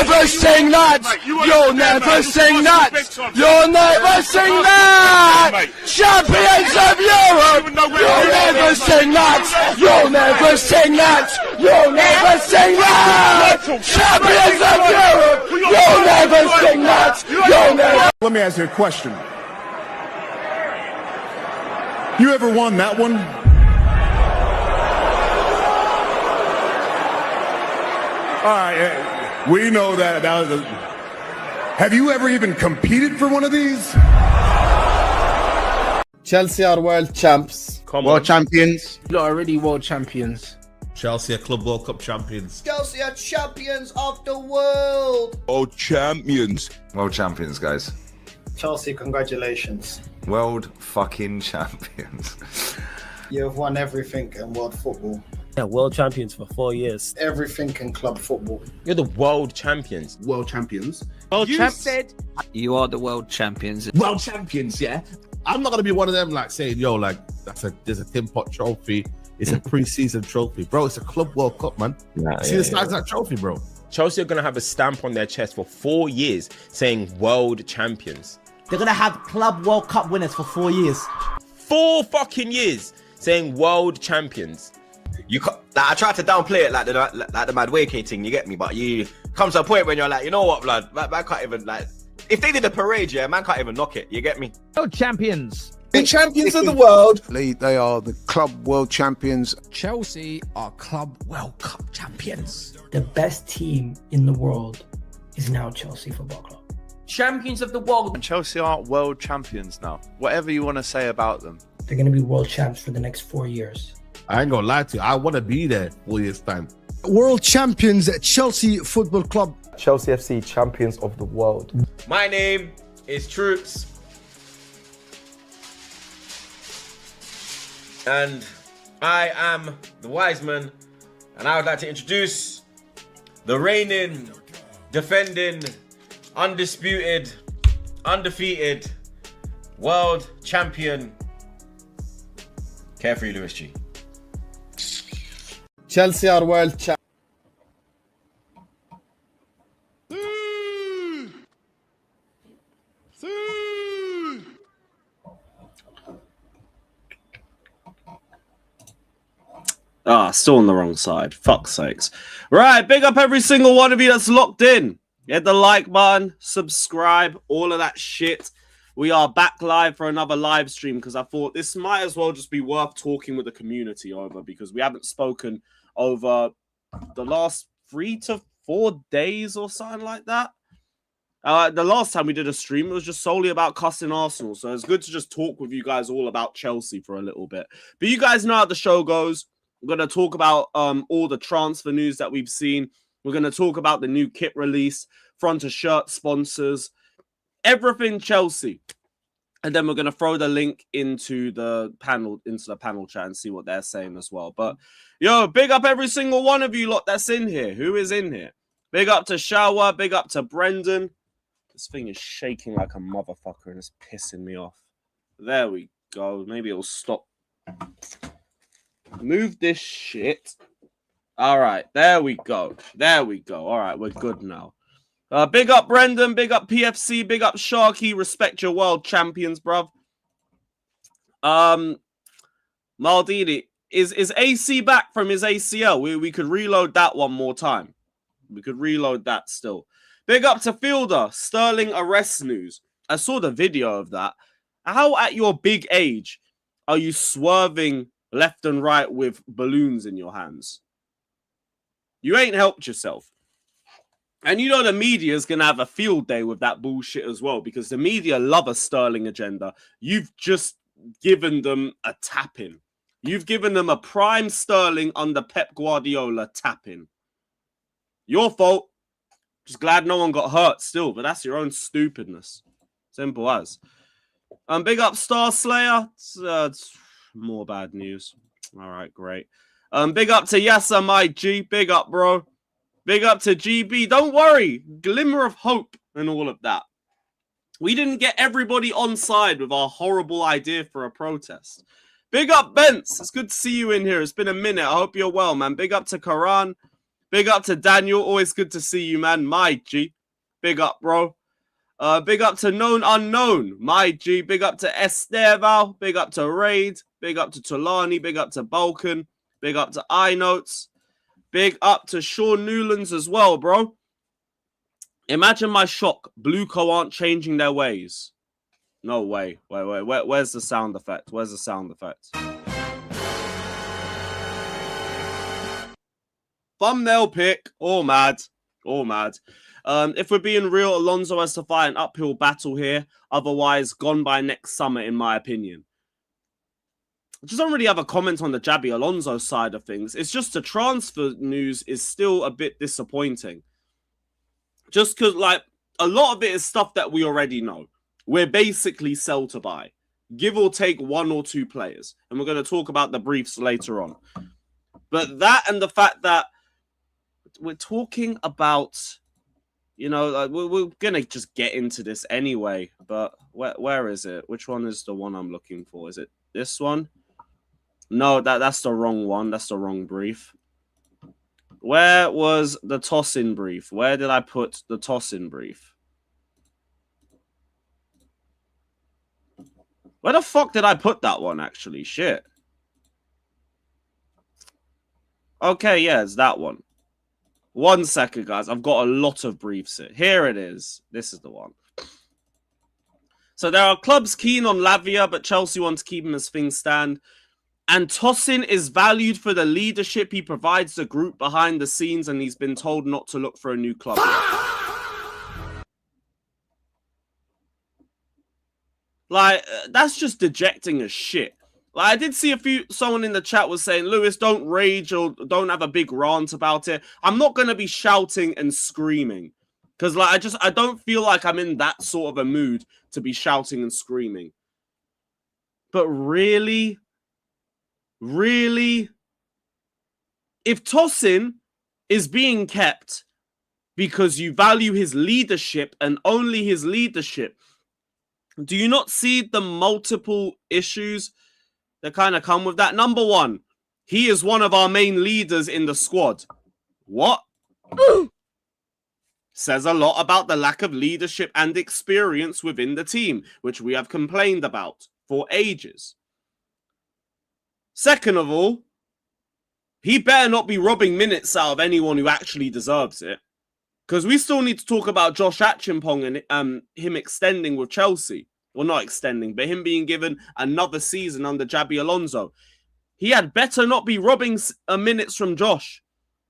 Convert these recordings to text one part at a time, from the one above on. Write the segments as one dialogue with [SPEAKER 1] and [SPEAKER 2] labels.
[SPEAKER 1] never sing that. You'll never sing that. You'll never sing that. Champions of Europe. You'll never sing that. You'll never sing that. You'll never sing that. Champions of Europe. You'll never sing that. You'll never.
[SPEAKER 2] Let me ask you a question. You ever won that one? All right, we know that was have you ever even competed for one of these?
[SPEAKER 3] Chelsea are world champs.
[SPEAKER 4] World champions.
[SPEAKER 5] You're already world champions.
[SPEAKER 6] Chelsea are Club World Cup champions.
[SPEAKER 3] Chelsea are champions of the world.
[SPEAKER 1] World champions.
[SPEAKER 7] World champions, guys.
[SPEAKER 8] Chelsea, congratulations.
[SPEAKER 7] World fucking champions.
[SPEAKER 8] You have won everything in world football.
[SPEAKER 9] Yeah, world champions for 4 years.
[SPEAKER 8] Everything in club football.
[SPEAKER 4] You're the world champions.
[SPEAKER 5] World champions.
[SPEAKER 4] World
[SPEAKER 5] You
[SPEAKER 4] champs.
[SPEAKER 5] said
[SPEAKER 10] You are the world champions.
[SPEAKER 6] World champions, yeah. I'm not gonna be one of them like saying, yo, like there's a Tim Pot trophy. It's a pre-season trophy, bro. It's a Club World Cup, man. See the size of that trophy, bro.
[SPEAKER 4] Chelsea are gonna have a stamp on their chest for 4 years saying world champions.
[SPEAKER 11] They're going to have Club World Cup winners for 4 years.
[SPEAKER 4] 4 fucking years saying world champions.
[SPEAKER 10] You like, I tried to downplay it like the mad waking, you get me? But you come to a point when you're like, you know what, blood? Man can't even like. If they did a parade, yeah, man can't even knock it. You get me?
[SPEAKER 9] World champions.
[SPEAKER 3] The champions of the world.
[SPEAKER 2] They are the club world champions.
[SPEAKER 5] Chelsea are Club World Cup champions.
[SPEAKER 11] The best team in the world is now Chelsea Football Club.
[SPEAKER 9] Champions of the world.
[SPEAKER 12] And Chelsea aren't world champions now. Whatever you want to say about them.
[SPEAKER 11] They're going to be world champs for the next 4 years.
[SPEAKER 6] I ain't gonna lie to you. I want to be there 4 years time.
[SPEAKER 2] World champions at Chelsea Football Club.
[SPEAKER 3] Chelsea FC champions of the world.
[SPEAKER 4] My name is Troops. And I am the wise man. And I would like to introduce the reigning, defending, undisputed, undefeated world champion, Carefree Lewis G.
[SPEAKER 3] Chelsea are world champs.
[SPEAKER 10] Still on the wrong side. Fuck's sakes. Right, big up every single one of you that's locked in. Hit the like button, subscribe, all of that shit. We are back live for another live stream because I thought this might as well just be worth talking with the community over because we haven't spoken over the last 3 to 4 days or something like that. The last time we did a stream, it was just solely about cussing Arsenal. So it's good to just talk with you guys all about Chelsea for a little bit. But you guys know how the show goes. We're going to talk about all the transfer news that we've seen. We're going to talk about the new kit release, front of shirt sponsors, everything Chelsea. And then we're going to throw the link into the panel chat and see what they're saying as well. But yo, big up every single one of you lot that's in here. Who is in here? Big up to Shower, big up to Brendan. This thing is shaking like a motherfucker and it's pissing me off. There we go. Maybe it'll stop. Move this shit. All right, there we go. There we go. All right, we're good now. Big up Brendan, big up PFC, big up Sharky. Respect your world champions, bruv. Maldini, is AC back from his ACL? We could reload that one more time. We could reload that still. Big up to Fielder, Sterling arrest news. I saw the video of that. How at your big age are you swerving left and right with balloons in your hands? You ain't helped yourself. And you know the media is going to have a field day with that bullshit as well because the media love a Sterling agenda. You've just given them a tap-in. You've given them a prime Sterling under Pep Guardiola tap-in. Your fault. Just glad no one got hurt still, but that's your own stupidness. Simple as. Big up Star Slayer. It's more bad news. All right, great. Big up to Yasser, my G. Big up, bro. Big up to GB. Don't worry. Glimmer of hope and all of that. We didn't get everybody on side with our horrible idea for a protest. Big up, Bence. It's good to see you in here. It's been a minute. I hope you're well, man. Big up to Karan. Big up to Daniel. Always good to see you, man. My G. Big up, bro. Big up to Known Unknown. My G. Big up to Esteval. Big up to Raid. Big up to Tulani. Big up to Balkan. Big up to iNotes. Big up to Sean Newlands as well, bro. Imagine my shock. Blueco aren't changing their ways. No way. Wait. Where's the sound effect? Where's the sound effect? Thumbnail pick. All mad. All mad. If we're being real, Alonso has to fight an uphill battle here. Otherwise, gone by next summer, in my opinion. I just don't really have a comment on the Xabi Alonso side of things. It's just the transfer news is still a bit disappointing. Just because, like, a lot of it is stuff that we already know. We're basically sell to buy. Give or take 1 or 2 players. And we're going to talk about the briefs later on. But that and the fact that we're talking about, you know, like, we're going to just get into this anyway. But where is it? Which one is the one I'm looking for? Is it this one? No, that's the wrong one. That's the wrong brief. Where was the Tosin brief? Where did I put the Tosin brief? Where the fuck did I put that one, actually? Shit. Okay, yeah, it's that one. 1 second, guys. I've got a lot of briefs here. Here it is. This is the one. So there are clubs keen on Lavia, but Chelsea want to keep him as things stand. And Tosin is valued for the leadership he provides the group behind the scenes, and he's been told not to look for a new club. Like, that's just dejecting as shit. Like, I did see someone in the chat was saying, Lewis, don't rage or don't have a big rant about it. I'm not going to be shouting and screaming. Because, like, I don't feel like I'm in that sort of a mood to be shouting and screaming. But really? Really? If Tosin is being kept because you value his leadership and only his leadership, do you not see the multiple issues that kind of come with that? Number one, he is one of our main leaders in the squad. What? Says a lot about the lack of leadership and experience within the team, which we have complained about for ages. Second of all, he better not be robbing minutes out of anyone who actually deserves it. Because we still need to talk about Josh Achimpong and him extending with Chelsea. Well, not extending, but him being given another season under Xabi Alonso. He had better not be robbing minutes from Josh.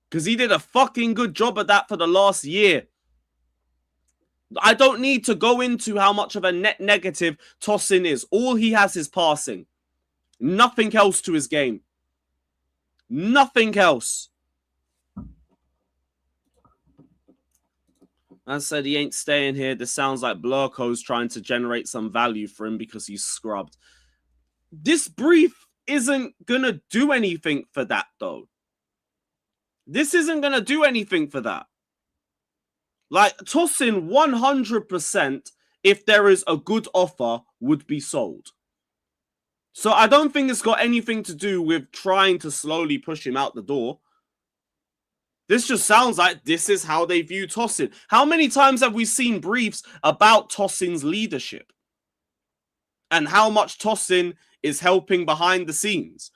[SPEAKER 10] Because he did a fucking good job of that for the last year. I don't need to go into how much of a net negative Tosin is. All he has is passing. Nothing else to his game. Nothing else. I said he ain't staying here. This sounds like Blurco's trying to generate some value for him because he's scrubbed. This brief isn't going to do anything for that, though. This isn't going to do anything for that. Like, Tosin 100%, if there is a good offer, would be sold. So I don't think it's got anything to do with trying to slowly push him out the door. This just sounds like this is how they view Tosin. How many times have we seen briefs about Tosin's leadership? And how much Tosin is helping behind the scenes?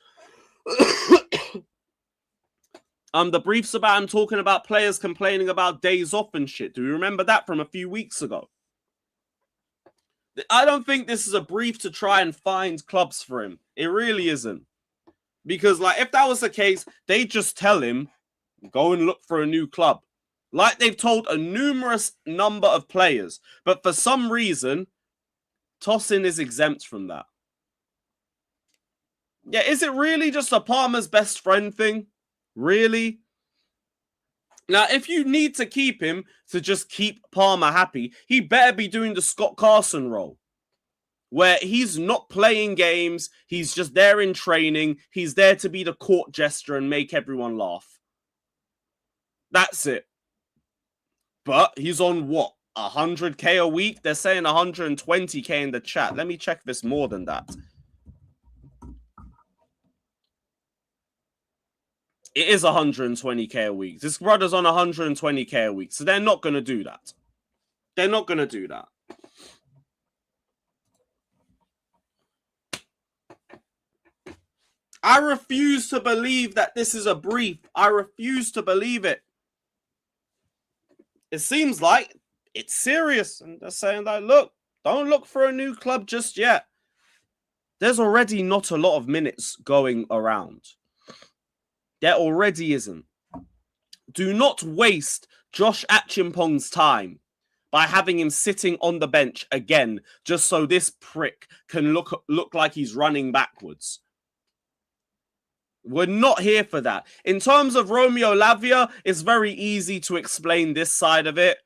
[SPEAKER 10] The briefs about him talking about players complaining about days off and shit. Do you remember that from a few weeks ago? I don't think this is a brief to try and find clubs for him. It really isn't. Because, like, if that was the case, they just tell him, go and look for a new club. Like they've told a numerous number of players. But for some reason, Tosin is exempt from that. Yeah, is it really just a Palmer's best friend thing? Really? Now, if you need to keep him to just keep Palmer happy, he better be doing the Scott Carson role, where he's not playing games, he's just there in training, he's there to be the court jester and make everyone laugh. That's it. But he's on what? 100k a week? They're saying 120k in the chat. Let me check if it's more than that. It is 120k a week. This brother's on 120k a week, so they're not going to do that. They're not going to do that. I refuse to believe that this is a brief. I refuse to believe it. It seems like it's serious. And they're saying that, look, don't look for a new club just yet. There's already not a lot of minutes going around. There already isn't. Do not waste Josh Achimpong's time by having him sitting on the bench again, just so this prick can look like he's running backwards. We're not here for that. In terms of Romeo Lavia, it's very easy to explain this side of it.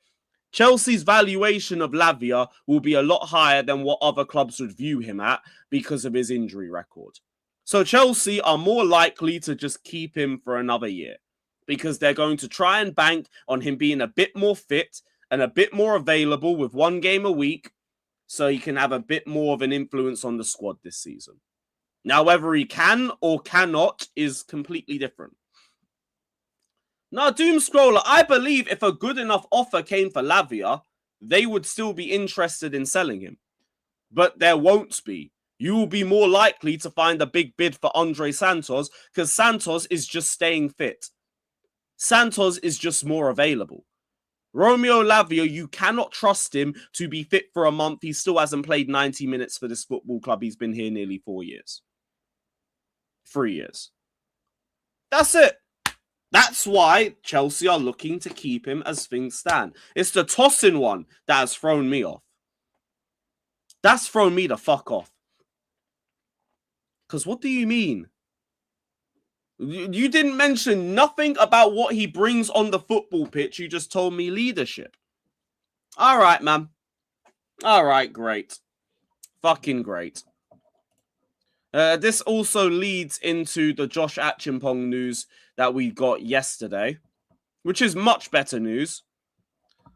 [SPEAKER 10] Chelsea's valuation of Lavia will be a lot higher than what other clubs would view him at because of his injury record. So Chelsea are more likely to just keep him for another year because they're going to try and bank on him being a bit more fit and a bit more available with 1 game a week so he can have a bit more of an influence on the squad this season. Now, whether he can or cannot is completely different. Now, Doomscroller, I believe if a good enough offer came for Lavia, they would still be interested in selling him. But there won't be. You will be more likely to find a big bid for Andre Santos because Santos is just staying fit. Santos is just more available. Romeo Lavia, you cannot trust him to be fit for a month. He still hasn't played 90 minutes for this football club. He's been here nearly 4 years. 3 years. That's it. That's why Chelsea are looking to keep him as things stand. It's the Tosin one that has thrown me off. That's thrown me the fuck off. Because what do you mean? You didn't mention nothing about what he brings on the football pitch. You just told me leadership. All right, man. All right, great. Fucking great. This also leads into the Josh Achimpong news that we got yesterday, which is much better news.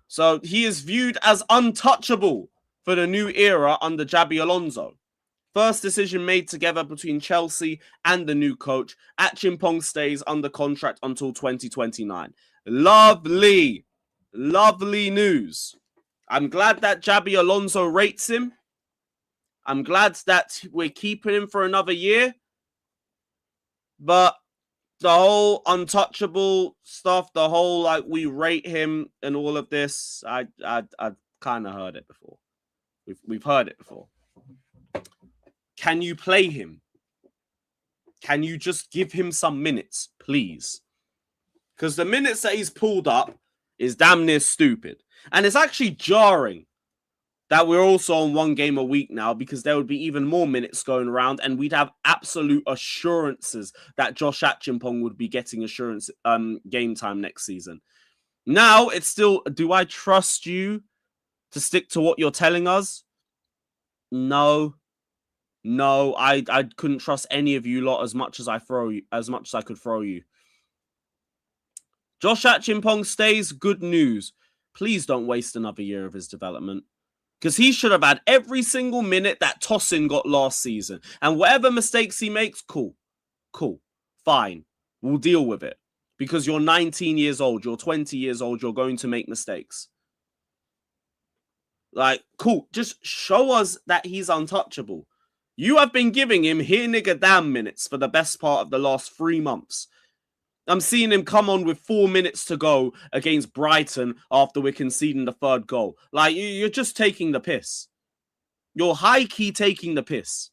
[SPEAKER 10] So he is viewed as untouchable for the new era under Xabi Alonso. First decision made together between Chelsea and the new coach. Achimpong stays under contract until 2029. Lovely. Lovely news. I'm glad that Xabi Alonso rates him. I'm glad that we're keeping him for another year. But the whole untouchable stuff, the whole like we rate him and all of this, I've kind of heard it before. We've heard it before. Can you play him? Can you just give him some minutes, please? Because the minutes that he's pulled up is damn near stupid. And it's actually jarring that we're also on 1 game a week now because there would be even more minutes going around and we'd have absolute assurances that Josh Achimpong would be getting game time next season. Now, it's still, do I trust you to stick to what you're telling us? No. No, I couldn't trust any of you lot as much as I could throw you. Josh Achimpong stays, good news. Please don't waste another year of his development. Because he should have had every single minute that Tosin got last season. And whatever mistakes he makes, cool. Cool. Fine. We'll deal with it. Because you're 19 years old. You're 20 years old. You're going to make mistakes. Like, cool. Just show us that he's untouchable. You have been giving him here nigga damn minutes for the best part of the last 3 months. I'm seeing him come on with 4 minutes to go against Brighton after we're conceding the 3rd goal. Like, you're just taking the piss. You're high-key taking the piss.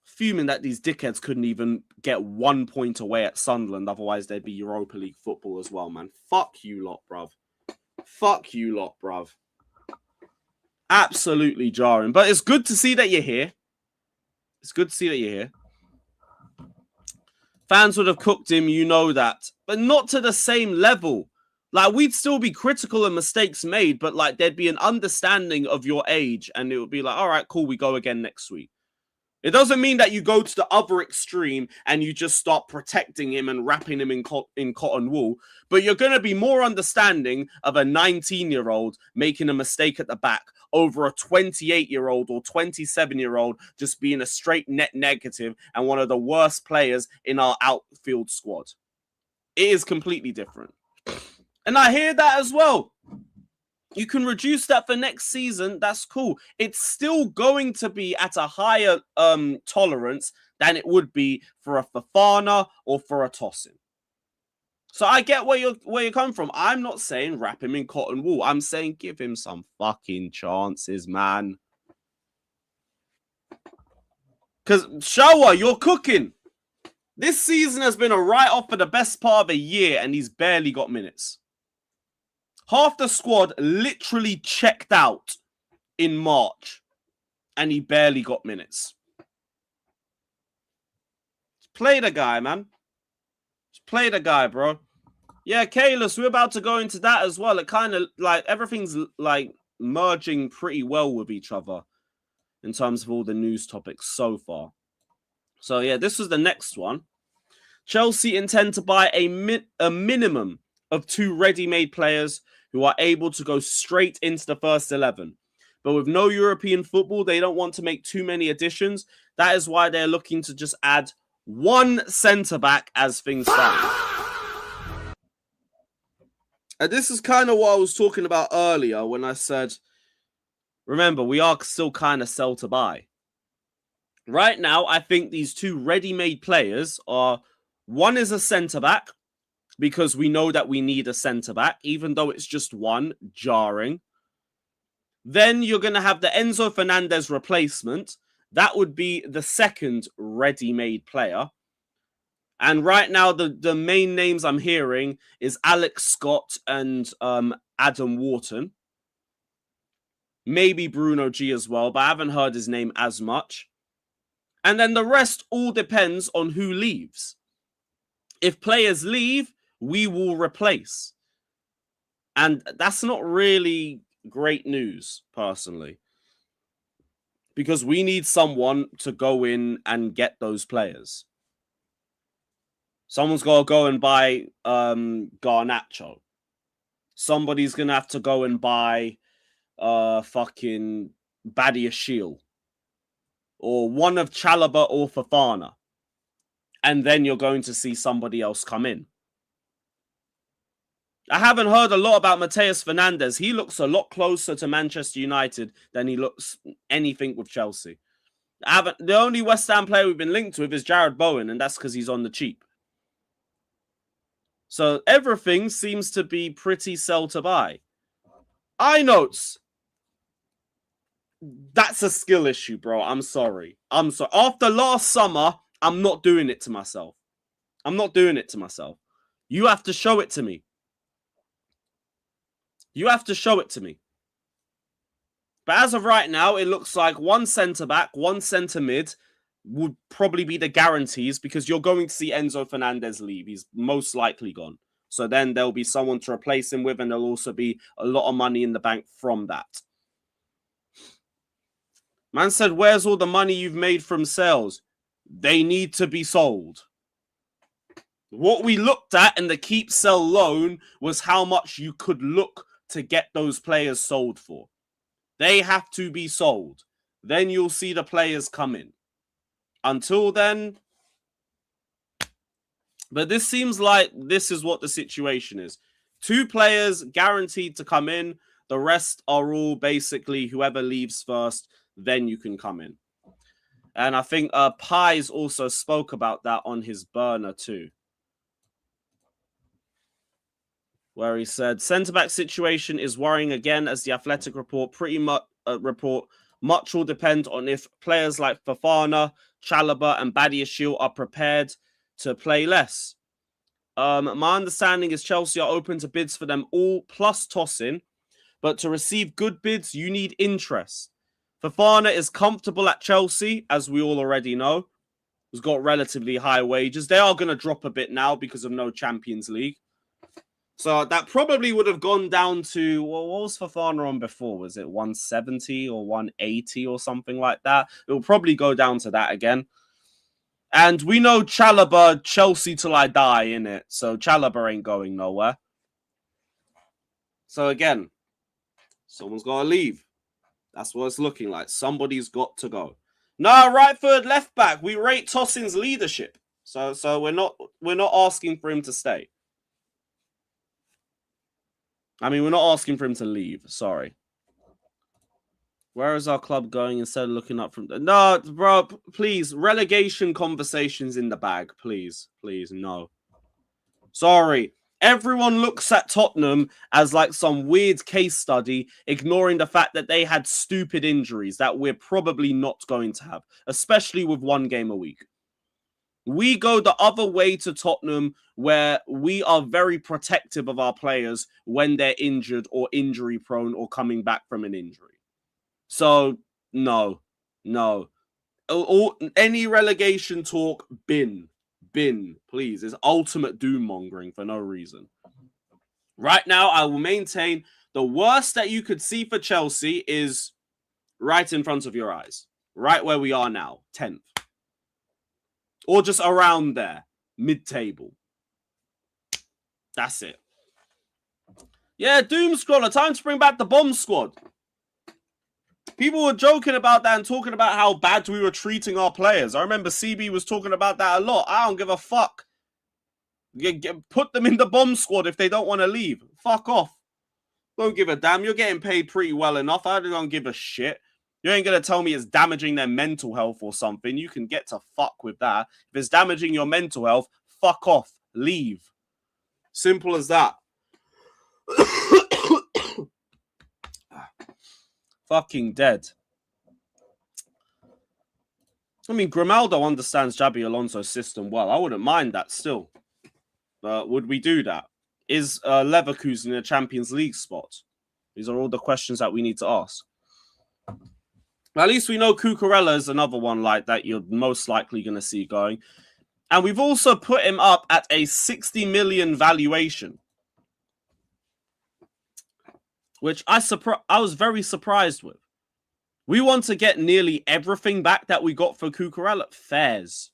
[SPEAKER 10] Fuming that these dickheads couldn't even get 1 point away at Sunderland. Otherwise, they'd be Europa League football as well, man. Fuck you lot, bruv. Fuck you lot, bruv. Absolutely jarring. But it's good to see that you're here. It's good to see that you're here. Fans would have cooked him, you know that. But not to the same level. Like, we'd still be critical of mistakes made, but, like, there'd be an understanding of your age, and it would be like, all right, cool, we go again next week. It doesn't mean that you go to the other extreme and you just start protecting him and wrapping him in cotton wool. But you're going to be more understanding of a 19-year-old making a mistake at the back over a 28-year-old or 27-year-old just being a straight net negative and one of the worst players in our outfield squad. It is completely different. And I hear that as well. You can reduce that for next season. That's cool. It's still going to be at a higher tolerance than it would be for a Fofana or for a Tosin. So I get where you're coming from. I'm not saying wrap him in cotton wool. I'm saying give him some fucking chances, man. Because Showa, you're cooking. This season has been a write-off for the best part of a year, and he's barely got minutes. Half the squad literally checked out in March, and he barely got minutes. Just play the guy, man. Just play the guy, bro. Yeah, Kalis, we're about to go into that as well. It kind of, like, everything's, like, merging pretty well with each other in terms of all the news topics so far. So, yeah, this was the next one. Chelsea intend to buy a minimum of 2 ready-made players who are able to go straight into the first 11. But with no European football, they don't want to make too many additions. That is why they're looking to just add 1 centre-back as things stand. And this is kind of what I was talking about earlier when I said, remember, we are still kind of sell to buy. Right now, I think these 2 ready-made players are, one is a centre-back, because we know that we need a centre-back, even though it's just 1, jarring. Then you're going to have the Enzo Fernandez replacement. That would be the second ready-made player. And right now, the main names I'm hearing is Alex Scott and Adam Wharton. Maybe Bruno G as well, but I haven't heard his name as much. And then the rest all depends on who leaves. If players leave, we will replace. And that's not really great news, personally. Because we need someone to go in and get those players. Someone's got to go and buy Garnacho. Somebody's going to have to go and buy fucking Badiashile. Or one of Chalobah or Fofana. And then you're going to see somebody else come in. I haven't heard a lot about Mateus Fernandes. He looks a lot closer to Manchester United than he looks anything with Chelsea. The only West Ham player we've been linked with is Jared Bowen, and that's because he's on the cheap. So everything seems to be pretty sell to buy. iNotes. That's a skill issue, bro. I'm sorry. After last summer, I'm not doing it to myself. I'm not doing it to myself. You have to show it to me. You have to show it to me. But as of right now, it looks like 1 centre-back, 1 centre-mid would probably be the guarantees because you're going to see Enzo Fernandez leave. He's most likely gone. So then there'll be someone to replace him with, and there'll also be a lot of money in the bank from that. Man said, where's all the money you've made from sales? They need to be sold. What we looked at in the keep, sell, loan was how much you could look to get those players sold for. They have to be sold. Then you'll see the players come in. Until then... But this seems like this is what the situation is. 2 players guaranteed to come in. The rest are all basically whoever leaves first, then you can come in. And I think Pies also spoke about that on his burner too. Where he said, centre-back situation is worrying again as the Athletic report much will depend on if players like Fofana, Chalobah and Badiashile are prepared to play less. My understanding is Chelsea are open to bids for them all plus Tosin, but to receive good bids, you need interest. Fofana is comfortable at Chelsea, as we all already know. He's got relatively high wages. They are going to drop a bit now because of no Champions League. So that probably would have gone down to, well, what was Fofana on before? Was it 170 or 180 or something like that? It will probably go down to that again. And we know Chalobah, Chelsea till I die, innit? So Chalobah ain't going nowhere. So again, someone's got to leave. That's what it's looking like. Somebody's got to go. Now, right third, left back. We rate Tosin's leadership. So we're not asking for him to stay. I mean, we're not asking for him to leave. Sorry. Where is our club going instead of looking up from... No, bro, please. Relegation conversations in the bag. Please. Please, no. Sorry. Everyone looks at Tottenham as like some weird case study, ignoring the fact that they had stupid injuries that we're probably not going to have, especially with 1 game a week. We go the other way to Tottenham, where we are very protective of our players when they're injured or injury prone or coming back from an injury. So, no. Any relegation talk, bin, please. It's ultimate doom mongering for no reason. Right now, I will maintain the worst that you could see for Chelsea is right in front of your eyes. Right where we are now, 10th. Or just around there, mid-table. That's it. Yeah, Doom Scroller, time to bring back the bomb squad. People were joking about that and talking about how bad we were treating our players. I remember CB was talking about that a lot. I don't give a fuck. Put them in the bomb squad if they don't want to leave. Fuck off. Don't give a damn. You're getting paid pretty well enough. I don't give a shit. You ain't going to tell me it's damaging their mental health or something. You can get to fuck with that. If it's damaging your mental health, fuck off. Leave. Simple as that. Fucking dead. I mean, Grimaldo understands Xabi Alonso's system well. I wouldn't mind that still. But would we do that? Is Leverkusen in a Champions League spot? These are all the questions that we need to ask. At least we know Cucurella is another one like that you're most likely going to see going. And we've also put him up at a 60 million valuation. Which I was very surprised with. We want to get nearly everything back that we got for Cucurella. Fairs.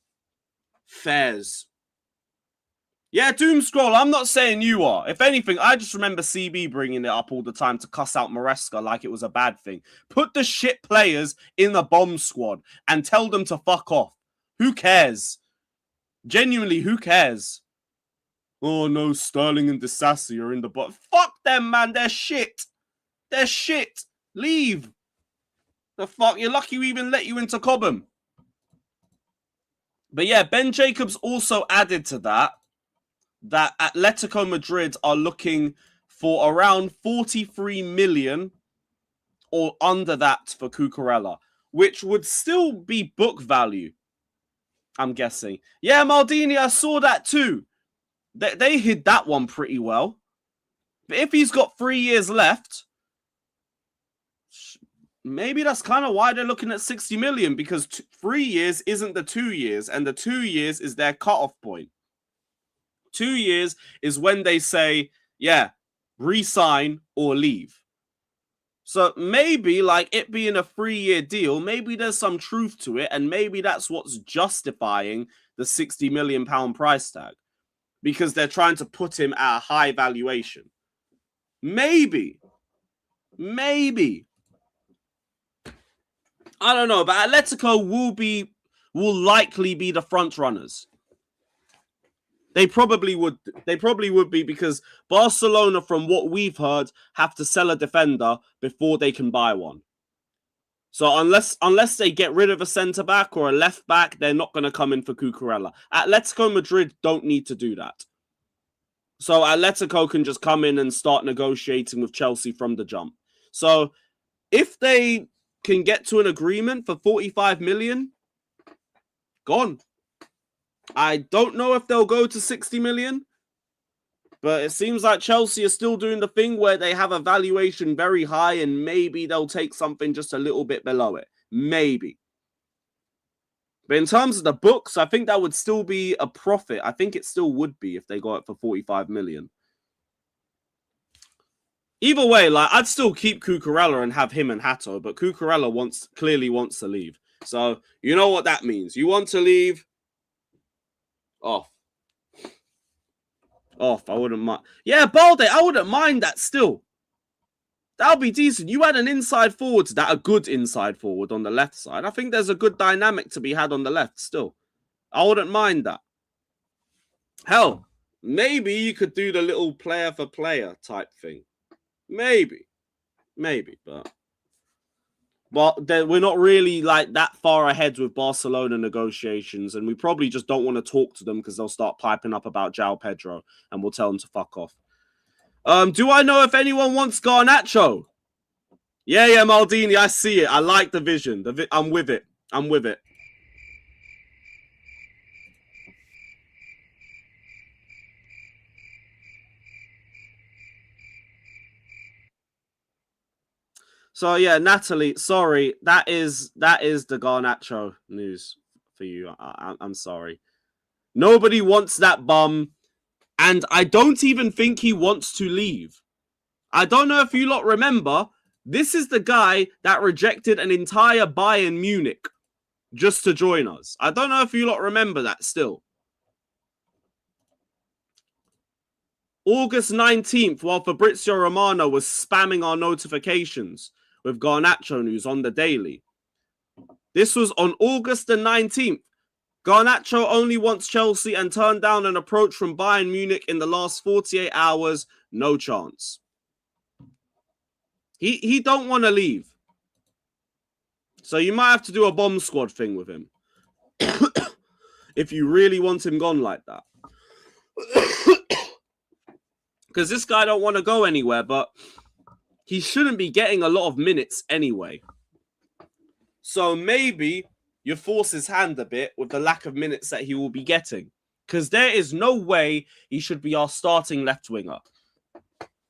[SPEAKER 10] Yeah, Doom Scroll, I'm not saying you are. If anything, I just remember CB bringing it up all the time to cuss out Maresca like it was a bad thing. Put the shit players in the bomb squad and tell them to fuck off. Who cares? Genuinely, who cares? Oh no, Sterling and Disassi are in the bottom. Fuck them, man. They're shit. They're shit. Leave. The fuck? You're lucky we even let you into Cobham. But yeah, Ben Jacobs also added to that Atletico Madrid are looking for around 43 million or under that for Cucurella, which would still be book value, I'm guessing. Yeah, Maldini, I saw that too. They hid that one pretty well. But if he's got 3 years left, maybe that's kind of why they're looking at 60 million, because 3 years isn't the 2 years, and the 2 years is their cutoff point. 2 years is when they say, yeah, re-sign or leave. So maybe, like it being a 3-year deal, maybe there's some truth to it, and maybe that's what's justifying the £60 million price tag, because they're trying to put him at a high valuation. Maybe. I don't know, but Atletico will likely be the front runners. They probably would be, because Barcelona, from what we've heard, have to sell a defender before they can buy one. So unless they get rid of a centre-back or a left-back, they're not going to come in for Cucurella. Atletico Madrid don't need to do that. So Atletico can just come in and start negotiating with Chelsea from the jump. So if they can get to an agreement for 45 million, gone. I don't know if they'll go to 60 million, but it seems like Chelsea are still doing the thing where they have a valuation very high and maybe they'll take something just a little bit below it. Maybe. But in terms of the books, I think that would still be a profit. I think it still would be if they got it for 45 million. Either way, like I'd still keep Cucurella and have him and Hato, but Cucurella clearly wants to leave. So you know what that means. You want to leave? Off. I wouldn't mind. Yeah, Balde, I wouldn't mind that still. That'll be decent. You had an inside forward a good inside forward on the left side. I think there's a good dynamic to be had on the left still. I wouldn't mind that. Hell, maybe you could do the little player for player type thing. Maybe, but we're not really like that far ahead with Barcelona negotiations, and we probably just don't want to talk to them because they'll start piping up about João Pedro, and we'll tell them to fuck off. Do I know if anyone wants Garnacho? Yeah, Maldini, I see it. I like the vision. I'm with it. So yeah, Natalie, sorry, that is the Garnacho news for you. I'm sorry. Nobody wants that bum, and I don't even think he wants to leave. I don't know if you lot remember, this is the guy that rejected an entire Bayern Munich just to join us. I don't know if you lot remember that still. August 19th, while Fabrizio Romano was spamming our notifications with Garnacho news on the daily. This was on August the 19th. Garnacho only wants Chelsea and turned down an approach from Bayern Munich in the last 48 hours. No chance. He don't want to leave. So you might have to do a bomb squad thing with him. If you really want him gone like that. Because this guy don't want to go anywhere, but he shouldn't be getting a lot of minutes anyway. So maybe you force his hand a bit with the lack of minutes that he will be getting. Because there is no way he should be our starting left winger.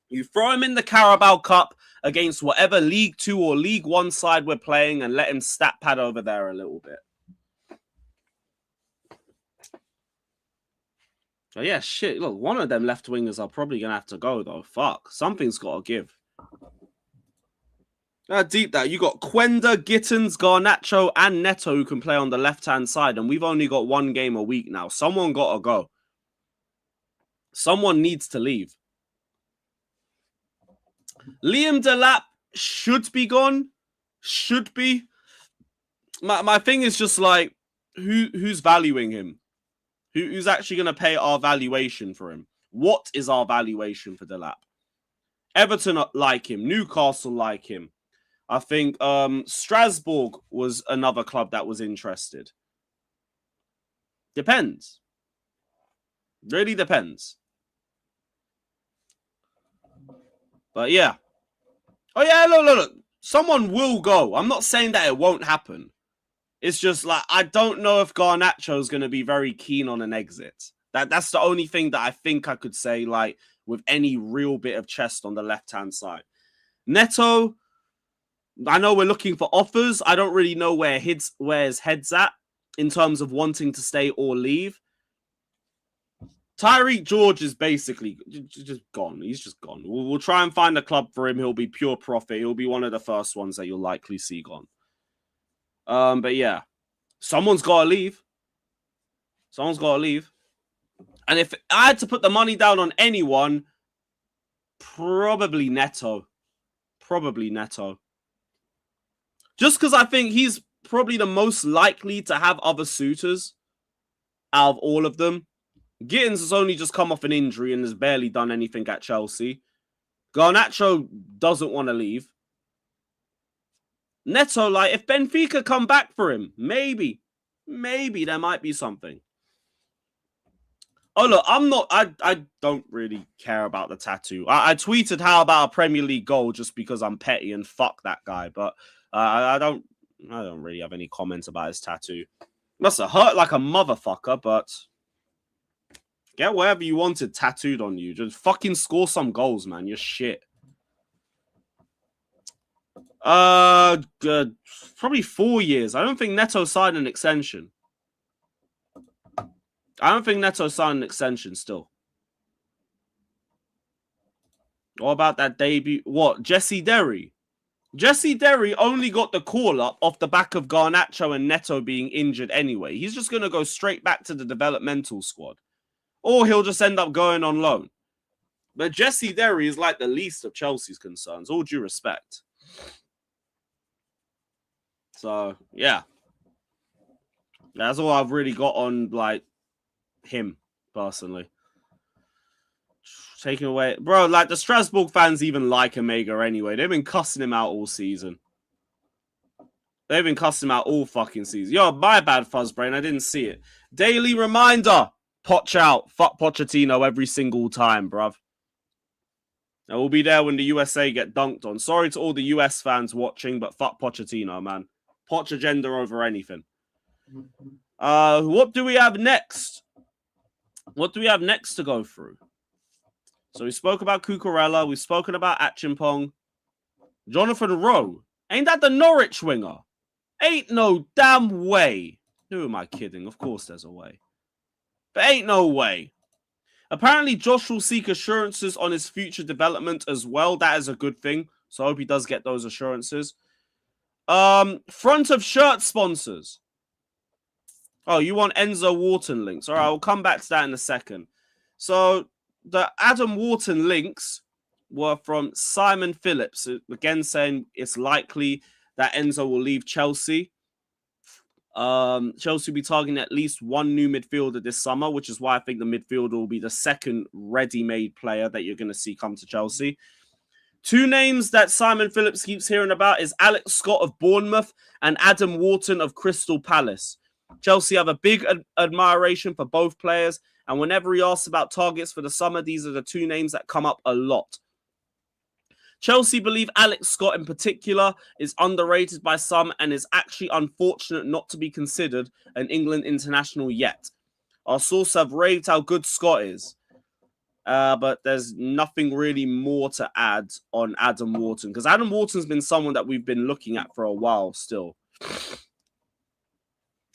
[SPEAKER 10] You throw him in the Carabao Cup against whatever League 2 or League 1 side we're playing and let him stat pad over there a little bit. Oh yeah, shit. Look, one of them left wingers are probably going to have to go, though. Fuck. Something's got to give. Deep that. You got Quenda, Gittins, Garnacho, and Neto who can play on the left-hand side, and we've only got one game a week now. Someone got to go. Someone needs to leave. Liam Delap should be gone. Should be. My thing is just like, who's valuing him? Who's actually going to pay our valuation for him? What is our valuation for Delap? Everton like him. Newcastle like him. I think Strasbourg was another club that was interested. Depends. Really depends. But yeah. Oh yeah, look. Someone will go. I'm not saying that it won't happen. It's just like, I don't know if Garnacho is going to be very keen on an exit. That's the only thing that I think I could say, like, with any real bit of chest on the left-hand side. Neto, I know we're looking for offers. I don't really know where his head's at in terms of wanting to stay or leave. Tyreek George is basically just gone. He's just gone. We'll try and find a club for him. He'll be pure profit. He'll be one of the first ones that you'll likely see gone. But yeah, someone's got to leave. Someone's got to leave. And if I had to put the money down on anyone, probably Neto. Probably Neto. Just because I think he's probably the most likely to have other suitors out of all of them. Gittins has only just come off an injury and has barely done anything at Chelsea. Garnacho doesn't want to leave. Neto, like, if Benfica come back for him, maybe there might be something. Oh, look, I don't really care about the tattoo. I tweeted how about a Premier League goal just because I'm petty and fuck that guy, but I don't really have any comments about his tattoo. Must have hurt like a motherfucker, but get whatever you wanted tattooed on you. Just fucking score some goals, man. You're shit. Probably 4 years. I don't think Neto signed an extension. still. What about that debut? What? Jesse Derry? Jesse Derry only got the call-up off the back of Garnacho and Neto being injured anyway. He's just going to go straight back to the developmental squad. Or he'll just end up going on loan. But Jesse Derry is like the least of Chelsea's concerns, all due respect. So, yeah. That's all I've really got on, like, him, personally. Taking away... Bro, like, the Strasbourg fans even like Omega anyway. They've been cussing him out all season. They've been cussing him out all fucking season. Yo, my bad, Fuzzbrain. I didn't see it. Daily reminder. Poch out. Fuck Pochettino every single time, bruv. And we'll be there when the USA get dunked on. Sorry to all the US fans watching, but fuck Pochettino, man. Poch agenda over anything. What do we have next? What do we have next to go through? So we spoke about Cucurella. We've spoken about Achimpong. Jonathan Rowe. Ain't that the Norwich winger? Ain't no damn way. Who am I kidding? Of course there's a way. But ain't no way. Apparently Josh will seek assurances on his future development as well. That is a good thing. So I hope he does get those assurances. Front of shirt sponsors. Oh, you want Enzo Wharton links? All right, I'll come back to that in a second. So the Adam Wharton links were from Simon Phillips, again saying it's likely that Enzo will leave Chelsea. Chelsea will be targeting at least one new midfielder this summer, which is why I think the midfielder will be the second ready-made player that you're going to see come to Chelsea. Two names that Simon Phillips keeps hearing about is Alex Scott of Bournemouth and Adam Wharton of Crystal Palace. Chelsea have a big admiration for both players, and whenever he asks about targets for the summer, these are the two names that come up a lot. Chelsea believe Alex Scott in particular is underrated by some and is actually unfortunate not to be considered an England international yet. Our sources have raved how good Scott is, but there's nothing really more to add on Adam Wharton, because Adam Wharton's been someone that we've been looking at for a while still.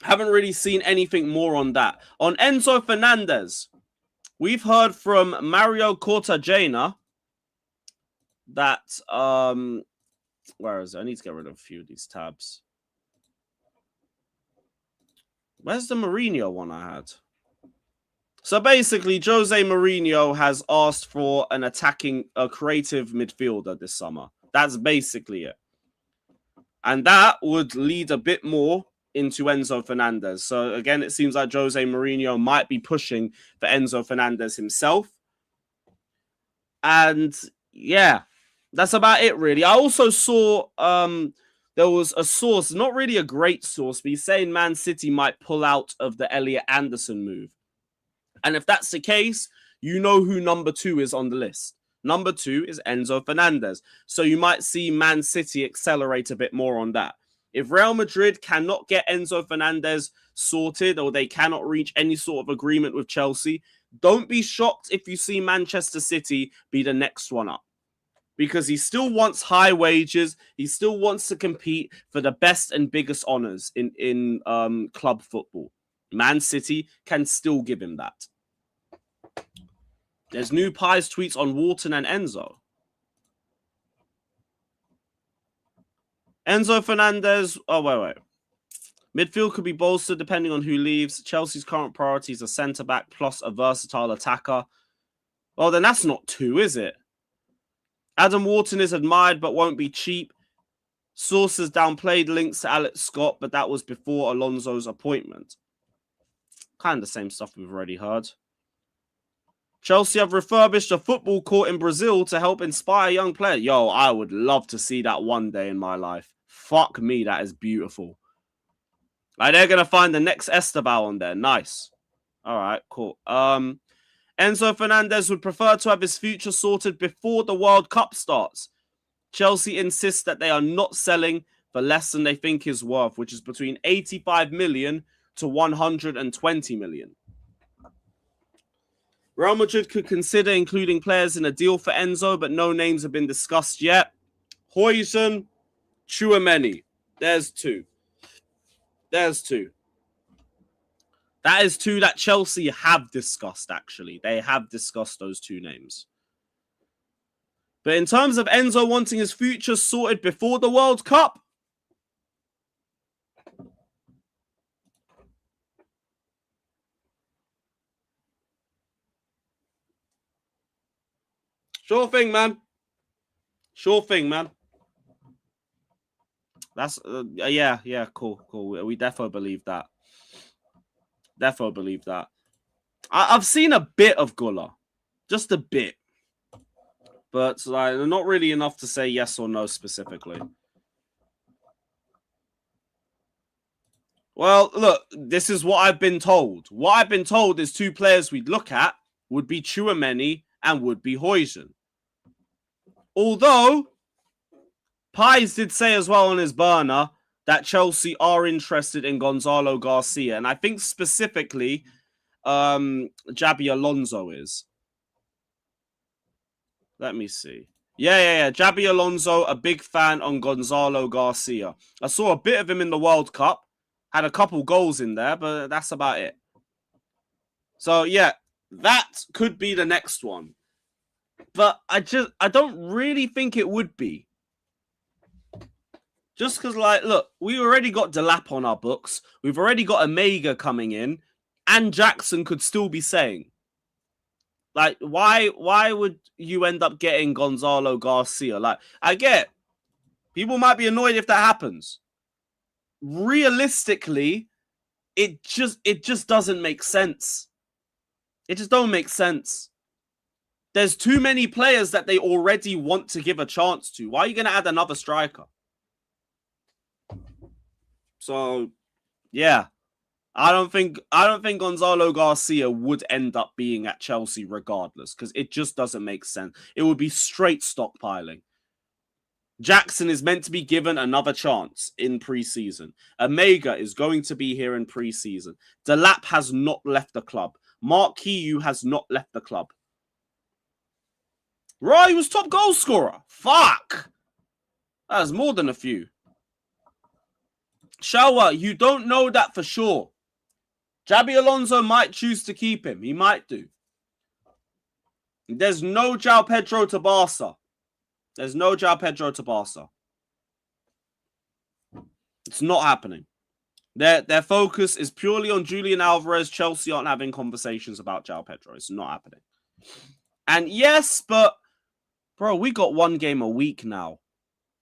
[SPEAKER 10] Haven't really seen anything more on that. On Enzo Fernandez, we've heard from Mario Cortagena that, where is it? I need to get rid of a few of these tabs. Where's the Mourinho one I had? So basically, Jose Mourinho has asked for an a creative midfielder this summer. That's basically it. And that would lead a bit more into Enzo Fernandez. So again, it seems like Jose Mourinho might be pushing for Enzo Fernandez himself. And yeah, that's about it really. I also saw there was a source, not really a great source, but he's saying Man City might pull out of the Elliot Anderson move. And if that's the case, you know who number 2 is on the list. Number 2 is Enzo Fernandez. So you might see Man City accelerate a bit more on that. If Real Madrid cannot get Enzo Fernandez sorted, or they cannot reach any sort of agreement with Chelsea, don't be shocked if you see Manchester City be the next one up. Because he still wants high wages. He still wants to compete for the best and biggest honors in club football. Man City can still give him that. There's new Pies tweets on Wharton and Enzo. Enzo Fernandez. Oh, wait. Midfield could be bolstered depending on who leaves. Chelsea's current priority is a centre-back plus a versatile attacker. Well, then that's not 2, is it? Adam Wharton is admired but won't be cheap. Sources downplayed links to Alex Scott, but that was before Alonso's appointment. Kind of the same stuff we've already heard. Chelsea have refurbished a football court in Brazil to help inspire young players. Yo, I would love to see that one day in my life. Fuck me, that is beautiful. Like, they're going to find the next Esteban on there. Nice. All right, cool. Enzo Fernandez would prefer to have his future sorted before the World Cup starts. Chelsea insists that they are not selling for less than they think is worth, which is between 85 million to 120 million. Real Madrid could consider including players in a deal for Enzo, but no names have been discussed yet. Huijsen, Tchouaméni. There's 2. There's 2. That is 2 that Chelsea have discussed, actually. They have discussed those 2 names. But in terms of Enzo wanting his future sorted before the World Cup, sure thing, man. Sure thing, man. That's yeah, cool. We definitely believe that. Definitely believe that. I've seen a bit of Gula, just a bit, but like not really enough to say yes or no specifically. Well, look, this is what I've been told. What I've been told is two players we'd look at would be Tchouaméni and would be Huijsen. Although Pies did say as well on his burner that Chelsea are interested in Gonzalo Garcia, and I think specifically Xabi Alonso is. Let me see. Yeah. Xabi Alonso, a big fan on Gonzalo Garcia. I saw a bit of him in the World Cup. Had a couple goals in there, but that's about it. So, yeah, that could be the next one. But I don't really think it would be. Just because, like, look, we already got Delap on our books. We've already got Omega coming in. And Jackson could still be saying. Like, why would you end up getting Gonzalo Garcia? Like, I get people might be annoyed if that happens. Realistically, it just doesn't make sense. It just don't make sense. There's too many players that they already want to give a chance to. Why are you going to add another striker? So, yeah. I don't think Gonzalo Garcia would end up being at Chelsea regardless, because it just doesn't make sense. It would be straight stockpiling. Jackson is meant to be given another chance in pre-season. Omega is going to be here in pre-season. Delap has not left the club. Mark Kiyu has not left the club. Right, he was top goal scorer. Fuck. That was more than a few. Shawa, you don't know that for sure. Xabi Alonso might choose to keep him. He might do. There's no João Pedro to Barca. There's no João Pedro to Barca. It's not happening. Their focus is purely on Julian Alvarez. Chelsea aren't having conversations about João Pedro. It's not happening. And yes, but bro, we got one game a week now.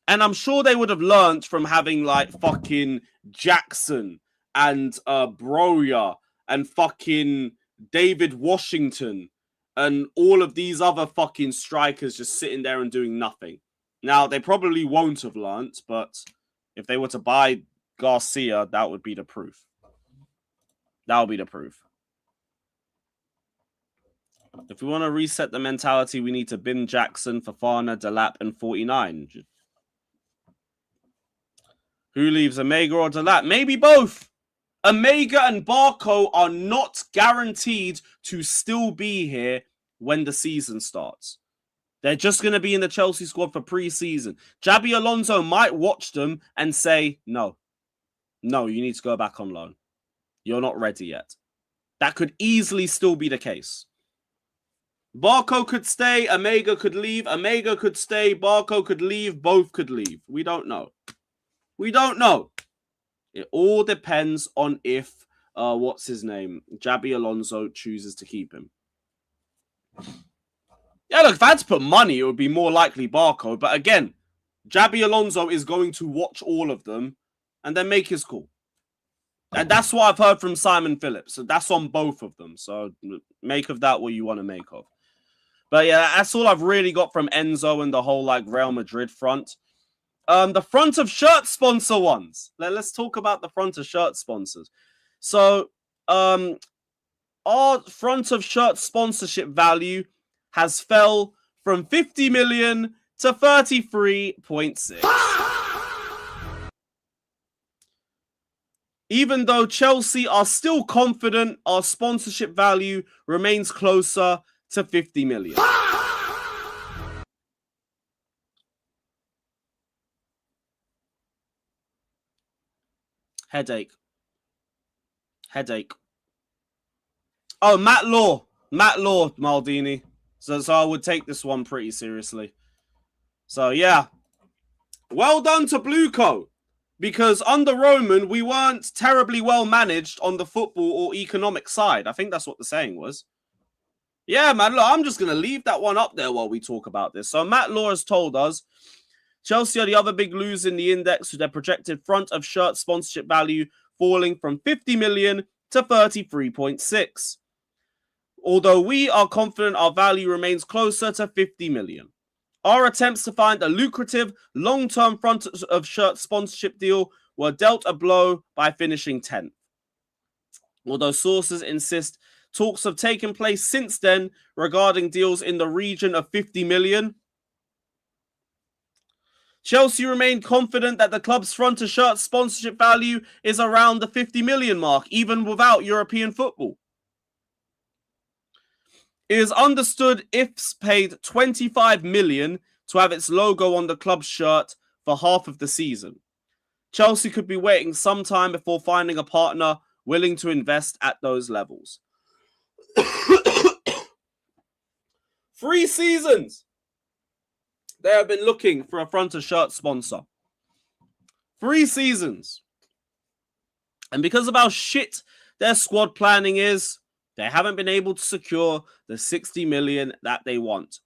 [SPEAKER 10] And I'm sure they would have learned from having like fucking Jackson and Broya and fucking David Washington and all of these other fucking strikers just sitting there and doing nothing. Now, they probably won't have learnt, but if they were to buy Garcia, that would be the proof. That would be the proof. If we want to reset the mentality, we need to bin Jackson, Fofana, Delap, and 49. Who leaves, Omega or Delap? Maybe both. Omega and Barco are not guaranteed to still be here when the season starts. They're just going to be in the Chelsea squad for pre-season. Xabi Alonso might watch them and say, no, you need to go back on loan. You're not ready yet. That could easily still be the case. Barco could stay, Omega could leave, Omega could stay, Barco could leave, both could leave. We don't know. We don't know. It all depends on if, what's his name? Xabi Alonso chooses to keep him. Yeah, look, if I had to put money, it would be more likely Barco. But again, Xabi Alonso is going to watch all of them and then make his call. And that's what I've heard from Simon Phillips. So that's on both of them. So make of that what you want to make of. But yeah, that's all I've really got from Enzo and the whole like Real Madrid front. The front of shirt sponsor ones. Let's talk about the front of shirt sponsors. So, our front of shirt sponsorship value has fell from 50 million to 33.6. Even though Chelsea are still confident, our sponsorship value remains closer to 50 million. Headache. Oh, Matt Law, Maldini. So I would take this one pretty seriously. So, yeah. Well done to Blueco. Because under Roman, we weren't terribly well managed on the football or economic side. I think that's what the saying was. Yeah, man, look, I'm just going to leave that one up there while we talk about this. So Matt Law has told us Chelsea are the other big loser in the index with their projected front of shirt sponsorship value falling from 50 million to 33.6. Although we are confident our value remains closer to 50 million. Our attempts to find a lucrative long-term front of shirt sponsorship deal were dealt a blow by finishing 10th. Although sources insist talks have taken place since then regarding deals in the region of 50 million. Chelsea remain confident that the club's front of shirt sponsorship value is around the 50 million mark, even without European football. It is understood IFS paid 25 million to have its logo on the club's shirt for half of the season. Chelsea could be waiting some time before finding a partner willing to invest at those levels. 3 seasons they have been looking for a front of shirt sponsor. 3 seasons. And because of how shit their squad planning is, they haven't been able to secure the 60 million that they want.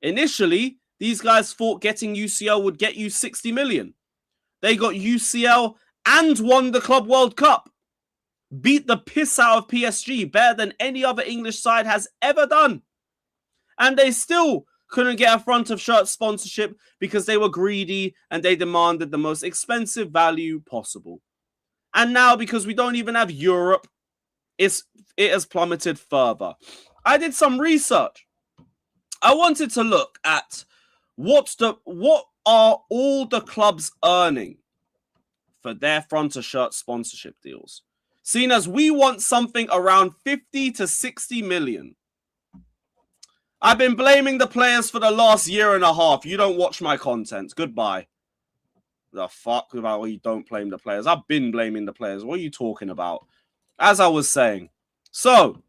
[SPEAKER 10] Initially, these guys thought getting UCL would get you 60 million. They got UCL and won the Club World Cup. Beat the piss out of PSG, better than any other English side has ever done. And they still couldn't get a front of shirt sponsorship because they were greedy and they demanded the most expensive value possible. And now, because we don't even have Europe, it has plummeted further. I did some research. I wanted to look at what are all the clubs earning for their front of shirt sponsorship deals. Seeing as we want something around 50 to 60 million. I've been blaming the players for the last year and a half. You don't watch my content. Goodbye. The fuck about what you don't blame the players. I've been blaming the players. What are you talking about? As I was saying. So,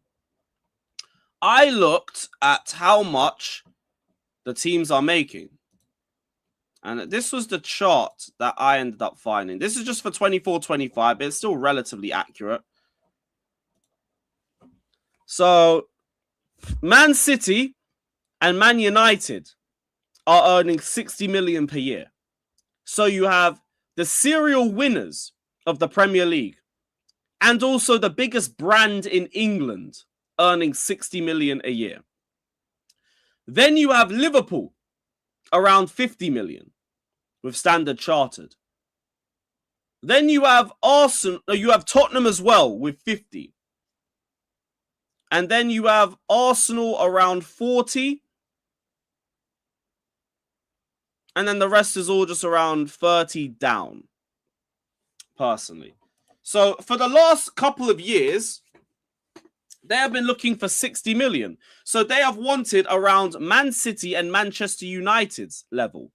[SPEAKER 10] I looked at how much the teams are making. And this was the chart that I ended up finding. This is just for 24-25, but it's still relatively accurate. So, Man City and Man United are earning 60 million per year. So you have the serial winners of the Premier League and also the biggest brand in England earning 60 million a year. Then you have Liverpool around 50 million with Standard Chartered. Then you have Tottenham as well with 50. And then you have Arsenal around 40. And then the rest is all just around 30 down, personally. So for the last couple of years, they have been looking for 60 million. So they have wanted around Man City and Manchester United's level.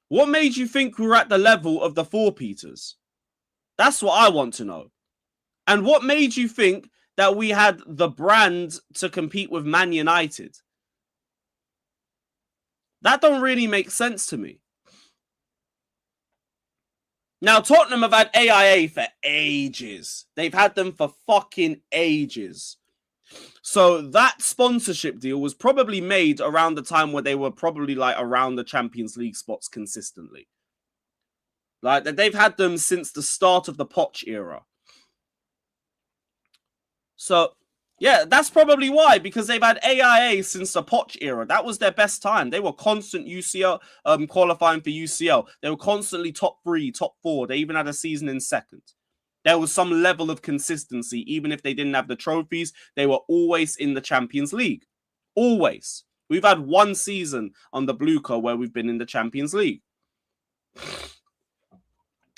[SPEAKER 10] What made you think we were at the level of the Four Peters? That's what I want to know. And what made you think that we had the brand to compete with Man United? That don't really make sense to me. Now, Tottenham have had AIA for ages. They've had them for fucking ages. So that sponsorship deal was probably made around the time where they were probably like around the Champions League spots consistently. Like they've had them since the start of the Poch era. So, yeah, that's probably why, because they've had AIA since the Poch era. That was their best time. They were constant UCL, qualifying for UCL. They were constantly top 3, top 4. They even had a season in second. There was some level of consistency. Even if they didn't have the trophies, they were always in the Champions League. Always. We've had one season on the Blueco where we've been in the Champions League.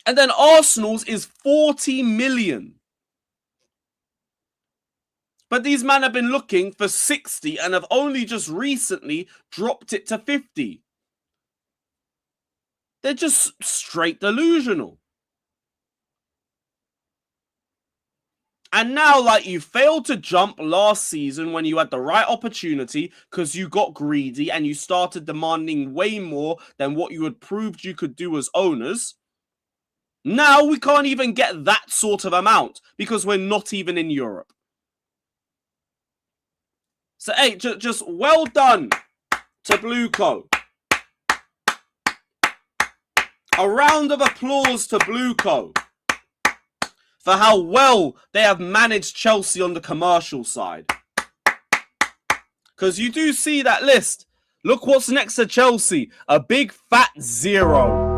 [SPEAKER 10] And then Arsenal's is 40 million. But these men have been looking for 60 and have only just recently dropped it to 50. They're just straight delusional. And now, like, you failed to jump last season when you had the right opportunity because you got greedy and you started demanding way more than what you had proved you could do as owners. Now we can't even get that sort of amount because we're not even in Europe. So, hey, just well done to Blueco. A round of applause to Blueco for how well they have managed Chelsea on the commercial side. Because you do see that list. Look what's next to Chelsea. A big fat 0.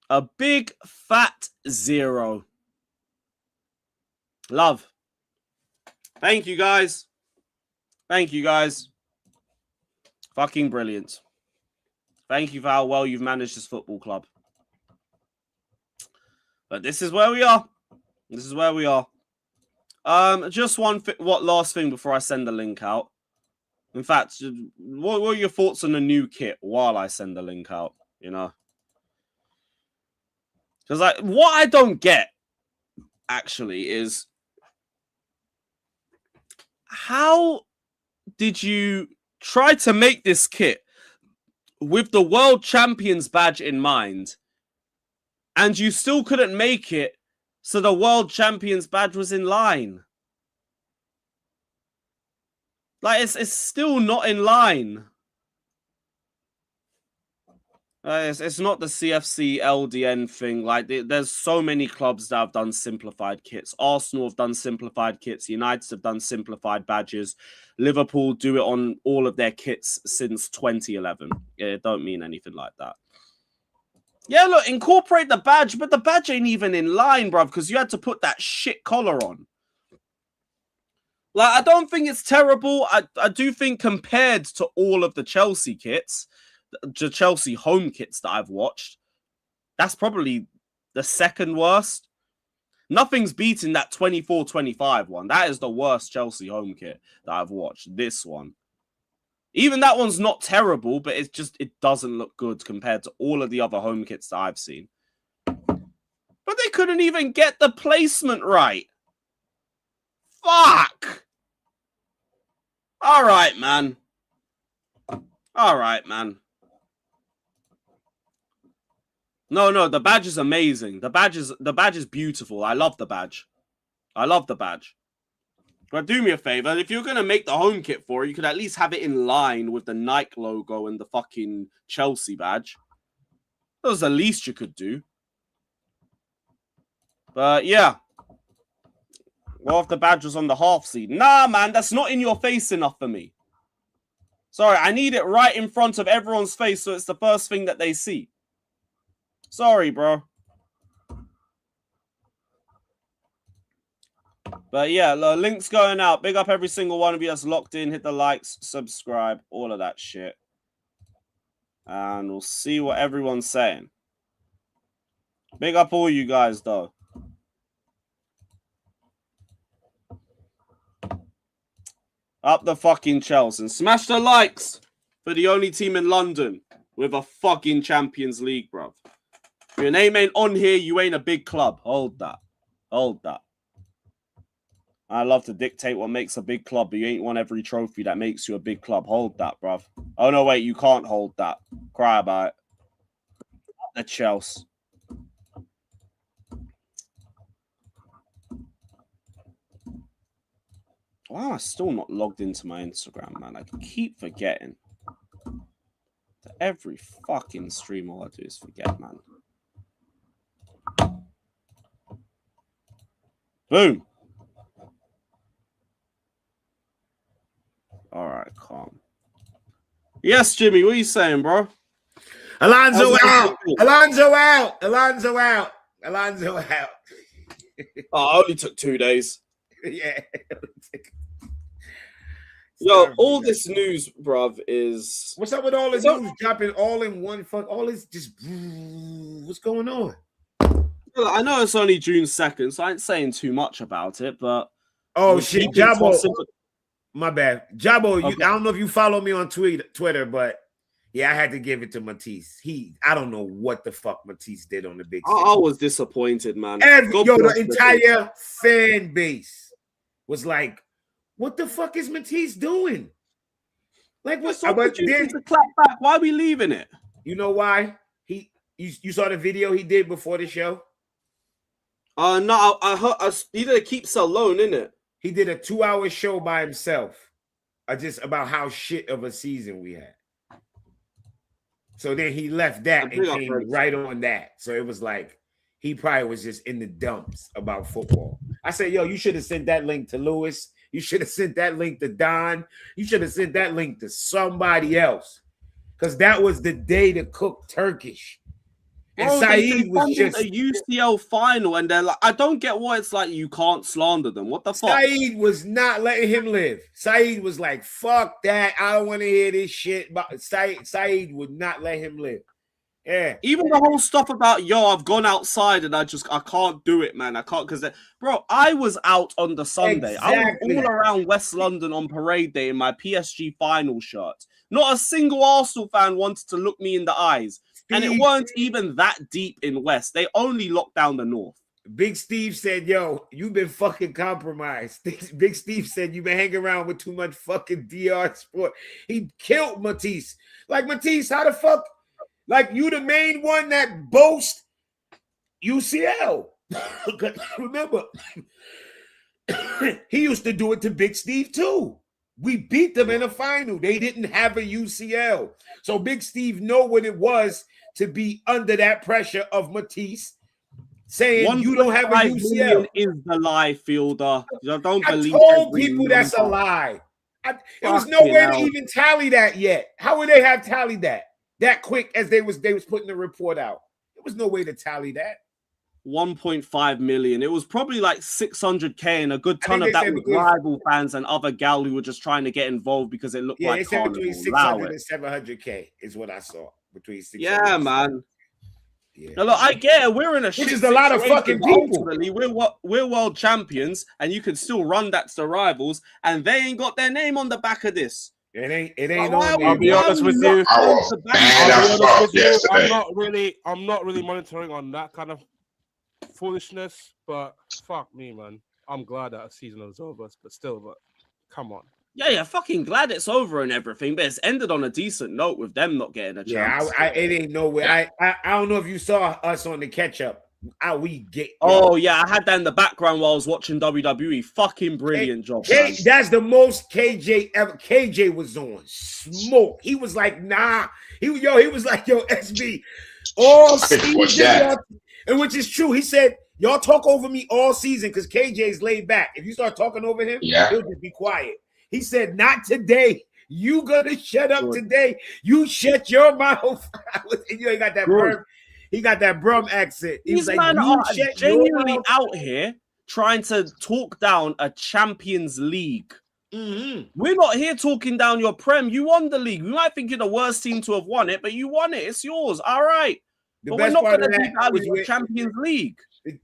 [SPEAKER 10] A big fat 0. Love. Thank you, guys. Thank you, guys. Fucking brilliant. Thank you for how well you've managed this football club. But this is where we are. This is where we are. Just last thing before I send the link out. In fact, what are your thoughts on the new kit while I send the link out? You know? Because like, what I don't get, actually, is how did you try to make this kit with the World Champions badge in mind, and you still couldn't make it so the World Champions badge was in line? Like, it's still not in line. It's not the CFC LDN thing. Like, there's so many clubs that have done simplified kits. Arsenal have done simplified kits. United have done simplified badges. Liverpool do it on all of their kits since 2011. It don't mean anything like that. Yeah, look, incorporate the badge, but the badge ain't even in line, bruv, because you had to put that shit collar on. Like, I don't think it's terrible. I do think compared to all of the Chelsea kits, the Chelsea home kits that I've watched, that's probably the second worst. Nothing's beating that 24-25 one. That is the worst Chelsea home kit that I've watched. This one. Even that one's not terrible, but it doesn't look good compared to all of the other home kits that I've seen. But they couldn't even get the placement right. Fuck! Alright, man. Alright, man. No, the badge is amazing. The badge is beautiful. I love the badge. I love the badge. But do me a favor, if you're gonna make the home kit for it, you could at least have it in line with the Nike logo and the fucking Chelsea badge. That was the least you could do. But yeah. Well, if the badge was on the half seat. Nah, man, that's not in your face enough for me. Sorry, I need it right in front of everyone's face so it's the first thing that they see. Sorry, bro. But yeah, the link's going out. Big up every single one of you that's locked in. Hit the likes, subscribe, all of that shit. And we'll see what everyone's saying. Big up all you guys, though. Up the fucking Chelsea. And smash the likes for the only team in London with a fucking Champions League, bruv. If your name ain't on here, you ain't a big club. Hold that. Hold that. I love to dictate what makes a big club, but you ain't won every trophy that makes you a big club. Hold that, bruv. Oh, no, wait, you can't hold that. Cry about it. Up the Chelsea. Why am I still not logged into my Instagram, man? I keep forgetting. Every fucking stream, all I do is forget, man. Boom. All right, calm. Yes, Jimmy, what are you saying, bro?
[SPEAKER 1] Alonso out. Alonso out. Alonso out. Alonso out.
[SPEAKER 10] Oh, it only took 2 days.
[SPEAKER 1] Yeah.
[SPEAKER 10] Yo, all this news, bruv, is...
[SPEAKER 1] What's up with all this news dropping all in one fuck? All this just... What's going on?
[SPEAKER 10] I know it's only June 2nd, so I ain't saying too much about it, but...
[SPEAKER 1] Oh, shit, Jabo. My bad. Jabo, okay. I don't know if you follow me on Twitter, but
[SPEAKER 13] Yeah, I had to give it to Matisse. I don't know what the fuck Matisse did on the big stage.
[SPEAKER 10] I was disappointed, man.
[SPEAKER 13] The entire fan base was like, what the fuck is Matisse doing? Like, what's up? But then
[SPEAKER 10] to clap back. Why are we leaving it?
[SPEAKER 13] You know why? You saw the video he did before the show?
[SPEAKER 10] No, I heard he did a Keeps Alone, innit?
[SPEAKER 13] He did a 2-hour show by himself, just about how shit of a season we had. So then he left that and came right on that. So it was like he probably was just in the dumps about football. I said, yo, you should have sent that link to Lewis. You should have sent that link to Don. You should have sent that link to somebody else. Because that was the day to cook Turkish. And Said was just
[SPEAKER 10] a UCL final, and they're like, I don't get why it's like you can't slander them. What the fuck?
[SPEAKER 13] Said was not letting him live. Said was like, fuck that. I don't want to hear this shit. But Said would not let him live. Yeah.
[SPEAKER 10] Even the whole stuff about, yo, I've gone outside and I can't do it, man. I can't because, bro, I was out on the Sunday.
[SPEAKER 13] Exactly.
[SPEAKER 10] I was all around West London on parade day in my PSG final shirt. Not a single Arsenal fan wanted to look me in the eyes. And it weren't even that deep in West. They only locked down the North.
[SPEAKER 13] Big Steve said, yo, you've been fucking compromised. Big Steve said, you've been hanging around with too much fucking DR sport. He killed Matisse. Like, Matisse, how the fuck? Like, you the main one that boasts UCL. Remember, he used to do it to Big Steve too. We beat them in a final. They didn't have a UCL. So Big Steve know what it was to be under that pressure of Matisse saying you don't have a UCL.
[SPEAKER 10] Is the lie, Fielder. I don't believe.
[SPEAKER 13] I told people that's a lie. There was no way to even tally that yet. How would they have tallied that quick as they was putting the report out? There was no way to tally that.
[SPEAKER 10] 1.5 million. It was probably like 600K, and a good ton of that was rival fans and other gal who were just trying to get involved because it looked like
[SPEAKER 13] said
[SPEAKER 10] Carnival.
[SPEAKER 13] Between 600 and 700K is what I saw. Between 600.
[SPEAKER 10] Yeah, man. Yeah. Now, look, I get it. We're in a
[SPEAKER 13] which is a lot of fucking people.
[SPEAKER 10] We're world champions, and you can still run that to the rivals, and they ain't got their name on the back of this.
[SPEAKER 13] It ain't on there.
[SPEAKER 1] I'll be honest with you. I'm not really monitoring on that kind of foolishness, but fuck me, man. I'm glad that a season was over, but come on.
[SPEAKER 10] Yeah, fucking glad it's over and everything, but it's ended on a decent note with them not getting a chance.
[SPEAKER 13] Yeah, it ain't nowhere. I don't know if you saw us on the catch up.
[SPEAKER 10] Oh yeah, I had that in the background while I was watching WWE. Fucking brilliant job.
[SPEAKER 13] That's the most KJ ever. KJ was on smoke. He was like, nah. He was like, yo, SB, all season. And which is true. He said, y'all talk over me all season because KJ's laid back. If you start talking over him, he'll just be quiet. He said, not today. You gonna shut up today. You shut your mouth. You ain't got that Brum. He got that Brum accent.
[SPEAKER 10] These men are genuinely out here trying to talk down a Champions League.
[SPEAKER 13] Mm-hmm.
[SPEAKER 10] We're not here talking down your Prem. You won the league. We might think you're the worst team to have won it, but you won it. It's yours. All right. But we're not going to do that with the Champions League.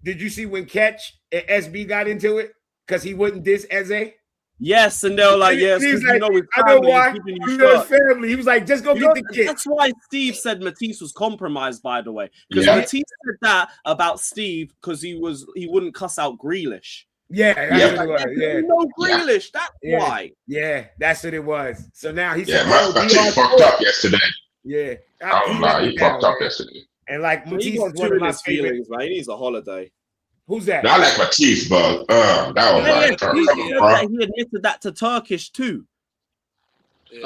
[SPEAKER 13] Did you see when Catch and SB got into it? Because he wouldn't diss Eze?
[SPEAKER 10] Yes, and they were like, yes,
[SPEAKER 13] he's
[SPEAKER 10] like,
[SPEAKER 13] you know I know why. You know his family. He was like, just go get the kid.
[SPEAKER 10] That's why Steve said Matisse was compromised, by the way. Because Matisse said that about Steve because he wouldn't cuss out Grealish.
[SPEAKER 13] Yeah, that's what it was. Yeah.
[SPEAKER 10] No Grealish, that's why.
[SPEAKER 13] Yeah, that's what it was. So now he
[SPEAKER 14] said, Matisse fucked up yesterday.
[SPEAKER 13] Yeah.
[SPEAKER 14] He fucked up yesterday.
[SPEAKER 13] And like
[SPEAKER 10] Matisse is one of my feelings, man. He needs a holiday.
[SPEAKER 13] Who's that?
[SPEAKER 14] I like Matisse, but that was
[SPEAKER 10] he admitted that to Turkish too.
[SPEAKER 14] And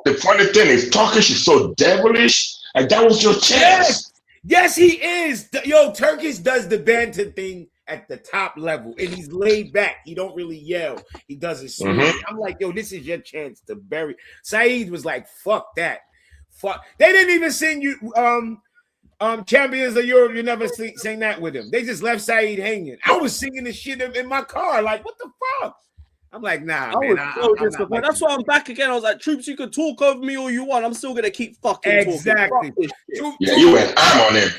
[SPEAKER 14] the funny thing is, Turkish is so devilish, and that was your chance.
[SPEAKER 13] Yes, he is. Yo, Turkish does the banter thing at the top level, and he's laid back. He don't really yell. He does it smooth. I'm like, yo, this is your chance to bury. Said was like, fuck that. Fuck. They didn't even sing you Champions of Europe. You never sing that with him. They just left Said hanging. I was singing this shit in my car. Like, what the fuck? I'm like, nah, man.
[SPEAKER 10] That's why I'm back again. I was like, Troops, you can talk over me all you want. I'm still gonna keep fucking talking.
[SPEAKER 14] You went on him.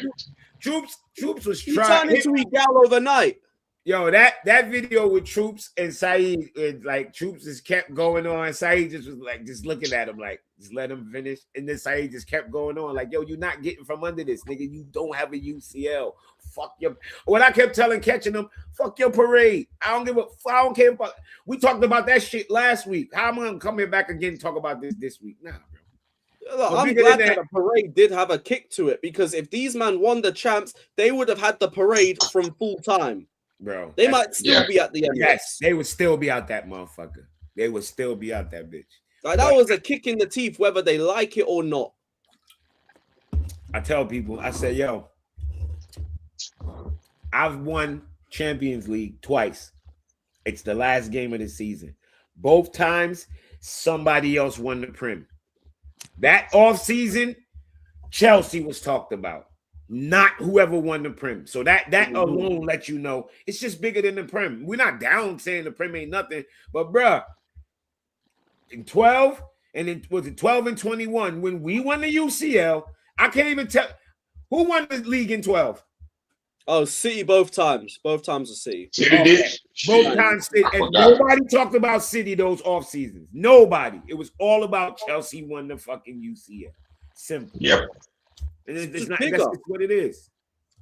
[SPEAKER 13] Troops was
[SPEAKER 10] trying. He turned into a gal overnight.
[SPEAKER 13] Yo, that video with Troops and Saeed, like Troops just kept going on. Saeed just was like just looking at him, like just let him finish. And then Saeed just kept going on, like, yo, you're not getting from under this, nigga. You don't have a UCL. Fuck your. What I kept catching them, fuck your parade. I don't care about. We talked about that shit last week. How am I coming back again and talk about this week? Nah, bro.
[SPEAKER 10] Look, I'm glad that the parade did have a kick to it, because if these men won the champs, they would have had the parade from full time.
[SPEAKER 13] Bro,
[SPEAKER 10] they might still be at the end.
[SPEAKER 13] Yes, they would still be out that motherfucker. They would still be out that bitch.
[SPEAKER 10] Like, that was a kick in the teeth, whether they like it or not.
[SPEAKER 13] I tell people, I say, yo, I've won Champions League twice. It's the last game of the season. Both times, somebody else won the Prem. That offseason, Chelsea was talked about. Not whoever won the Prem. So that alone lets you know it's just bigger than the Prem. We're not down saying the Prem ain't nothing, but bruh, in 12 and then was it 12 and 21 when we won the UCL? I can't even tell who won the league in 12.
[SPEAKER 10] Oh, City both times. Both times was City.
[SPEAKER 13] Both times City. And nobody talked about City those off seasons. Nobody. It was all about Chelsea won the fucking UCL. Simple.
[SPEAKER 14] Yep.
[SPEAKER 13] It's not, that's what it is.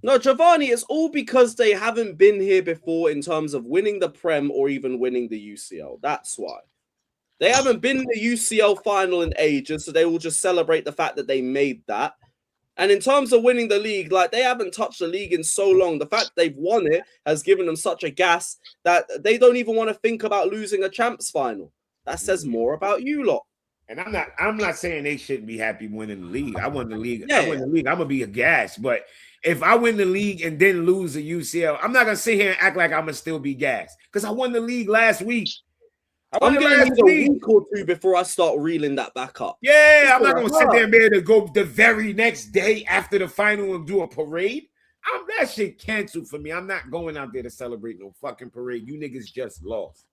[SPEAKER 10] No, Giovanni, it's all because they haven't been here before in terms of winning the Prem or even winning the UCL. That's why. They haven't been in the UCL final in ages, so they will just celebrate the fact that they made that. And in terms of winning the league, like, they haven't touched the league in so long. The fact they've won it has given them such a gas that they don't even want to think about losing a champs final. That says more about you lot.
[SPEAKER 13] And I'm not saying they shouldn't be happy winning the league. I won the league. Yeah. I win the league. I'm gonna be aghast. But if I win the league and then lose the UCL, I'm not gonna sit here and act like I'm gonna still be gassed. Because I won the league last week.
[SPEAKER 10] I'm gonna need a week or two before I start reeling that back up.
[SPEAKER 13] Yeah, I'm not gonna sit there and be able to go the very next day after the final and do a parade. That shit canceled for me. I'm not going out there to celebrate no fucking parade. You niggas just lost.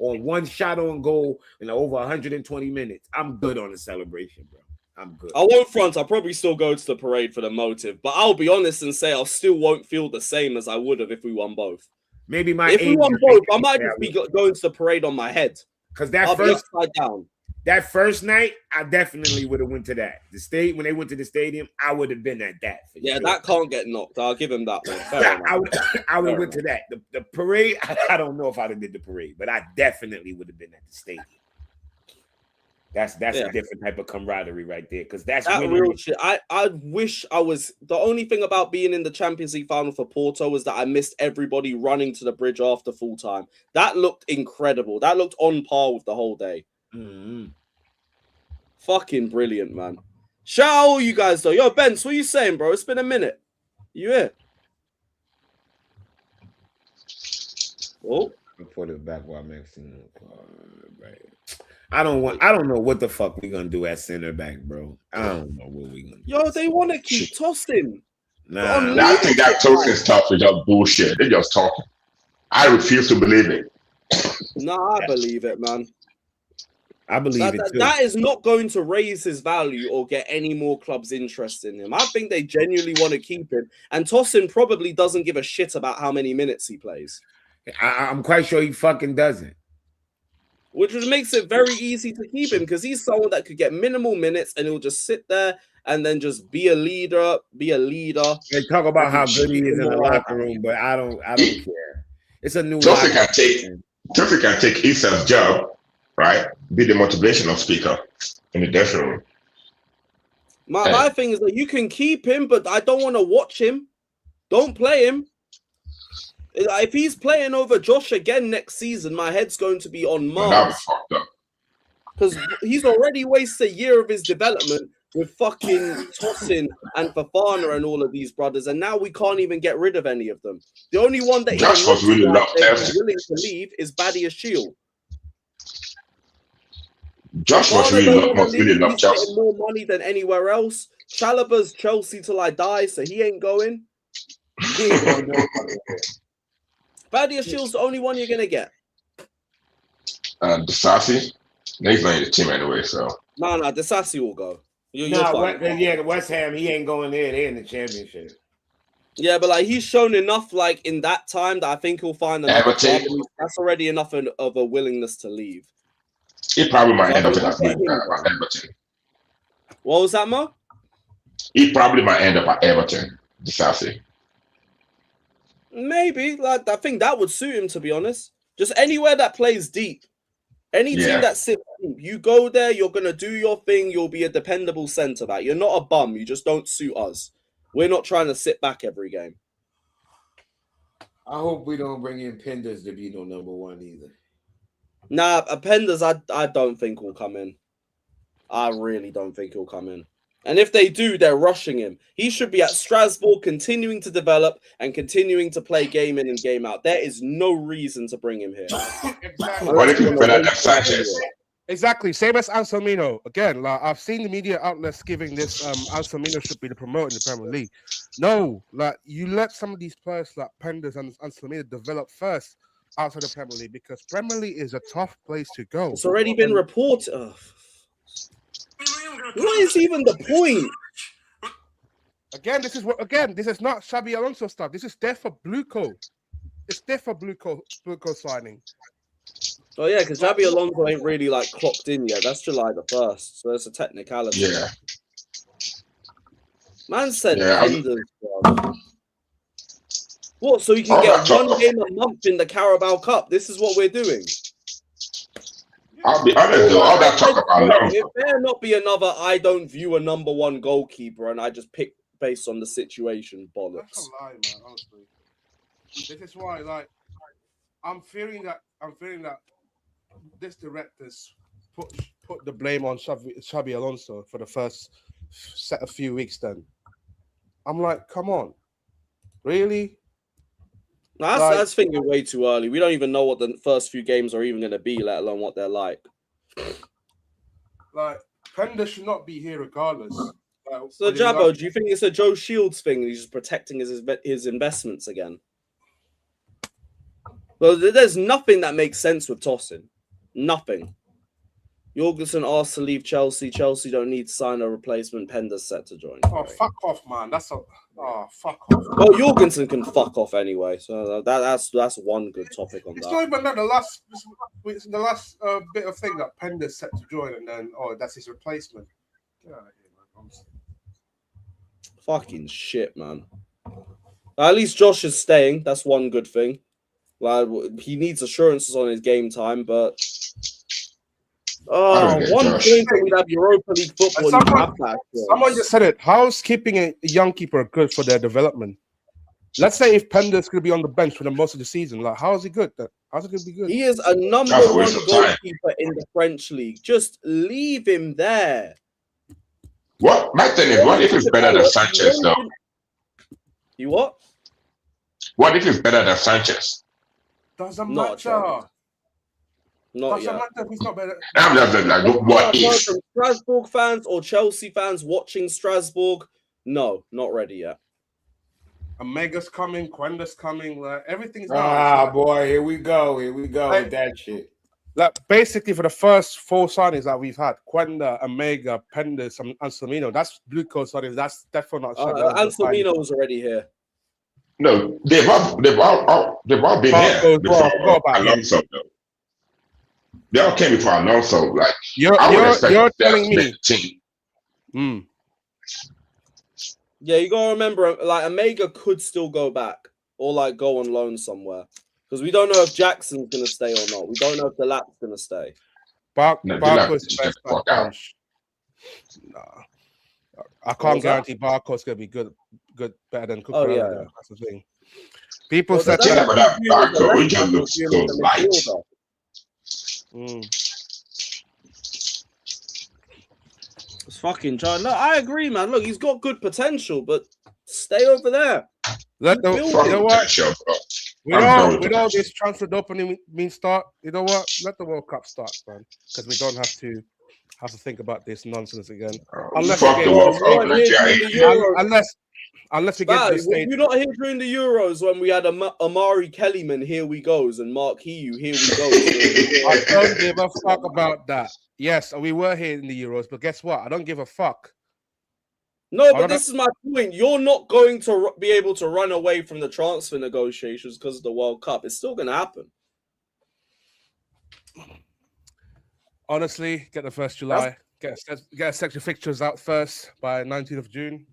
[SPEAKER 13] On one shot on goal in over 120 minutes. I'm good on the celebration, bro. I'm good.
[SPEAKER 10] I won't front. I'll probably still go to the parade for the motive, but I'll be honest and say I still won't feel the same as I would have if we won both.
[SPEAKER 13] Maybe
[SPEAKER 10] if we won both, I might just be going to the parade on my head.
[SPEAKER 13] Because that first upside down. That first night, I definitely would have went to that. When they went to the stadium, I would have been at that.
[SPEAKER 10] Yeah, that can't get knocked. I'll give him that one.
[SPEAKER 13] I would have went to that. The parade, I don't know if I'd have did the parade, but I definitely would have been at the stadium. That's a different type of camaraderie right there. Because that's
[SPEAKER 10] real shit. I wish I was. The only thing about being in the Champions League final for Porto was that I missed everybody running to the bridge after full time. That looked incredible. That looked on par with the whole day.
[SPEAKER 13] Mm-hmm.
[SPEAKER 10] Fucking brilliant, man. Shout out all you guys, though. Yo, Benz, what you saying, bro? It's been a minute. You here?
[SPEAKER 13] Oh, I put it back while I'm mixing. I don't know what the fuck we gonna do at center back, bro. I don't know what we gonna do.
[SPEAKER 10] Yo, they want to keep Tosin.
[SPEAKER 14] Nah, I think that Tosin stuff is just bullshit. They're just talking. I refuse to believe it.
[SPEAKER 10] Nah, I believe it, man.
[SPEAKER 13] I believe it too.
[SPEAKER 10] That is not going to raise his value or get any more clubs interested in him. I think they genuinely want to keep him. And Tosin probably doesn't give a shit about how many minutes he plays.
[SPEAKER 13] I'm quite sure he fucking doesn't.
[SPEAKER 10] Which makes it very easy to keep him because he's someone that could get minimal minutes and he'll just sit there and then just be a leader.
[SPEAKER 13] They talk about how good he is in the locker room, but I don't care. It's a new
[SPEAKER 14] Tosin can take Issa's job, right? Be the motivational speaker in the dressing room.
[SPEAKER 10] My thing is that you can keep him, but I don't want to watch him. Don't play him. If he's playing over Josh again next season, my head's going to be on Mars. Because he's already wasted a year of his development with fucking Tosin and Fofana and all of these brothers, and now we can't even get rid of any of them. The only one that
[SPEAKER 14] Josh was really
[SPEAKER 10] willing to leave is Badia Shield.
[SPEAKER 14] Josh was really love Chelsea.
[SPEAKER 10] Getting more money than anywhere else. Chalobah's Chelsea till I die, so he ain't going. He ain't going nowhere. Badia Shield's the only one you're gonna get.
[SPEAKER 14] Disasi, he's not in the team anyway, so.
[SPEAKER 10] No, Disasi will go.
[SPEAKER 13] The West Ham, he ain't going there. They're in the championship.
[SPEAKER 10] Yeah, but like he's shown enough like in that time that I think he'll find another club. That's already enough of a willingness to leave.
[SPEAKER 14] He probably might end up at Everton.
[SPEAKER 10] What was that, Mo?
[SPEAKER 14] He probably might end up at Everton. Disasi.
[SPEAKER 10] Maybe. Like I think that would suit him, to be honest. Just anywhere that plays deep. Any team that sits deep, you go there, you're gonna do your thing, you'll be a dependable centre back. You're not a bum, you just don't suit us. We're not trying to sit back every game.
[SPEAKER 13] I hope we don't bring in Penders to be no number one either.
[SPEAKER 10] Nah, Penders, I don't think will come in. I really don't think he'll come in. And if they do, they're rushing him. He should be at Strasbourg, continuing to develop and continuing to play game in and game out. There is no reason to bring him here.
[SPEAKER 14] What if you put out that Sanchez?
[SPEAKER 1] Exactly, same as Anselmino. Again, like I've seen the media outlets giving this Anselmino should be the promoter in the Premier League. No, like you let some of these players like Penders and Anselmino develop first outside the Premier League because Premier League is a tough place to go.
[SPEAKER 10] It's already been reported. What is even the point?
[SPEAKER 1] Again, this is not Xabi Alonso stuff. This is there for Bluco. It's there for Bluco signing.
[SPEAKER 10] Oh yeah, because Xabi Alonso ain't really like clocked in yet. That's July the 1st, so it's a technicality.
[SPEAKER 14] Yeah.
[SPEAKER 10] Man said Penders, bro. What? So you can get one game a month in the Carabao Cup? This is what we're doing.
[SPEAKER 14] I'll be honest though, all that talk about Alonso.
[SPEAKER 10] It better not be another I don't view a number one goalkeeper and I just pick based on the situation bollocks.
[SPEAKER 1] That's a lie, man, honestly. This is why, like, I'm feeling that this director's put the blame on Xabi Alonso for the first set of few weeks then. I'm like, come on. Really?
[SPEAKER 10] No, that's thinking way too early. We don't even know what the first few games are even going to be, let alone what they're like.
[SPEAKER 1] Like, Pender should not be here regardless.
[SPEAKER 10] So, Jabbo, do you think it's a Joe Shields thing? He's just protecting his investments again? Well, there's nothing that makes sense with Tosin. Nothing. Jorgensen asked to leave Chelsea. Chelsea don't need to sign a replacement. Pender's set to join.
[SPEAKER 1] Oh, fuck off, man. Fuck off.
[SPEAKER 10] Well, Jorgensen can fuck off anyway. So that's one good topic on that.
[SPEAKER 1] It's not even that. The last bit of thing that Pender's set to join, and then that's his replacement. Get out of here, man.
[SPEAKER 10] Fucking shit, man. At least Josh is staying. That's one good thing. Like he needs assurances on his game time, but one point that we'd have Europa League football.
[SPEAKER 1] Someone just said it. How's keeping a young keeper good for their development? Let's say if Pender's going to be on the bench for the most of the season, like how is he good? How's it going to be good?
[SPEAKER 10] He is a number one goalkeeper in the French league. Just leave him there.
[SPEAKER 14] What? My thing is, what if it's better than Sanchez though?
[SPEAKER 10] You what?
[SPEAKER 14] What if it's better than Sanchez?
[SPEAKER 1] Doesn't matter.
[SPEAKER 10] Not yet.
[SPEAKER 1] Matter if he's not better.
[SPEAKER 14] I'm just like, what if?
[SPEAKER 10] From Strasbourg fans or Chelsea fans watching Strasbourg, no, not ready yet.
[SPEAKER 1] Omega's coming, Quenda's coming, like everything's
[SPEAKER 13] boy, here we go with that shit.
[SPEAKER 1] Like basically for the first 4 signings that we've had, Quenda, Omega, Penders, and Anselmino, that's blue coat signings. That's definitely not.
[SPEAKER 10] Anselmino was already here.
[SPEAKER 14] No, they've all been here before Alonso. Though. They all came before Alonso. Like
[SPEAKER 1] you're telling me.
[SPEAKER 10] Yeah, you gotta remember, like Omega could still go back or like go on loan somewhere because we don't know if Jackson's gonna stay or not. We don't know if the Lap's gonna stay.
[SPEAKER 1] Barco's the best back. Nah, I can't guarantee Barco's gonna be good, better than Cucurella.
[SPEAKER 10] Oh yeah,
[SPEAKER 1] that's the thing. People said
[SPEAKER 14] that Barco just looks so light.
[SPEAKER 10] It's fucking John. No, I agree, man. Look, he's got good potential, but stay over there.
[SPEAKER 1] You know what? With all this transfer dopamine start, you know what? Let the World Cup start, man, because we don't have to think about this nonsense again. Unless we get to this stage.
[SPEAKER 10] You're not here during the Euros when we had Amari Kellyman, here we goes, and Mark Hiu, here we go.
[SPEAKER 1] I don't give a fuck about that. Yes, we were here in the Euros, but guess what? I don't give a fuck.
[SPEAKER 10] No, but this is my point. You're not going to be able to run away from the transfer negotiations because of the World Cup. It's still going to happen.
[SPEAKER 1] Honestly, get the 1st July. Get a section fixtures out first by 19th of June.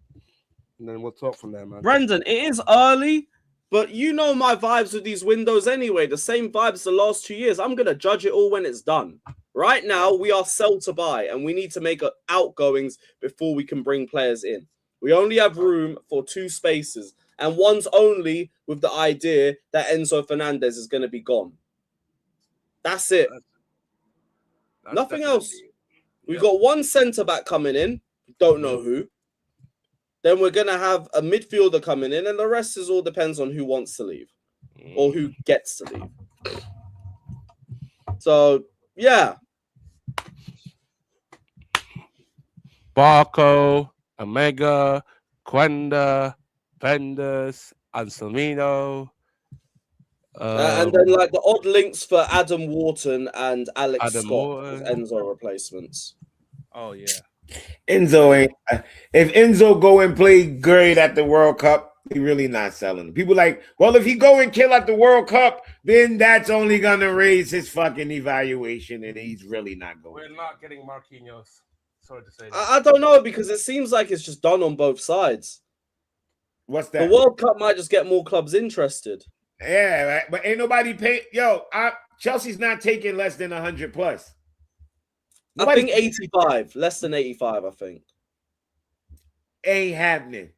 [SPEAKER 1] And then we'll talk from there, man.
[SPEAKER 10] Brendan, it is early, but you know my vibes with these windows anyway. The same vibes the last 2 years. I'm going to judge it all when it's done. Right now, we are sell to buy, and we need to make outgoings before we can bring players in. We only have room for 2 spaces, and one's only with the idea that Enzo Fernandez is going to be gone. That's it. Nothing else. We've got 1 centre-back coming in. Don't know who. Then we're going to have a midfielder coming in, and the rest all depends on who wants to leave or who gets to leave. So, yeah.
[SPEAKER 1] Barco, Omega, Quenda, Penders, Anselmino.
[SPEAKER 10] And then like the odd links for Adam Wharton and Alex
[SPEAKER 1] Adam
[SPEAKER 10] Scott as Enzo replacements.
[SPEAKER 1] Oh, yeah.
[SPEAKER 13] Enzo ain't. If Enzo go and play great at the World Cup, he really not selling. People like, well, if he go and kill at the World Cup, then that's only gonna raise his fucking evaluation, and he's really not going.
[SPEAKER 1] We're not getting Marquinhos. Sorry to say that.
[SPEAKER 10] I don't know, because it seems like it's just done on both sides.
[SPEAKER 13] What's that?
[SPEAKER 10] The World Cup might just get more clubs interested.
[SPEAKER 13] Yeah, right. But ain't nobody pay. Chelsea's not taking less than 100 plus.
[SPEAKER 10] I think 85, less than 85. I think
[SPEAKER 13] ain't happening.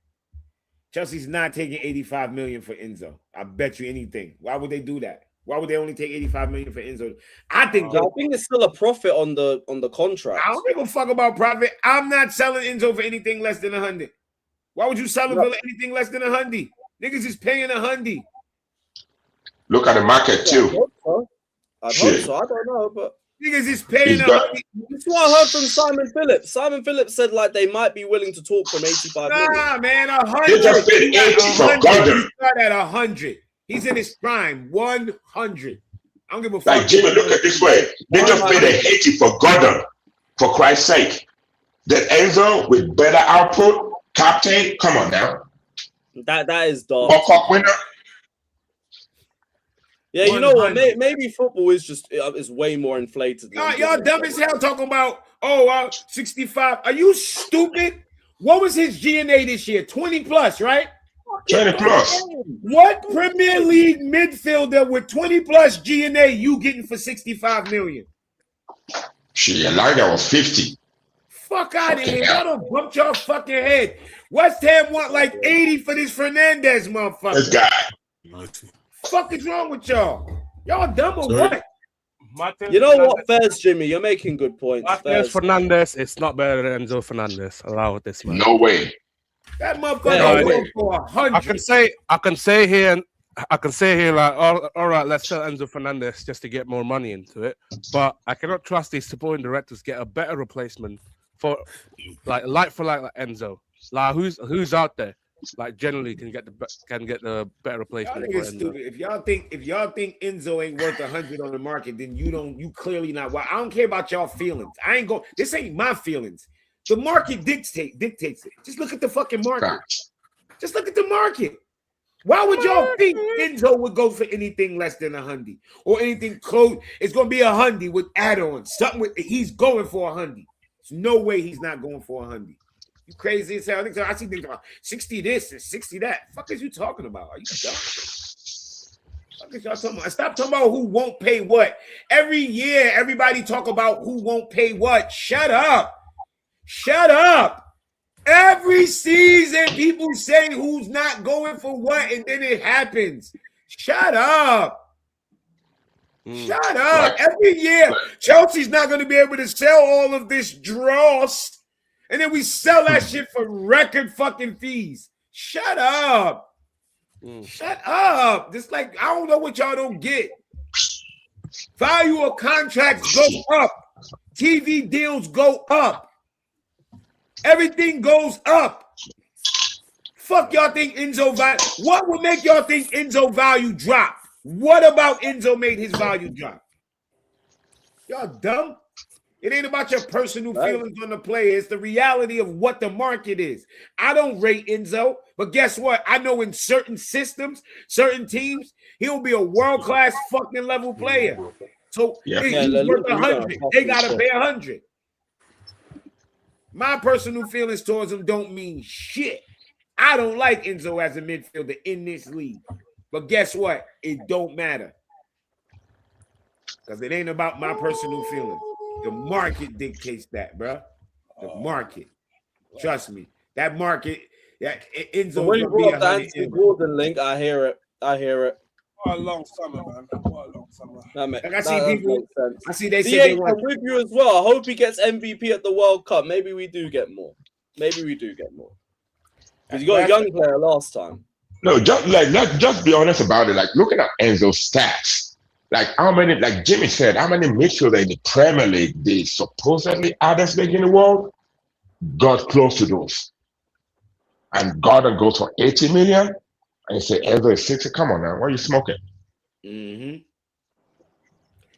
[SPEAKER 13] Chelsea's not taking 85 million for Enzo. I bet you anything. Why would they do that? Why would they only take 85 million for Enzo? I think
[SPEAKER 10] it's still a profit on the contract.
[SPEAKER 13] I don't give a fuck about profit. I'm not selling Enzo for anything less than 100. Why would you sell him for anything less than 100? Niggas is paying 100.
[SPEAKER 14] Look at the market too.
[SPEAKER 10] I hope so. I don't know, but
[SPEAKER 13] niggas is paying 100.
[SPEAKER 10] That's what I heard from Simon Phillips. Simon Phillips said like they might be willing to talk from 85 million.
[SPEAKER 13] Nah, man, 100.
[SPEAKER 14] They just paid 80 for Gordon.
[SPEAKER 13] He started at 100. He's in his prime. 100. I don't give a fuck.
[SPEAKER 14] Like Jimmy, look at this way. They just paid 80 for Gordon. For Christ's sake. That Enzo with better output, captain. Come on now.
[SPEAKER 10] That is dark.
[SPEAKER 14] World Cup winner.
[SPEAKER 10] Yeah, you know what? Maybe football is just is way more inflated.
[SPEAKER 13] Y'all dumb as hell talking about 65. Are you stupid? What was his GNA this year? 20 plus, right?
[SPEAKER 14] 20 plus.
[SPEAKER 13] What Premier League midfielder with 20 plus GNA you getting for 65 million?
[SPEAKER 14] Shit, Elijah was 50.
[SPEAKER 13] Fuck out of here. Y'all don't bump your fucking head. West Ham want like 80 for this Fernandez motherfucker.
[SPEAKER 14] This guy.
[SPEAKER 13] Fuck is wrong with y'all? Y'all dumb or what?
[SPEAKER 10] You know what, Fez, Jimmy? You're making good points.
[SPEAKER 1] Martinez Fernandez, it's not better than Enzo Fernandez. Allow this, man.
[SPEAKER 14] No way.
[SPEAKER 13] That motherfucker went for 100.
[SPEAKER 1] I can say here, like, all right, let's sell Enzo Fernandez just to get more money into it. But I cannot trust these supporting directors get a better replacement for like Enzo. Like, who's out there? Like generally can get the better replacement.
[SPEAKER 13] Y'all stupid. If y'all think Enzo ain't worth 100 on the market, then you clearly not. Well, I don't care about y'all feelings. This ain't my feelings. The market dictates it. Just look at the fucking market. Just look at the market. Why would y'all think Enzo would go for anything less than 100 or anything close? It's gonna be 100 with add-ons. Something with he's going for 100. There's no way he's not going for 100. You crazy as hell. I see things about 60 this and 60 that. Fuck is you talking about? Are you dumb? Fuck is y'all talking about? Stop talking about who won't pay what. Every year, everybody talk about who won't pay what. Shut up. Shut up. Every season, people say who's not going for what, and then it happens. Shut up. Shut up. Every year, Chelsea's not going to be able to sell all of this dross. And then we sell that shit for record fucking fees. Shut up. Shut up. Just like, I don't know what y'all don't get. Value of contracts go up. TV deals go up. Everything goes up. Fuck y'all think Enzo value. What would make y'all think Enzo value drop? What about Enzo made his value drop? Y'all dumb? It ain't about your personal feelings on the player. It's the reality of what the market is. I don't rate Enzo, but guess what? I know in certain systems, certain teams, he'll be a world-class fucking level player. So he's worth 100. They gotta pay 100. My personal feelings towards him don't mean shit. I don't like Enzo as a midfielder in this league. But guess what? It don't matter. Because it ain't about my personal feelings. The market dictates that, bro. The market. Trust me. That market, Enzo
[SPEAKER 10] when you
[SPEAKER 13] will be
[SPEAKER 10] brought up the Anthony Gordon link, I hear it.
[SPEAKER 1] What a long summer, man. What a long summer.
[SPEAKER 13] Like I see people. I see they say
[SPEAKER 10] I'm with you as well. I hope he gets MVP at the World Cup. Maybe we do get more. Because you got a young player last time.
[SPEAKER 14] No, just be honest about it. Like looking at Enzo's stats. Like how many, like Jimmy said, how many midfielders in the Premier League, the supposedly hardest league in the world, got close to those. And Gordon goes for 80 million, and you say Enzo is 60. Come on now, what are you smoking?
[SPEAKER 10] Mm-hmm.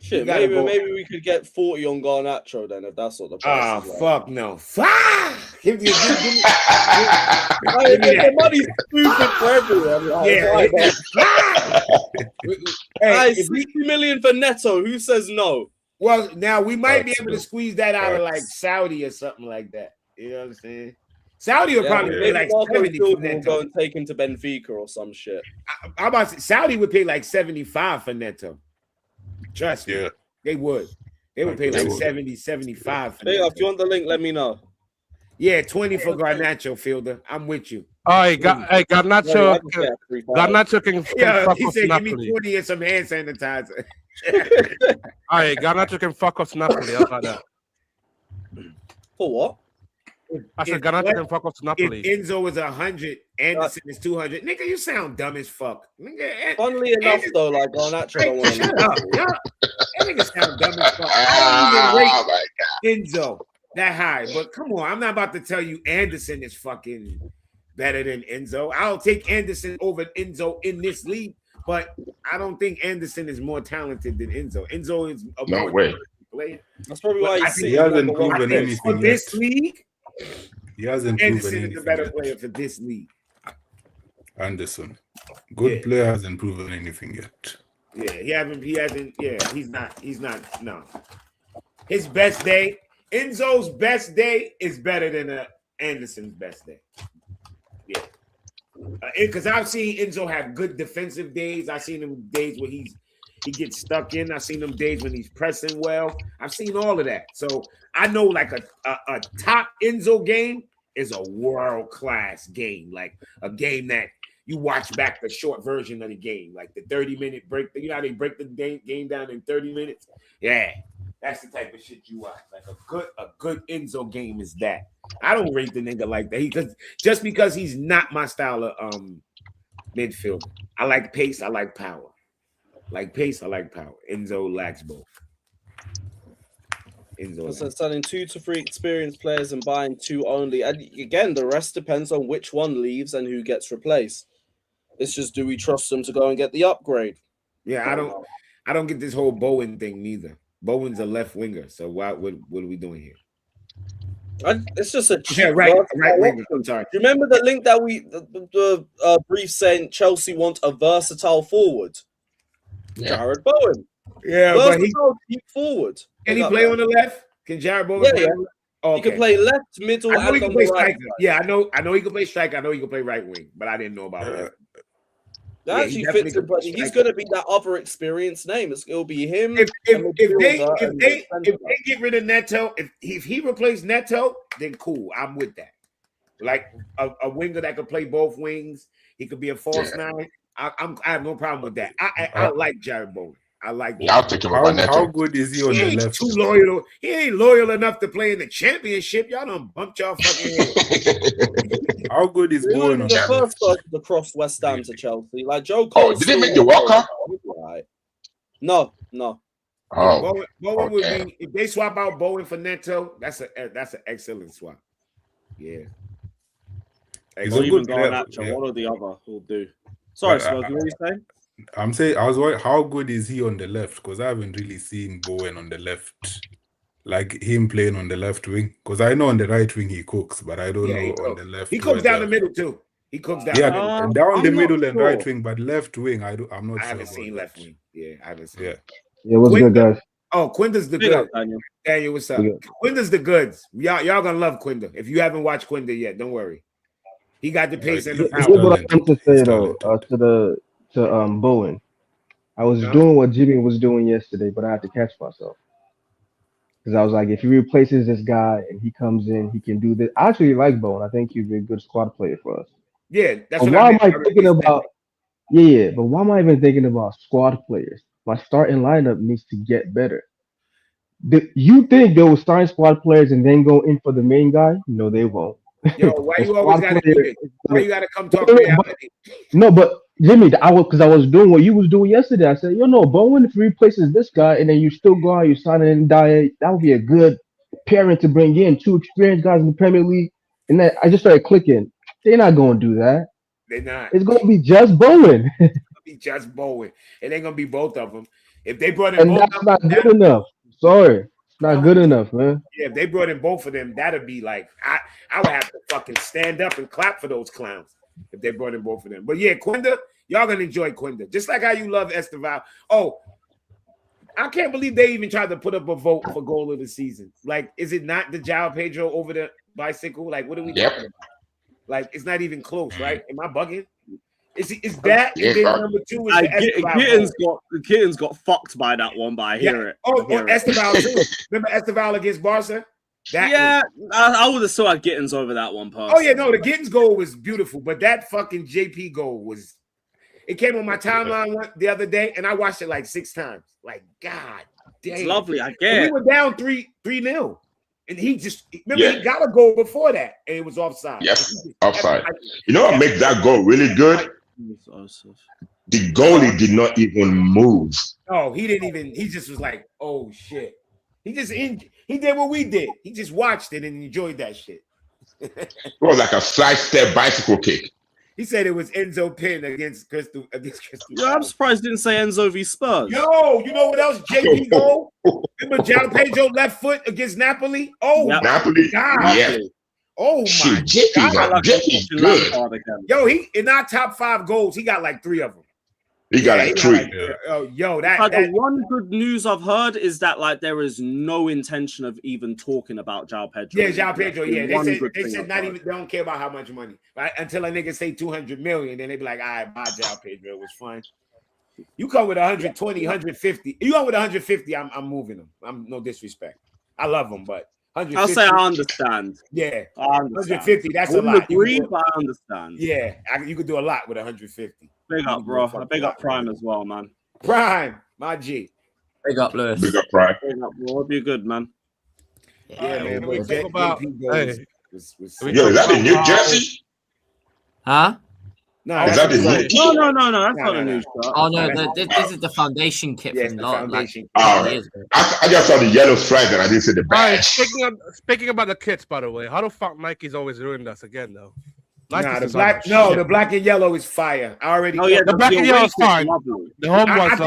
[SPEAKER 10] Shit, maybe we could get 40 on Garnacho then, if that's what the price is.
[SPEAKER 13] Fuck no. Fuck! Give me
[SPEAKER 10] the money's stupid for everyone. 60 million for Neto. Who says no?
[SPEAKER 13] Well, now we might be able to squeeze that out of like Saudi or something like that. You know what I'm saying? Saudi will probably pay like 70 for Neto.
[SPEAKER 10] Go and take him to Benfica or some shit.
[SPEAKER 13] I'm about to say, Saudi would pay like 75 for Neto. Trust me. They would. They would pay like 70, 75 for Neto.
[SPEAKER 10] If you want the link, let me know.
[SPEAKER 13] Yeah, 20 for Garnacho, Fielder. I'm with you.
[SPEAKER 1] Garnacho can fuck
[SPEAKER 13] he
[SPEAKER 1] off
[SPEAKER 13] said,
[SPEAKER 1] Napoli.
[SPEAKER 13] give me 20 and some hand sanitizer.
[SPEAKER 1] All right, Garnacho can fuck off Napoli. How about that?
[SPEAKER 10] For what?
[SPEAKER 1] I said Garnacho can fuck off Napoli.
[SPEAKER 13] If Enzo is 100, Anderson is 200. Nigga, you sound dumb as fuck. Nigga,
[SPEAKER 10] funnily enough, though, like Garnacho don't want to.
[SPEAKER 13] Shut up, that nigga sound dumb as fuck. I don't even rate Enzo that high, but come on, I'm not about to tell you Anderson is fucking better than Enzo. I'll take Anderson over Enzo in this league, but I don't think Anderson is more talented than Enzo. Enzo is a
[SPEAKER 14] no way.
[SPEAKER 13] Player.
[SPEAKER 10] That's probably why
[SPEAKER 15] he hasn't proven anything
[SPEAKER 13] for this league.
[SPEAKER 15] He hasn't
[SPEAKER 13] Anderson
[SPEAKER 15] proven anything.
[SPEAKER 13] is a better player for this league.
[SPEAKER 15] Anderson, good player, hasn't proven anything yet.
[SPEAKER 13] Yeah, he hasn't. Yeah, he's not. No, his best day. Enzo's best day is better than Anderson's best day. Yeah, because I've seen Enzo have good defensive days. I've seen him days where he gets stuck in. I've seen him days when he's pressing well. I've seen all of that. So I know like a top Enzo game is a world-class game, like a game that you watch back the short version of the game, like the 30-minute break. You know how they break the game down in 30 minutes? Yeah. That's the type of shit you watch. Like a good Enzo game is that. I don't rate the nigga like that. Because he's not my style of midfielder. I like pace. I like power. Like pace. I like power. Enzo lacks both.
[SPEAKER 10] So selling 2 to 3 experienced players and buying 2 only. And again, the rest depends on which one leaves and who gets replaced. It's just, do we trust them to go and get the upgrade?
[SPEAKER 13] Yeah, I don't get this whole Bowen thing neither. Bowen's a left winger, so what are we doing here?
[SPEAKER 10] It's just a
[SPEAKER 13] cheap right winger. I'm sorry.
[SPEAKER 10] Do you remember the link that the brief saying Chelsea want a versatile forward? Yeah. Jared Bowen.
[SPEAKER 13] Yeah,
[SPEAKER 10] versatile deep forward.
[SPEAKER 13] Can he play on the left? Can Jared Bowen play?
[SPEAKER 10] Okay. He can play left, middle, and on the right.
[SPEAKER 13] Yeah, I know he can play striker. I know he can play right wing, but I didn't know about that.
[SPEAKER 10] That actually fits him, but he's going to be that other experienced name. It'll be him.
[SPEAKER 13] If they get rid of Neto, if he replaces Neto, then cool. I'm with that. Like a winger that could play both wings. He could be a false nine. I have no problem with that. I like Jared Bowen. I like that.
[SPEAKER 14] I'll take him about Neto.
[SPEAKER 15] How good is he on the left?
[SPEAKER 13] Too loyal. He ain't loyal enough to play in the championship. Y'all done bumped y'all fucking head.
[SPEAKER 15] How good is Bowen on
[SPEAKER 10] the first person to cross West Ham to Chelsea? Like Joe
[SPEAKER 14] Oh,
[SPEAKER 10] Cole.
[SPEAKER 14] did they make the Walker?
[SPEAKER 10] Right. No.
[SPEAKER 14] Oh,
[SPEAKER 13] Bowen would be, if they swap out Bowen for Neto, that's an excellent swap. Yeah.
[SPEAKER 15] He's a good player.
[SPEAKER 10] One or the other will do. Sorry, Smokey, what were you saying?
[SPEAKER 15] I'm saying, I was wondering, how good is he on the left? Because I haven't really seen Bowen on the left. like him playing on the left wing, because I know on the right wing he cooks, but I don't know on the left.
[SPEAKER 13] He cooks down the middle too. He cooks down.
[SPEAKER 15] Yeah,
[SPEAKER 13] the middle.
[SPEAKER 15] down the middle and right wing, but left wing, I'm not sure.
[SPEAKER 13] I haven't seen left wing. Yeah, I haven't seen.
[SPEAKER 16] Yeah, what's good, guys?
[SPEAKER 13] Oh, Quinda's the good. Daniel, what's up? Quinda's the goods. Y'all gonna love Quinda. If you haven't watched Quinda yet, don't worry. He got the pace and the power.
[SPEAKER 16] Here's what I want to say though to Bowen. I was doing what Jimmy was doing yesterday, but I had to catch myself because I was like, if he replaces this guy and he comes in, he can do this. I actually like Bowen. I think he'd be a good squad player for us.
[SPEAKER 13] Yeah, that's
[SPEAKER 16] but
[SPEAKER 13] what
[SPEAKER 16] why am I thinking about? Yeah, but why am I even thinking about squad players? My starting lineup needs to get better. You think they will sign squad players and then go in for the main guy? No, they won't.
[SPEAKER 13] Yo, why you always gotta do it? Why you gotta come talk reality?
[SPEAKER 16] No, but Jimmy, I was doing what you was doing yesterday. I said, Bowen, if he replaces this guy and then you still go out, you sign and die, that would be a good pairing to bring in 2 experienced guys in the Premier League. And then I just started clicking. They're not gonna do that.
[SPEAKER 13] They're not.
[SPEAKER 16] It's gonna be just Bowen.
[SPEAKER 13] It's gonna be just Bowen. It ain't gonna be both of them. If they brought in
[SPEAKER 16] and
[SPEAKER 13] both,
[SPEAKER 16] that's not good enough. Sorry, it's not good enough, man.
[SPEAKER 13] Yeah, if they brought in both of them, that'd be like I would have to fucking stand up and clap for those clowns if they brought in both of them. But yeah, Quinda, y'all gonna enjoy Quinda, just like how you love Esteval. Oh, I can't believe they even tried to put up a vote for goal of the season. Like, is it not the João Pedro over the bicycle? Like, what are we talking about? Like, it's not even close, right? Am I bugging? Is that? And then number 2 is
[SPEAKER 10] the Gittins got fucked by that one, but I hear it.
[SPEAKER 13] Oh, Esteval too. Remember Esteval against Barca?
[SPEAKER 10] I would have saw Gittins over that one. Personally.
[SPEAKER 13] Oh yeah, no, the Gittins goal was beautiful, but that fucking JP goal was. It came on my timeline the other day, and I watched it like 6 times. Like, God damn,
[SPEAKER 10] it's lovely. I
[SPEAKER 13] get.
[SPEAKER 10] And
[SPEAKER 13] we were down 3-0. And he just remember he got a goal before that, and it was offside.
[SPEAKER 14] Yes, offside. You know what makes that goal really good? The goalie did not even move.
[SPEAKER 13] Oh, he didn't even. He just was like, "Oh shit." He did what we did. He just watched it and enjoyed that shit.
[SPEAKER 14] It was like a side step bicycle kick.
[SPEAKER 13] He said it was Enzo Pin against Crystal.
[SPEAKER 10] Yeah, I'm surprised he didn't say Enzo v Spurs.
[SPEAKER 13] Yo, you know what else? JP goal. Remember João Pedro left foot against Napoli? Oh,
[SPEAKER 14] Napoli.
[SPEAKER 13] God.
[SPEAKER 14] Yeah.
[SPEAKER 13] Oh my God.
[SPEAKER 14] JP's good.
[SPEAKER 13] Yo, he in our top 5 goals, he got like 3 of them.
[SPEAKER 14] He got like 3.
[SPEAKER 10] The one good news I've heard is that like there is no intention of even talking about João Pedro.
[SPEAKER 13] Yeah, João Pedro. Yeah, they said not even. They don't care about how much money, right? Until a nigga say 200 million, then they be like, "All right, buy João Pedro. It was fun." You come with 120, 150. You come with 150. I'm moving them. I'm no disrespect. I love them, but
[SPEAKER 10] I'll say I understand.
[SPEAKER 13] Yeah,
[SPEAKER 10] I understand.
[SPEAKER 13] 150. That's a lot.
[SPEAKER 10] Agree, but I understand.
[SPEAKER 13] Yeah, you could do a lot with 150.
[SPEAKER 10] Big up, bro. Big up Prime as well, man.
[SPEAKER 13] Prime, my G.
[SPEAKER 9] Big up, Lewis.
[SPEAKER 14] Big up, Prime.
[SPEAKER 10] Big up, bro. It'll be good, man.
[SPEAKER 13] Yeah, man.
[SPEAKER 1] We talk about.
[SPEAKER 14] Yo, is that in New Jersey?
[SPEAKER 9] Huh?
[SPEAKER 13] No,
[SPEAKER 14] is that the new kit?
[SPEAKER 10] No. That's not a new shot.
[SPEAKER 9] Oh no, this is the foundation kit from
[SPEAKER 13] foundation.
[SPEAKER 14] I just saw the yellow stripe and I didn't see the badge.
[SPEAKER 1] Speaking about the kits, by the way, how the fuck Nike's always ruined us again, though?
[SPEAKER 13] The black and yellow is fire. I already.
[SPEAKER 1] Oh yeah, the black and yellow is fine. The home ones,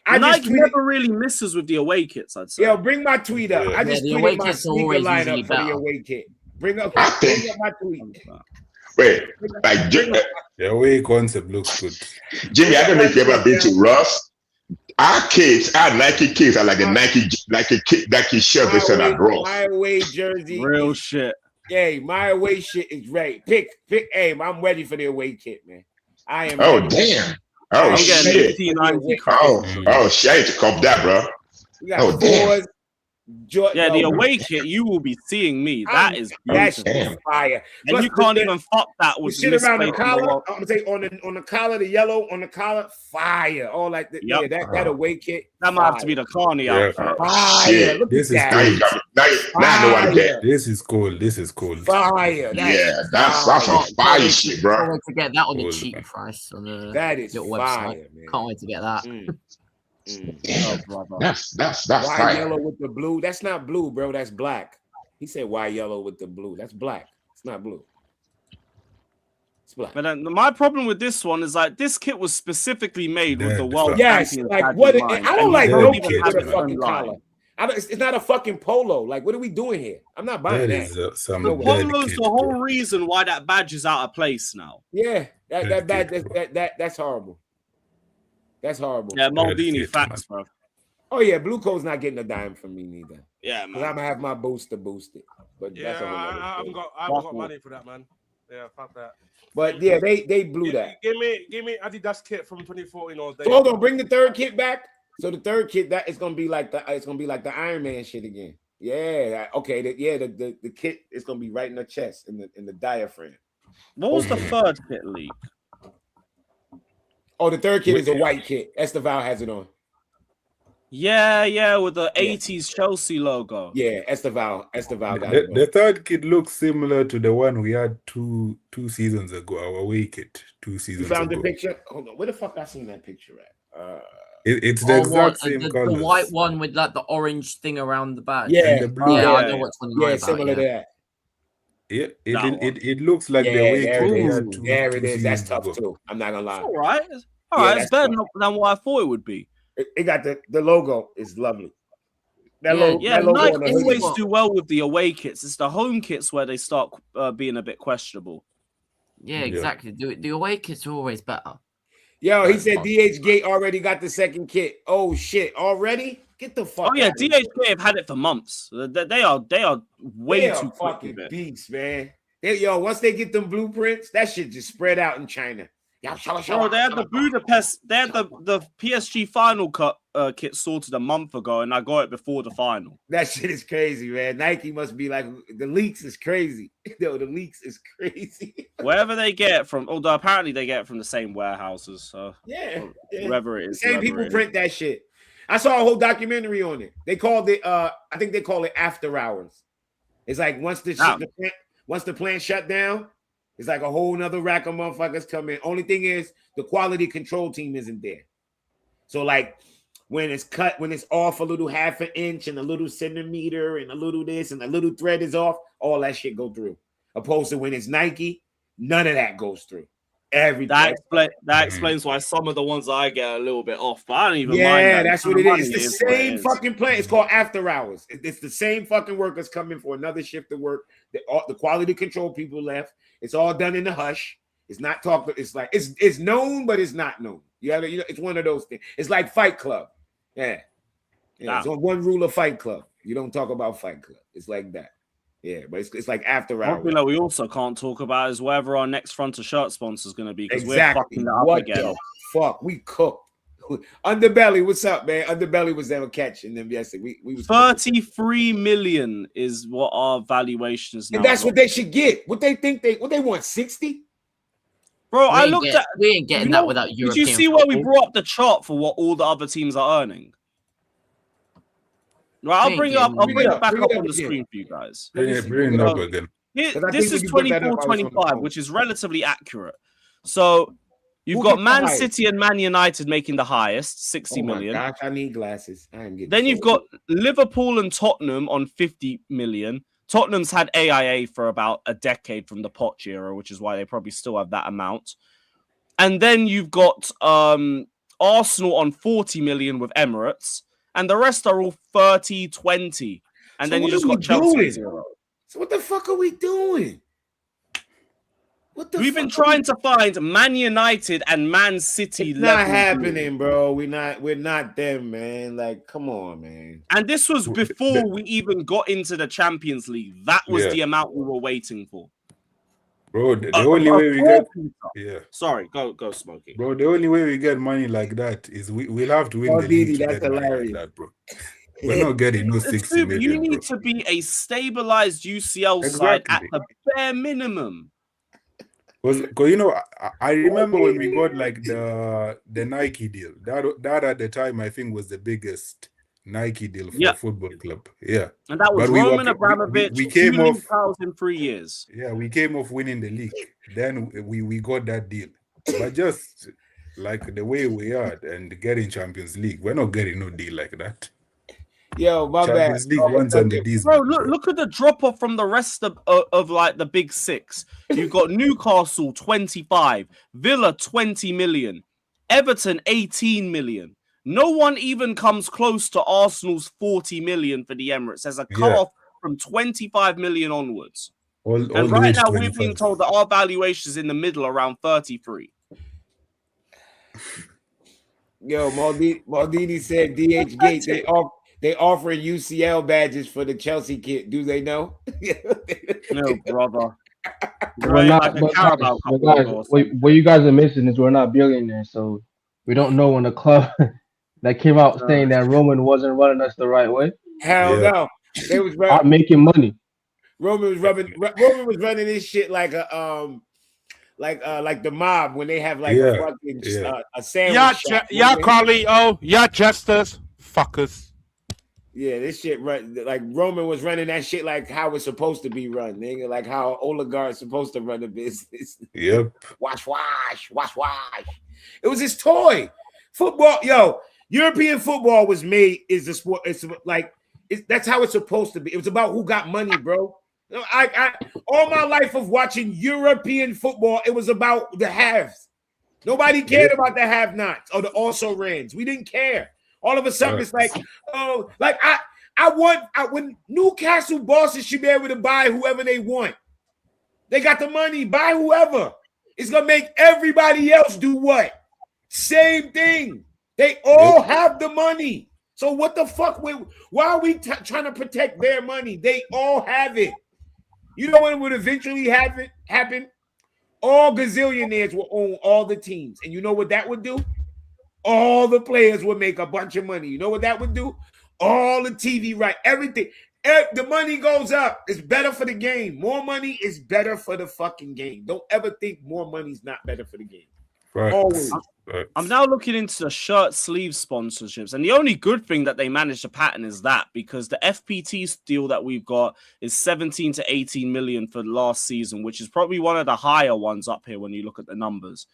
[SPEAKER 10] Nike never really misses with the away kits. I'd say.
[SPEAKER 13] Yo, bring my tweet up. I just tweeted my sneaker lineup for the away kit. Bring up my tweet.
[SPEAKER 14] Wait, like
[SPEAKER 15] the away concept looks good.
[SPEAKER 14] Jimmy, I don't know if you ever been to Ross. Our Nike kids are like the Nike shirt they sell at Ross.
[SPEAKER 13] My away jersey,
[SPEAKER 10] real shit.
[SPEAKER 13] Hey, my away shit is ready. Pick. Hey, I'm ready for the away kit, man. I am.
[SPEAKER 14] Oh
[SPEAKER 13] ready.
[SPEAKER 14] damn! Oh shit! Oh shit! I need to cop that, bro.
[SPEAKER 13] We got damn.
[SPEAKER 10] The away kit, you will be seeing me. That is
[SPEAKER 13] fire.
[SPEAKER 10] And plus, you can't even fuck that with
[SPEAKER 13] shit around the collar. I'm gonna say on the collar, the yellow on the collar, fire. All like that. Yep. Yeah, that away kit.
[SPEAKER 10] That might have to be the Carney outfit.
[SPEAKER 13] Fire. Look
[SPEAKER 15] this
[SPEAKER 13] at
[SPEAKER 15] is
[SPEAKER 13] that.
[SPEAKER 14] Now I know what to get.
[SPEAKER 15] This is cool. This is cool.
[SPEAKER 13] Fire.
[SPEAKER 14] That's some fire shit, bro.
[SPEAKER 9] Can't wait to get that on the cheap price on the
[SPEAKER 13] that is
[SPEAKER 9] little
[SPEAKER 13] fire,
[SPEAKER 9] website.
[SPEAKER 13] Man.
[SPEAKER 9] Can't wait to get that.
[SPEAKER 14] That's
[SPEAKER 13] white
[SPEAKER 14] fire.
[SPEAKER 13] Yellow with the blue. That's not blue, bro. That's black. He said white yellow with the blue. That's black. It's not blue. It's black.
[SPEAKER 10] But my problem with this one is like this kit was specifically made with the world.
[SPEAKER 13] Yes, like what? I don't like no kit with a fucking collar. It's not a fucking polo. Like, what are we doing here? I'm not buying
[SPEAKER 15] That
[SPEAKER 13] that.
[SPEAKER 15] is some
[SPEAKER 10] The
[SPEAKER 15] dead
[SPEAKER 10] polo's
[SPEAKER 15] kid,
[SPEAKER 10] the whole
[SPEAKER 15] bro.
[SPEAKER 10] reason why that badge is out of place now.
[SPEAKER 13] Yeah,
[SPEAKER 15] Dead kid,
[SPEAKER 13] that's horrible. That's horrible.
[SPEAKER 10] Yeah,
[SPEAKER 15] Dead
[SPEAKER 10] Maldini
[SPEAKER 15] kid,
[SPEAKER 10] facts, bro.
[SPEAKER 13] Oh yeah, Blue Coat's not getting a dime from me neither.
[SPEAKER 10] Yeah,
[SPEAKER 13] Because
[SPEAKER 10] man.
[SPEAKER 13] I'm gonna have my booster boosted. But that's a whole other
[SPEAKER 1] I haven't
[SPEAKER 13] thing.
[SPEAKER 1] got money for that, man. Yeah, fuck that.
[SPEAKER 13] But yeah, they blew that.
[SPEAKER 1] Give me Adidas kit from 2014 all day.
[SPEAKER 13] So hold on, bring the third kit back. So the third kit that it's gonna be like the Iron Man shit again. Yeah, okay. The kit is gonna be right in the chest, in the diaphragm.
[SPEAKER 10] What was the third kit leak?
[SPEAKER 13] Oh, the third kit is a white kit. Esteval has it on.
[SPEAKER 10] Yeah, with the 80s Chelsea logo.
[SPEAKER 13] Yeah, Esteval got it.
[SPEAKER 15] The third kid looks similar to the one we had two seasons ago. Our away kit 2 seasons
[SPEAKER 13] You found
[SPEAKER 15] ago.
[SPEAKER 13] the picture? Hold on, where the fuck I seen that picture at?
[SPEAKER 15] It's the exact same
[SPEAKER 9] the
[SPEAKER 15] colors.
[SPEAKER 9] white one with like the orange thing around the badge.
[SPEAKER 13] Yeah,
[SPEAKER 15] And the blue.
[SPEAKER 9] Yeah, I know what's one you're
[SPEAKER 13] yeah,
[SPEAKER 9] about,
[SPEAKER 13] similar to that.
[SPEAKER 15] Yeah,
[SPEAKER 10] That
[SPEAKER 15] it looks like the away
[SPEAKER 13] there
[SPEAKER 15] kit
[SPEAKER 13] it
[SPEAKER 15] we
[SPEAKER 13] is.
[SPEAKER 15] had
[SPEAKER 13] There
[SPEAKER 15] two
[SPEAKER 13] it is. That's
[SPEAKER 15] seasons
[SPEAKER 13] tough
[SPEAKER 15] ago.
[SPEAKER 13] too. I'm not gonna lie.
[SPEAKER 10] All right. All right,
[SPEAKER 13] that's
[SPEAKER 10] it's better
[SPEAKER 13] tough.
[SPEAKER 10] than what I thought it would be.
[SPEAKER 13] It got the logo is lovely. That
[SPEAKER 9] Yeah,
[SPEAKER 13] logo,
[SPEAKER 10] Yeah,
[SPEAKER 13] that logo
[SPEAKER 10] Nike
[SPEAKER 13] on the
[SPEAKER 10] always
[SPEAKER 13] hoodie.
[SPEAKER 10] do well with the away kits. It's the home kits where they start being a bit questionable.
[SPEAKER 9] Yeah, exactly. The away kits are always better.
[SPEAKER 13] Yo, he said DH Gate already got the second kit. Oh shit, already? Get the fuck.
[SPEAKER 10] Oh yeah,
[SPEAKER 13] out of here.
[SPEAKER 10] DHK have had it for months. They are way
[SPEAKER 13] They are
[SPEAKER 10] too quick
[SPEAKER 13] fucking
[SPEAKER 10] with it.
[SPEAKER 13] beasts, man. Once they get them blueprints, that shit just spread out in China.
[SPEAKER 10] Bro, they had the Budapest, they had the PSG final kit sorted a month ago, and I got it before the final.
[SPEAKER 13] That shit is crazy, man. Nike must be like, the leaks is crazy. Yo, the leaks is crazy.
[SPEAKER 10] Wherever they get it from, although apparently they get it from the same warehouses. So
[SPEAKER 13] Yeah.
[SPEAKER 10] whoever it is,
[SPEAKER 13] Same
[SPEAKER 10] whoever
[SPEAKER 13] people
[SPEAKER 10] it is.
[SPEAKER 13] print that shit. I saw a whole documentary on it. They called it, I think they call it After Hours. It's like once the plant shut down, it's like a whole nother rack of motherfuckers come in. Only thing is the quality control team isn't there. So like when it's cut, when it's off a little half an inch and a little centimeter and a little this and a little thread is off, all that shit go through. Opposed to when it's Nike, none of that goes through. Everything.
[SPEAKER 10] That explains why some of the ones I get are a little bit off, but I don't even mind.
[SPEAKER 13] Yeah,
[SPEAKER 10] that.
[SPEAKER 13] that's what it is. It's the
[SPEAKER 10] what it
[SPEAKER 13] same
[SPEAKER 10] is.
[SPEAKER 13] fucking plant. It's called After Hours. It's the same fucking workers coming for another shift of work. The quality control people left. It's all done in the hush. It's not talked. It's like it's known, but it's not known. It's one of those things. It's like Fight Club. Yeah. It's on one rule of Fight Club. You don't talk about Fight Club. It's like that. Yeah, but it's like After Hours.
[SPEAKER 10] One thing that we also can't talk about is whether our next front of shirt sponsor is going to be, because
[SPEAKER 13] Exactly.
[SPEAKER 10] we're fucking it up
[SPEAKER 13] What
[SPEAKER 10] again.
[SPEAKER 13] the fuck? We cooked. Underbelly, what's up, man? Underbelly was never catching them yesterday. We was
[SPEAKER 10] 33 million is what our valuation is now.
[SPEAKER 13] and that's what they should get. What they want, 60?
[SPEAKER 10] Bro, I
[SPEAKER 9] We
[SPEAKER 10] looked at.
[SPEAKER 9] ain't getting that without
[SPEAKER 10] Did
[SPEAKER 9] European
[SPEAKER 10] you see where we
[SPEAKER 9] football.
[SPEAKER 10] brought up the chart for what all the other teams are earning? Right, I'll bring it up. I'll bring it back up on the screen for you guys.
[SPEAKER 15] Bring it up again.
[SPEAKER 10] This is 24-25, which is relatively accurate. So you've got Man City and Man United making the highest, 60 million.
[SPEAKER 13] Gosh, I need glasses. I am getting
[SPEAKER 10] Then you've got Liverpool and Tottenham on 50 million. Tottenham's had AIA for about a decade from the Poch era, which is why they probably still have that amount. And then you've got Arsenal on 40 million with Emirates, and the rest are all 30, 20. And
[SPEAKER 13] So
[SPEAKER 10] then you
[SPEAKER 13] what
[SPEAKER 10] just
[SPEAKER 13] are we
[SPEAKER 10] got Chelsea
[SPEAKER 13] doing?
[SPEAKER 10] at 0.
[SPEAKER 13] So what the fuck are we doing?
[SPEAKER 10] We've been trying to find Man United and Man City.
[SPEAKER 13] It's not
[SPEAKER 10] level
[SPEAKER 13] happening, bro. We're not them, man. Like, come on, man.
[SPEAKER 10] And this was before we even got into the Champions League. That was
[SPEAKER 15] Yeah.
[SPEAKER 10] the amount we were waiting for.
[SPEAKER 15] Bro, the only way we get
[SPEAKER 10] Sorry, go Smokey.
[SPEAKER 15] Bro, the only way we get money like that is we'll have to win
[SPEAKER 13] Oh,
[SPEAKER 15] the
[SPEAKER 13] Didi,
[SPEAKER 15] league to
[SPEAKER 13] that's
[SPEAKER 15] get money
[SPEAKER 13] hilarious.
[SPEAKER 15] like that, bro. We're not getting no 60
[SPEAKER 10] You
[SPEAKER 15] million,
[SPEAKER 10] need
[SPEAKER 15] bro.
[SPEAKER 10] to be a stabilized UCL side at the bare minimum.
[SPEAKER 15] Because you know, I remember when we got like the Nike deal. That at the time I think was the biggest Nike deal for a football club. Yeah.
[SPEAKER 10] And that was
[SPEAKER 15] But we were-
[SPEAKER 10] Roman Abramovich.
[SPEAKER 15] we came
[SPEAKER 10] $2 million
[SPEAKER 15] off
[SPEAKER 10] in 3 years.
[SPEAKER 15] Yeah, we came off winning the league. Then we got that deal. But just like the way we are and getting Champions League, we're not getting no deal like that.
[SPEAKER 13] Yo, my
[SPEAKER 15] Champions
[SPEAKER 13] bad.
[SPEAKER 15] League runs under these.
[SPEAKER 10] Bro, look at the drop off from the rest of like the big six. You've got Newcastle 25, Villa 20 million, Everton 18 million, No one even comes close to Arsenal's 40 million for the Emirates. There's a cut-off from 25 million onwards. And right now, we're being told that our valuation is in the middle, around 33.
[SPEAKER 13] Yo, Maldini said DH Gate, they offering UCL badges for the Chelsea kid. Do they know?
[SPEAKER 10] No, brother.
[SPEAKER 16] We're not, but guys, what you guys are missing is we're not billionaires, so we don't know when the club that came out saying that Roman wasn't running us the right way.
[SPEAKER 13] Hell no. They was
[SPEAKER 16] making money.
[SPEAKER 13] Roman was running this shit like a like the mob when they have like a fucking a sandwich.
[SPEAKER 1] Yeah, Carlito. Yeah, jesters. Fuckers.
[SPEAKER 13] Yeah, this shit run like Roman was running that shit like how it's supposed to be run, nigga. Like how oligarchs supposed to run a business.
[SPEAKER 15] Yep.
[SPEAKER 13] Wash. It was his toy. Football, yo, European football was made is the sport. That's how it's supposed to be. It was about who got money, bro. I all my life of watching European football, it was about the haves. Nobody cared about the have-nots or the also-rans. We didn't care. All of a sudden, it's like, oh, like I when Newcastle bosses should be able to buy whoever they want. They got the money, buy whoever. It's gonna make everybody else do what? Same thing. They all have the money. So what the fuck? Why are we trying to protect their money? They all have it. You know what would eventually happen? All gazillionaires will own all the teams. And you know what that would do? All the players would make a bunch of money. You know what that would do? All the TV right, everything. The money goes up. It's better for the game. More money is better for the fucking game. Don't ever think more money is not better for the game.
[SPEAKER 15] Right.
[SPEAKER 13] Always.
[SPEAKER 10] I'm now looking into the shirt sleeve sponsorships, and the only good thing that they managed to pattern is that because the FPT deal that we've got is 17 to 18 million for last season, which is probably one of the higher ones up here when you look at the numbers.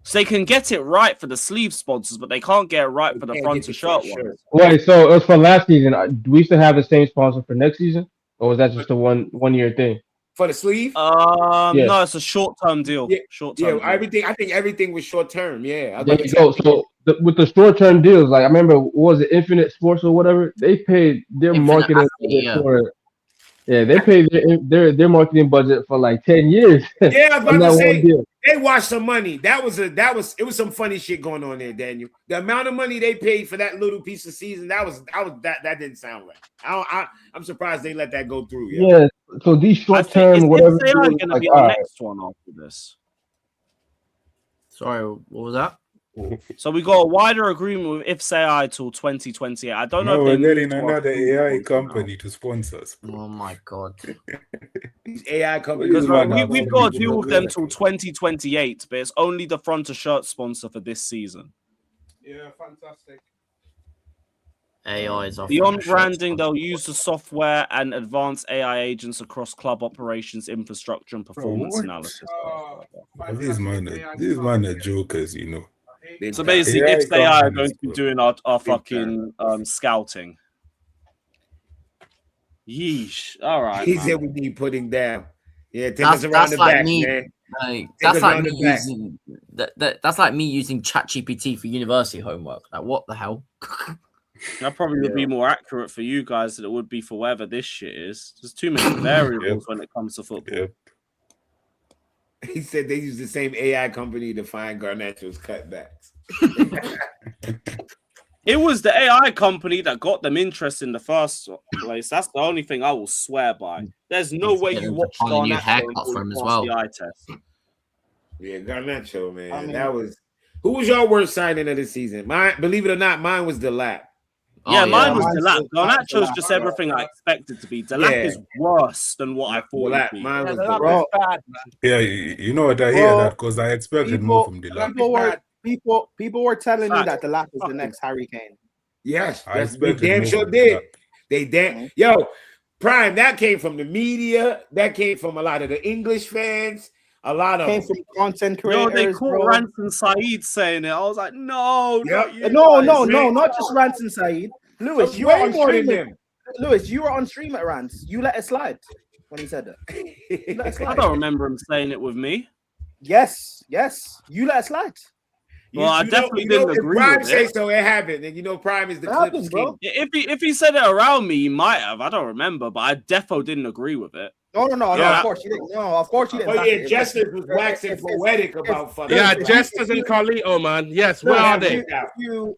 [SPEAKER 10] So they can get it right for the sleeve sponsors, but they can't get it right for the front of shirt ones.
[SPEAKER 16] Wait, so it was for last season. Do we still have the same sponsor for next season, or was that just a one year thing?
[SPEAKER 13] For the sleeve?
[SPEAKER 10] No, it's a short-term deal. Short-term deal.
[SPEAKER 13] Everything. I think everything was short-term. Yeah.
[SPEAKER 16] With the short-term deals, like I remember, what was it, Infinite Sports or whatever? They paid their marketing for. Yeah, they paid their marketing budget for like 10 years.
[SPEAKER 13] Yeah, I was about to say they watched some money. It was some funny shit going on there, Daniel. The amount of money they paid for that little piece of season, that didn't sound right. I'm surprised they let that go through.
[SPEAKER 16] Yeah, so these short term whatever.
[SPEAKER 10] They are going to be our next one after this. Sorry, what was that? So we got a wider agreement with IFSAI till 2028. I don't know if
[SPEAKER 15] we're getting another AI company to sponsor us.
[SPEAKER 9] Oh my god.
[SPEAKER 13] These AI companies.
[SPEAKER 10] Because we've got to deal with them till 2028, but it's only the front of shirt sponsor for this season.
[SPEAKER 1] Yeah, fantastic.
[SPEAKER 9] AI is off.
[SPEAKER 10] Beyond branding, they'll use the software and advanced AI agents across club operations, infrastructure, and performance analysis.
[SPEAKER 15] These men are jokers, you know.
[SPEAKER 10] So basically, IFSAI are going to be doing our fucking scouting. Yeesh. All right.
[SPEAKER 13] He said we need putting down. Yeah, take us around the back, man.
[SPEAKER 9] That's like me using that's like me using ChatGPT for university homework. Like, what the hell?
[SPEAKER 10] That probably would be more accurate for you guys than it would be for whatever this shit is. There's too many variables when it comes to football.
[SPEAKER 13] He said they use the same AI company to find Garnacho's cutbacks.
[SPEAKER 10] It was the AI company that got them interest in the first place. That's the only thing I will swear by. There's no way you watch Garnacho
[SPEAKER 9] from as well.
[SPEAKER 10] The eye test.
[SPEAKER 13] Yeah, Garnacho, man. That was who was your worst signing of the season? Mine, believe it or not, mine was Delap.
[SPEAKER 10] Mine was Delap. Garnacho's just everything I expected to be. Delap is worse than what I thought it'd be.
[SPEAKER 13] Mine was Delap.
[SPEAKER 15] Yeah, you know what, I hear that because I expected more from Delap.
[SPEAKER 17] People were telling me that Delap is the next Harry Kane.
[SPEAKER 13] Yes, they damn sure did. They damn yo, Prime, that came from the media, that came from a lot of the English fans. A lot of
[SPEAKER 17] came from content creators.
[SPEAKER 10] No, they caught Ranson Saeed saying it. I was like, no,
[SPEAKER 17] not just Ranson Saeed. Lewis, you were on stream. Lewis, you were on stream at Rance. You let it slide when he said that.
[SPEAKER 10] I don't remember him saying it with me.
[SPEAKER 17] Yes, you let it slide.
[SPEAKER 10] Well, I definitely didn't agree
[SPEAKER 13] Prime
[SPEAKER 10] with
[SPEAKER 13] say
[SPEAKER 10] it.
[SPEAKER 13] so, it happened, and Prime is the Clips king.
[SPEAKER 10] If he said it around me, he might have. I don't remember, but I defo didn't agree with it.
[SPEAKER 17] No. Of course you didn't. No, of course you didn't.
[SPEAKER 13] Oh yeah, Justice was waxing poetic about fucking.
[SPEAKER 1] Yeah, Justice and Carlito, man. Yes, where are they?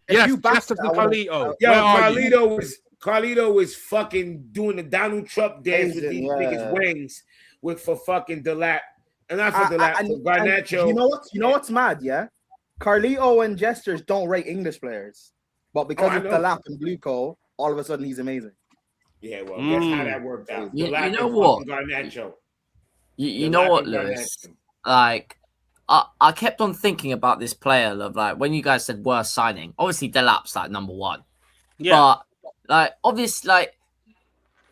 [SPEAKER 1] Yes, Justice and Carlito.
[SPEAKER 13] Yo, Carlito was fucking doing the Donald Trump dance with these biggest wings for fucking Delap. And not for Delap, for Garnacho.
[SPEAKER 17] You know what's mad, yeah? Carlito and Jesters don't rate English players. But because of Delap and Bluco, all of a sudden he's amazing.
[SPEAKER 13] Yeah, well, that's how that worked out.
[SPEAKER 9] You know what? You know what, Lewis? Like, I kept on thinking about this player of like when you guys said worst signing. Obviously, Delap's like number one. Yeah. But like, obviously, like,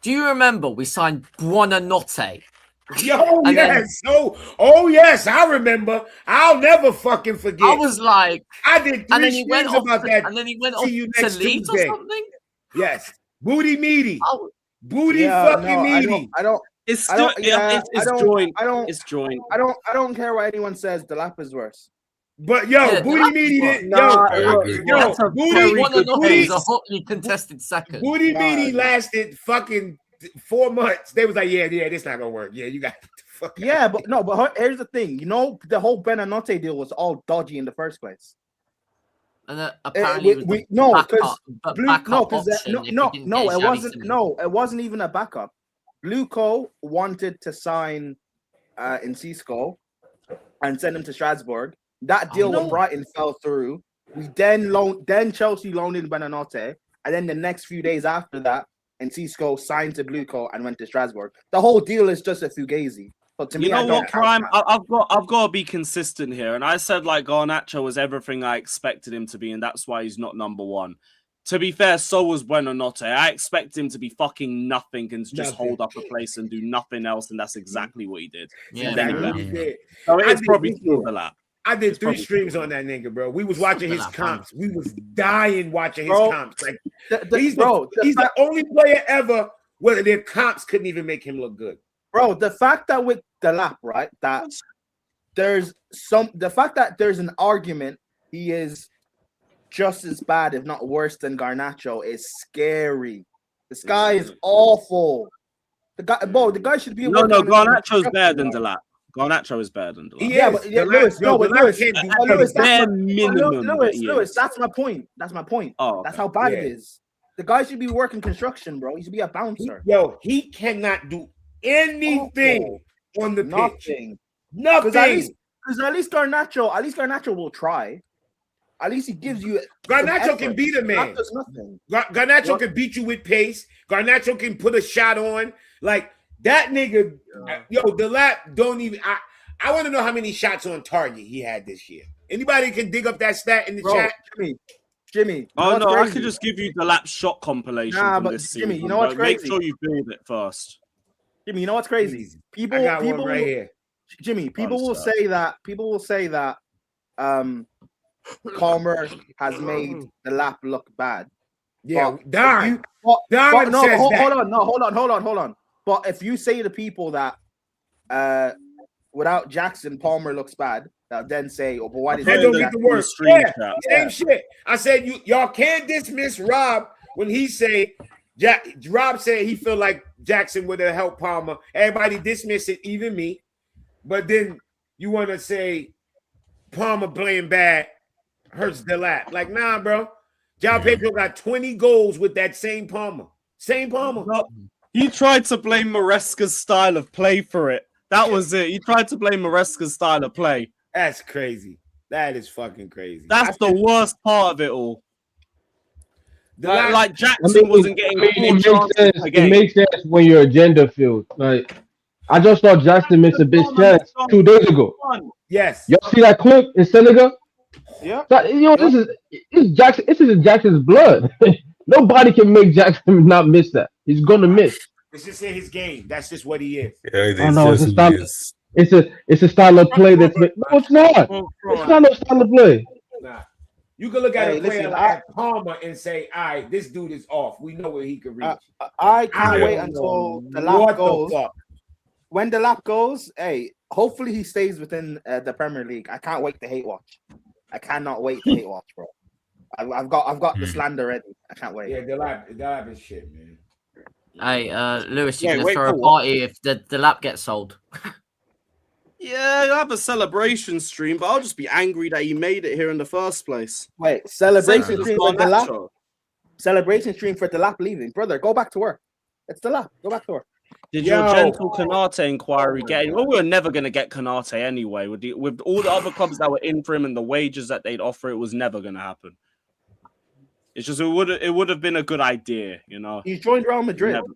[SPEAKER 9] do you remember we signed Buonanotte?
[SPEAKER 13] Yo, yes. Oh, yes, I remember. I'll never fucking forget.
[SPEAKER 9] I was like,
[SPEAKER 13] I did 3 streams about that.
[SPEAKER 9] And then he went off to Leeds or something.
[SPEAKER 13] Yes, booty meaty, booty fucking meaty.
[SPEAKER 17] I don't.
[SPEAKER 10] It's still. It's joint. It's joint.
[SPEAKER 17] I don't care what anyone says. Delap is worse.
[SPEAKER 13] But booty meaty did.
[SPEAKER 9] Booty is a hotly contested second.
[SPEAKER 13] Booty meaty lasted fucking 4 months. They was like, yeah, this not gonna work. Yeah, you got.
[SPEAKER 17] But here's the thing. You know, the whole Buonanotte deal was all dodgy in the first place.
[SPEAKER 9] And apparently, it
[SPEAKER 17] wasn't even a backup. Bluco wanted to sign Enciso and send him to Strasbourg. That deal with Brighton fell through. We then Chelsea loaned in Buonanotte, and then the next few days after that, Enciso signed to Bluco and went to Strasbourg. The whole deal is just a fugazi. But to me,
[SPEAKER 10] Prime? I've got to be consistent here, and I said like Garnacho was everything I expected him to be, and that's why he's not number one. To be fair, so was Buonanotte. I expect him to be fucking nothing and just hold up a place and do nothing else, and that's exactly what he did.
[SPEAKER 13] Yeah, exactly he did.
[SPEAKER 10] So it's probably still the lap.
[SPEAKER 13] I did 3 streams on that nigga, bro. We was watching his comps. We was dying watching his comps. Like he's the only player ever where their comps couldn't even make him look good.
[SPEAKER 17] Bro, the fact that with the lap, right, that there's an argument he is just as bad, if not worse, than Garnacho is scary. This guy is awful. The guy should be.
[SPEAKER 10] No, Garnacho's better than Delap. Garnacho is better than Delap.
[SPEAKER 17] Lewis, that's my point. That's my point. Oh, that's how bad it is. The guy should be working construction, bro. He should be a bouncer.
[SPEAKER 13] Yo, he cannot do anything on the pitch.
[SPEAKER 17] Nothing. Because at least Garnacho will try. At least he gives you.
[SPEAKER 13] Garnacho can beat a man. Garnacho can beat you with pace. Garnacho can put a shot on. Like that nigga. Yo, Delap don't even. I want to know how many shots on target he had this year. Anybody can dig up that stat in the chat?
[SPEAKER 17] Jimmy.
[SPEAKER 10] Oh no, I could just give you the lap shot compilation from this season.
[SPEAKER 17] Jimmy, you know what's crazy?
[SPEAKER 10] Make sure you build it first.
[SPEAKER 17] Jimmy, you know what's crazy? People
[SPEAKER 13] one right here.
[SPEAKER 17] Jimmy, people will say that Palmer has made the lap look bad.
[SPEAKER 13] Yeah, Don says
[SPEAKER 17] hold on. But if you say to people that without Jackson, Palmer looks bad, they'll then say, "Oh, but why did
[SPEAKER 13] that don't get the word?" Same shit. I said y'all can't dismiss Rob when he say Rob said he feel like Jackson would have helped Palmer. Everybody dismiss it, even me. But then you want to say Palmer playing bad hurts the lap. Like, nah, bro. João Pedro got 20 goals with that same Palmer. Same Palmer.
[SPEAKER 10] He tried to blame Maresca's style of play for it. That was it. He tried to blame Maresca's style of play.
[SPEAKER 13] That's crazy. That is fucking crazy.
[SPEAKER 10] That's the worst part of it all. Like Jackson wasn't getting
[SPEAKER 16] it makes sense when your agenda feels like. I just saw Jackson miss a big chance 2 days ago.
[SPEAKER 13] Yes.
[SPEAKER 16] Y'all see that clip in Senegal?
[SPEAKER 17] Yeah.
[SPEAKER 16] This is Jackson. This is in Jackson's blood. Nobody can make Jackson not miss that. He's gonna miss.
[SPEAKER 13] It's just in his game. That's just what he is.
[SPEAKER 16] It's a style of play that's. No, it's not. It's not no style of play.
[SPEAKER 13] Nah. You can look at a player like Palmer and say, all right, this dude is off. We know where he can reach.
[SPEAKER 17] I can't wait until the lap goes. When the lap goes, hey, hopefully he stays within the Premier League. I can't wait to hate watch. I cannot wait to hate watch, bro. I've got the slander ready. I can't wait.
[SPEAKER 13] Yeah, Delap is shit, man.
[SPEAKER 9] Hey, Lewis, you
[SPEAKER 10] Wait,
[SPEAKER 9] can
[SPEAKER 10] wait
[SPEAKER 9] throw
[SPEAKER 10] for
[SPEAKER 9] a
[SPEAKER 10] what?
[SPEAKER 9] party if the lap gets sold.
[SPEAKER 10] Yeah, I'll have a celebration stream, but I'll just be angry that he made it here in the first place.
[SPEAKER 17] Wait, celebration
[SPEAKER 10] Same
[SPEAKER 17] stream
[SPEAKER 10] for
[SPEAKER 17] for the lap.
[SPEAKER 10] Garnacho.
[SPEAKER 17] Celebration stream for the lap leaving, brother. Go back to work. It's the lap. Go back to work.
[SPEAKER 10] Did your gentle Canate inquiry get in? Well, we were never going to get Canate anyway. With all the other clubs that were in for him and the wages that they'd offer, it was never going to happen. It's just it would have been a good idea, you know.
[SPEAKER 17] He's joined Real Madrid.
[SPEAKER 10] Never.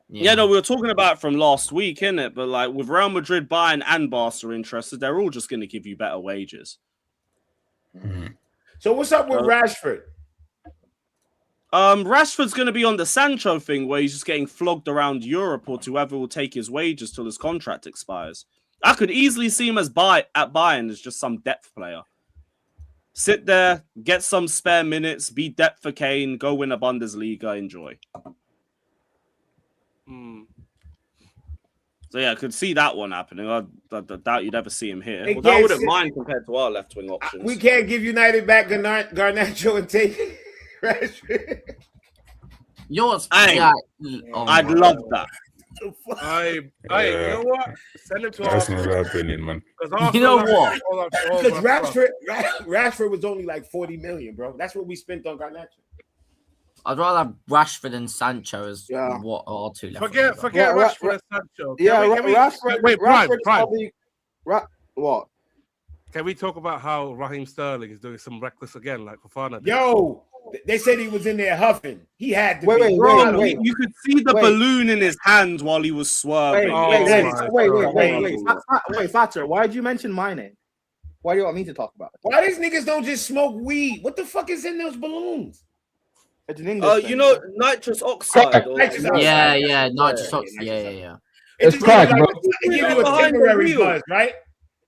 [SPEAKER 10] Yeah, no, we were talking about it from last week, innit? But like with Real Madrid buying and Barca interested, they're all just going to give you better wages.
[SPEAKER 13] So what's up with Rashford?
[SPEAKER 10] Rashford's going to be on the Sancho thing where he's just getting flogged around Europe or to whoever will take his wages till his contract expires. I could easily see him at Bayern as just some depth player. Sit there, get some spare minutes, be depth for Kane, go win a Bundesliga, enjoy. So yeah, I could see that one happening. I doubt you'd ever see him here. Although I wouldn't mind compared to our left-wing options.
[SPEAKER 13] We can't give United back Garnacho and take Rashford.
[SPEAKER 9] Yours,
[SPEAKER 10] I'd love that.
[SPEAKER 18] You know what? Send him to
[SPEAKER 15] That's
[SPEAKER 18] Arsenal.
[SPEAKER 15] not happening, man.
[SPEAKER 9] You know what?
[SPEAKER 13] Because Rashford was only like 40 million, bro. That's what we spent on Garnacho.
[SPEAKER 9] I'd rather have Rashford and Sancho as what are two left.
[SPEAKER 18] Forget Rashford and Sancho.
[SPEAKER 17] Rashford.
[SPEAKER 18] Wait, Prime.
[SPEAKER 17] Probably, what?
[SPEAKER 18] Can we talk about how Raheem Sterling is doing some reckless again, like Fofana did?
[SPEAKER 13] Yo, they said he was in there huffing. He had to
[SPEAKER 17] Wait,
[SPEAKER 13] be.
[SPEAKER 17] wait.
[SPEAKER 10] You could see the balloon in his hand while he was swerving.
[SPEAKER 17] Wait, Father, why did you mention my name? Why do you want me to talk about it?
[SPEAKER 13] Why these niggas don't just smoke weed? What the fuck is in those balloons?
[SPEAKER 17] It's an English thing.
[SPEAKER 10] You know, nitrous oxide.
[SPEAKER 9] Yeah, nitrous oxide. Yeah.
[SPEAKER 13] It's
[SPEAKER 16] crack, bro.
[SPEAKER 13] It gives you a temporary buzz, right?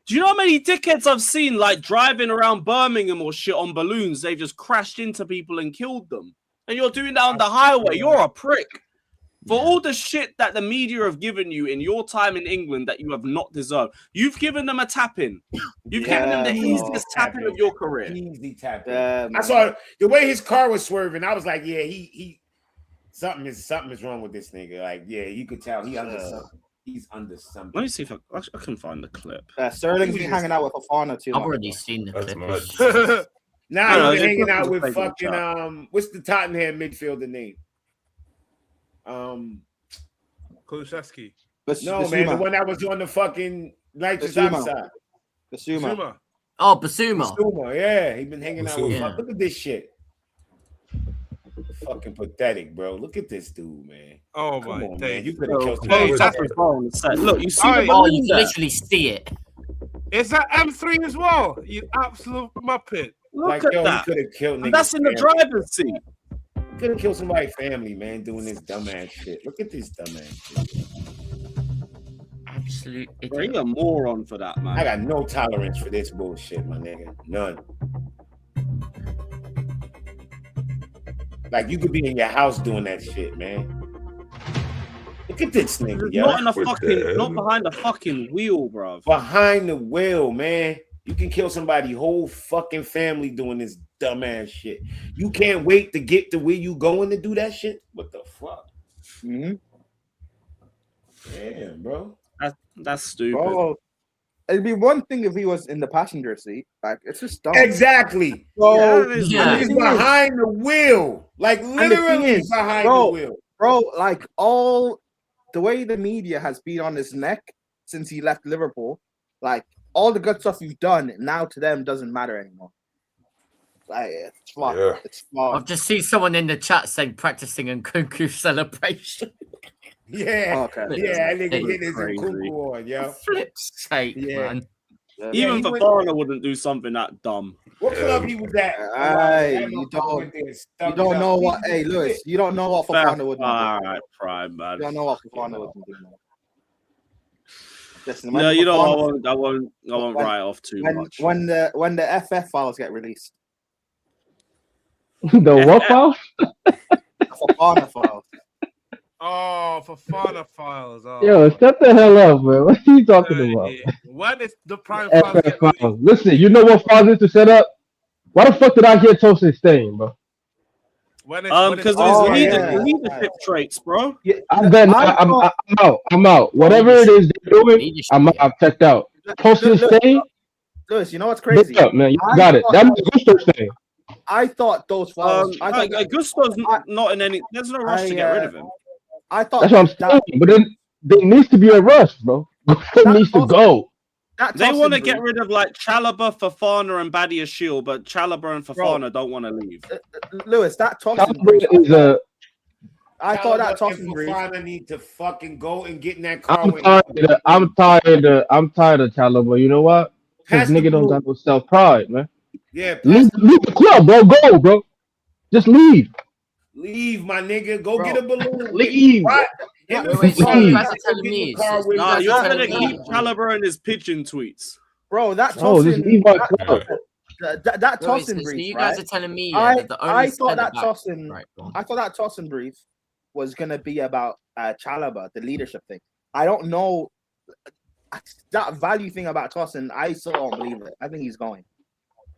[SPEAKER 10] Do you know how many dickheads I've seen like driving around Birmingham or shit on balloons? They've just crashed into people and killed them. And you're doing that on the highway. You're a prick. For all the shit that the media have given you in your time in England that you have not deserved, you've given them a tap-in. You've given them the easiest tap-in of your career.
[SPEAKER 13] Easy tap-in. I saw the way his car was swerving. I was like, yeah, he something is wrong with this nigga. Like, yeah, you could tell he under something. He's under something.
[SPEAKER 10] Let me see if I can find the clip.
[SPEAKER 17] Sterling's been hanging out with Fofana too.
[SPEAKER 9] I've already seen the clip.
[SPEAKER 13] Now he's hanging out with fucking what's the Tottenham midfielder name?
[SPEAKER 18] Kulusevski.
[SPEAKER 13] No, man, the one that was on the fucking nitrous oxide.
[SPEAKER 17] Basuma.
[SPEAKER 9] Oh, Basuma.
[SPEAKER 13] Basuma, yeah. He been hanging out with look at this shit. Fucking pathetic, bro. Look at this dude, man.
[SPEAKER 18] Oh my
[SPEAKER 13] man. You could have killed
[SPEAKER 10] Look, you see
[SPEAKER 9] you can literally see it.
[SPEAKER 18] Is that M3 as well? You absolute muppet.
[SPEAKER 10] Look at that.
[SPEAKER 13] He could have killed niggas.
[SPEAKER 10] That's in the driver's seat.
[SPEAKER 13] Could have killed somebody's family, man, doing this dumbass shit. Look at this dumbass shit.
[SPEAKER 9] Absolute idiot.
[SPEAKER 10] Bro, you're a moron for that, man.
[SPEAKER 13] I got no tolerance for this bullshit, my nigga. None. Like, you could be in your house doing that shit, man. Look at this nigga, yo.
[SPEAKER 10] Not behind the fucking wheel, bro.
[SPEAKER 13] Behind the wheel, man. You can kill somebody's whole fucking family doing this dumbass shit. You can't wait to get to where you going to do that shit? What the fuck?
[SPEAKER 17] Mm-hmm.
[SPEAKER 13] Damn, bro.
[SPEAKER 10] That's stupid.
[SPEAKER 17] Bro, it'd be one thing if he was in the passenger seat. Like, it's just dumb.
[SPEAKER 13] Exactly.
[SPEAKER 17] Bro,
[SPEAKER 13] He's behind the wheel. Like, literally behind the wheel.
[SPEAKER 17] Bro, like, all the way the media has been on his neck since he left Liverpool, like, all the good stuff you've done now to them doesn't matter anymore. Like, it's fun. Yeah. It's fun.
[SPEAKER 9] I've just seen someone in the chat saying practicing in Kunku celebration.
[SPEAKER 13] Yeah.
[SPEAKER 17] Okay.
[SPEAKER 13] Yeah, that nigga getting his Kunku on, yo.
[SPEAKER 9] Flip's sake, man.
[SPEAKER 10] Even Fofana wouldn't do something that dumb.
[SPEAKER 13] What club he was at?
[SPEAKER 17] You don't know what. Hey, Lewis, you don't know what Fofana would do.
[SPEAKER 10] All right, Prime, man.
[SPEAKER 17] You don't know what Fofana would do. Listen,
[SPEAKER 10] no, you know, I won't write off too much.
[SPEAKER 17] When the FF files get released.
[SPEAKER 16] The what files?
[SPEAKER 17] Fofana files.
[SPEAKER 18] Oh, for Fana files. Oh.
[SPEAKER 16] Yo, shut the hell up, man. What are you talking about?
[SPEAKER 18] When is the prime files get
[SPEAKER 16] FF
[SPEAKER 18] released?
[SPEAKER 16] files. Listen, you know what files is to set up? Why the fuck did I hear Tosin staying, bro?
[SPEAKER 10] Because of his leadership traits, bro.
[SPEAKER 16] I'm out. I'm out. Whatever it is they're doing, I'm out. I'm checked out. Tosin staying.
[SPEAKER 17] Lewis, you know what's crazy?
[SPEAKER 16] Up, man. You got it. That means Gusto staying.
[SPEAKER 17] I thought those files.
[SPEAKER 10] Gusto's not in any. There's no rush to get rid of him.
[SPEAKER 17] I thought
[SPEAKER 16] that's what I'm saying. But then there needs to be a rush, bro. Gusto needs to go.
[SPEAKER 10] They want to get rid of like Chalobah, Fofana, and Badia Shield, but Chalobah and Fofana don't want to leave.
[SPEAKER 17] Lewis, that Tosin
[SPEAKER 16] is a.
[SPEAKER 17] I thought that Tosin
[SPEAKER 13] Fofana need to fucking go and get in that car.
[SPEAKER 16] I'm tired of Chalobah. You know what? Because nigga don't got no self pride, man.
[SPEAKER 13] Yeah,
[SPEAKER 16] leave the club, bro. Go, bro. Just leave.
[SPEAKER 13] Leave, my nigga. Go get a balloon.
[SPEAKER 16] Leave.
[SPEAKER 13] Right.
[SPEAKER 10] You're gonna keep Chalobah and his pigeon tweets,
[SPEAKER 17] bro. That
[SPEAKER 16] Tosin.
[SPEAKER 17] That Tosin brief.
[SPEAKER 9] You guys are telling me
[SPEAKER 17] I thought that Tosin brief was gonna be about Chalobah, the leadership thing. I don't know that value thing about Tosin. I still don't believe it. I think he's going.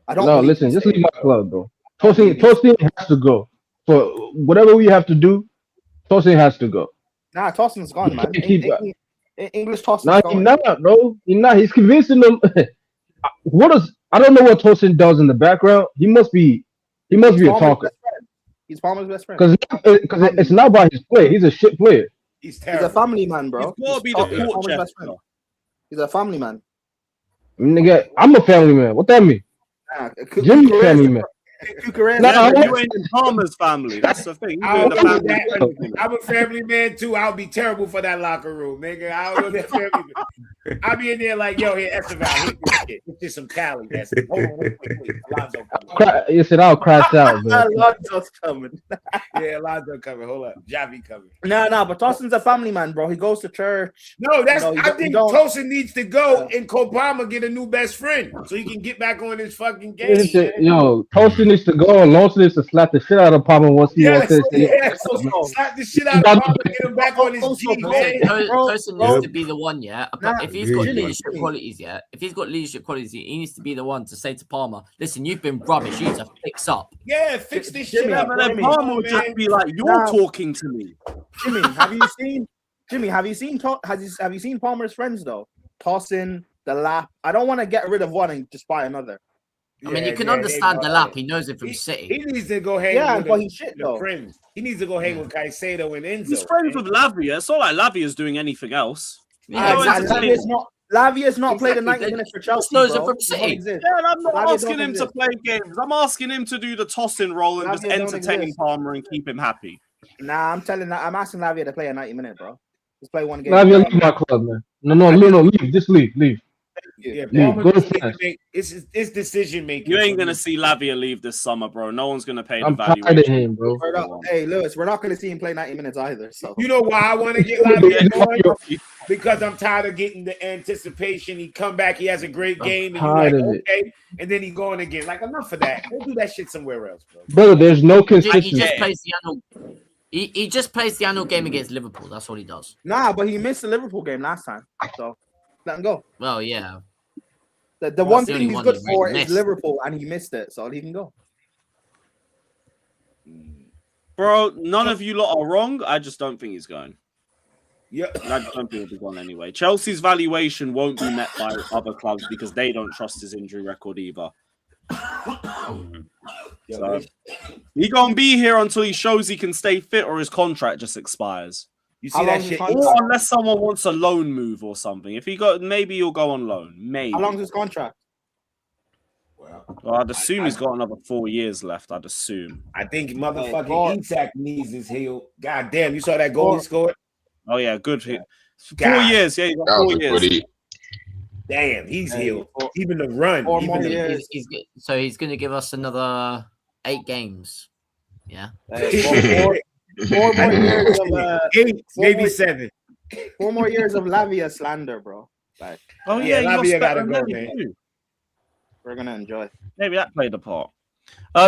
[SPEAKER 17] I don't.
[SPEAKER 16] No, listen. Just leave my club, bro. Tosin has to go. For whatever we have to do, Tosin has to go.
[SPEAKER 17] Nah, Tosin's gone, man. English Tosin's gone.
[SPEAKER 16] He's not, bro. He's not. He's convincing them. I don't know what Tosin does in the background. He must be a talker.
[SPEAKER 17] He's Palmer's best friend.
[SPEAKER 16] Because it's not about his play. He's a shit player.
[SPEAKER 17] He's a family man, bro. He's a family man.
[SPEAKER 16] Nigga, I'm a family man. What that mean? Jimmy's a family man.
[SPEAKER 10] Cucurella, you ain't in Palmer's family. That's the thing.
[SPEAKER 13] I'm a family man too. I'll be terrible for that locker room, nigga. I'll be in there like, yo, here, Esteban, hit this shit. Hit this some Cali. Hold on, wait. Alonzo coming.
[SPEAKER 16] You said I'll crash out, man.
[SPEAKER 17] Alonzo's coming.
[SPEAKER 13] Yeah, Alonzo coming. Hold up. Javi coming.
[SPEAKER 17] No, but Tosin's a family man, bro. He goes to church.
[SPEAKER 13] No, I think Tosin needs to go and Obama get a new best friend so he can get back on his fucking game.
[SPEAKER 16] Yo, Tosin needs to go and Alonso needs to slap the shit out of Palmer once he wants to.
[SPEAKER 13] Slap the shit out of Palmer, get him back on his G, man.
[SPEAKER 9] Tosin needs to be the one, yeah. If he's got leadership qualities, yeah. If he's got leadership qualities, he needs to be the one to say to Palmer, "Listen, you've been rubbish. You need to fix up."
[SPEAKER 13] Yeah, fix this shit up.
[SPEAKER 10] But then Palmer would just be like, "You're talking to me."
[SPEAKER 17] Jimmy, have you seen Palmer's friends though? Tosin, the lap. I don't want to get rid of one and just buy another.
[SPEAKER 9] I mean, you can understand the lap. He knows it from City.
[SPEAKER 13] He needs to go hang with he's shit, though. Friends. He needs to go hang with Caicedo and Enzo.
[SPEAKER 10] He's friends with Lavia. It's not like Lavia's doing anything else.
[SPEAKER 17] Lavia's not played the 90 minutes for Chelsea.
[SPEAKER 9] From City.
[SPEAKER 10] Yeah, and I'm not asking him to play games. I'm asking him to do the Tosin role and just entertain Palmer and keep him happy.
[SPEAKER 17] Nah, I'm asking Lavia to play a 90 minute, bro. Just play one game.
[SPEAKER 16] Lavia, leave my club, man. No, leave. Just leave.
[SPEAKER 13] Yeah,
[SPEAKER 16] it's
[SPEAKER 13] decision making.
[SPEAKER 10] You ain't gonna see Lavia leave this summer, bro. No one's gonna pay the
[SPEAKER 16] value. Him, bro.
[SPEAKER 17] Hey, Lewis, we're not gonna see him play 90 minutes either. So
[SPEAKER 13] you know why I want to get Lavia going? Because I'm tired of getting the anticipation. He come back, he has a great game, and you're like, okay, and then he going again. Like, enough of that. Go do that shit somewhere else, bro.
[SPEAKER 16] Brother, there's no consistency.
[SPEAKER 9] He just plays the annual game against Liverpool. That's all he does.
[SPEAKER 17] Nah, but he missed the Liverpool game last time, so let him go.
[SPEAKER 9] Well, yeah.
[SPEAKER 17] The one thing he's good for is Liverpool, and he missed it, so he can go.
[SPEAKER 10] Bro, none of you lot are wrong. I just don't think he's going.
[SPEAKER 13] Yeah,
[SPEAKER 10] I just don't think he'll be gone anyway. Chelsea's valuation won't be met by other clubs because they don't trust his injury record either. So he gonna be here until he shows he can stay fit or his contract just expires.
[SPEAKER 13] You see that shit?
[SPEAKER 10] Or unless someone wants a loan move or something. If he got, maybe he'll go on loan. Maybe.
[SPEAKER 17] How long's his contract?
[SPEAKER 10] Well, I'd assume he's got another 4 years left. I'd assume.
[SPEAKER 13] I think motherfucking Isak needs his heel. God damn, you saw that goal he scored?
[SPEAKER 10] Oh yeah, good hit. 4 years, yeah, he got 4 years.
[SPEAKER 13] Damn, he's healed. Even the run.
[SPEAKER 9] So he's going to give us another 8 games. Yeah.
[SPEAKER 17] 4 more years of
[SPEAKER 13] 8, maybe 7.
[SPEAKER 17] 4 more years of Lavia slander, bro. Like,
[SPEAKER 10] Lavia
[SPEAKER 13] gotta go, man.
[SPEAKER 17] We're gonna enjoy.
[SPEAKER 10] Maybe that played a part.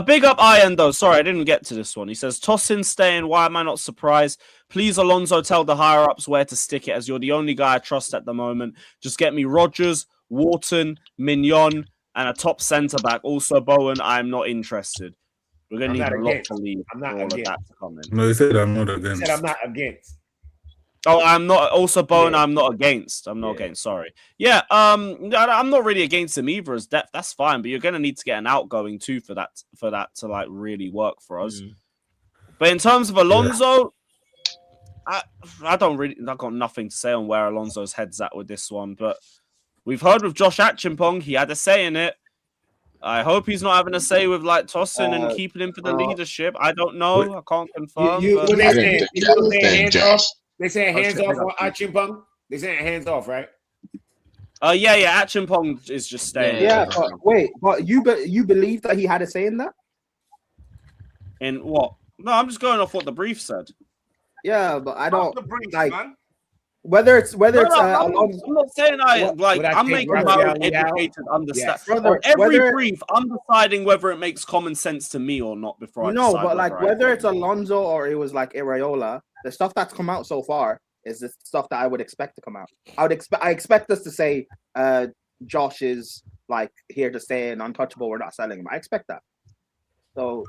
[SPEAKER 10] Big up Ian though. Sorry, I didn't get to this one. He says Tosin staying. Why am I not surprised? Please, Alonso, tell the higher ups where to stick it, as you're the only guy I trust at the moment. Just get me Rodgers, Wharton, Mignon, and a top centre back. Also, Bowen. I am not interested. We're gonna need a lot to leave.
[SPEAKER 13] I'm not
[SPEAKER 10] all
[SPEAKER 13] against.
[SPEAKER 10] of that to come in.
[SPEAKER 15] No, he said I'm not
[SPEAKER 13] I
[SPEAKER 15] against.
[SPEAKER 13] said I'm not against.
[SPEAKER 10] Oh, I'm not. Also, Bowen, I'm not against. I'm not against. Sorry. Yeah. I'm not really against him either as depth. That's fine, but you're gonna need to get an outgoing too for that to like really work for us. But in terms of Alonso, I got nothing to say on where Alonso's head's at with this one. But we've heard with Josh Achimpong, he had a say in it. I hope he's not having a say with like Tosin and keeping him for the leadership. I don't know. I can't confirm.
[SPEAKER 13] They saying hands off on Achimpong. They saying hands off, right?
[SPEAKER 10] Yeah. Achimpong is just staying.
[SPEAKER 17] Yeah, but wait, but you believe that he had a say in that?
[SPEAKER 10] In what? No, I'm just going off what the brief said.
[SPEAKER 17] Yeah, but I don't like
[SPEAKER 13] man.
[SPEAKER 17] whether it's
[SPEAKER 10] I'm not saying I'm making my own educated understanding. On every brief, I'm deciding whether it makes common sense to me or not before I decide.
[SPEAKER 17] But like whether it's Alonso or it was like Areola, the stuff that's come out so far is the stuff that I would expect to come out. I expect us to say Josh is like here to stay and untouchable. We're not selling him. I expect that. So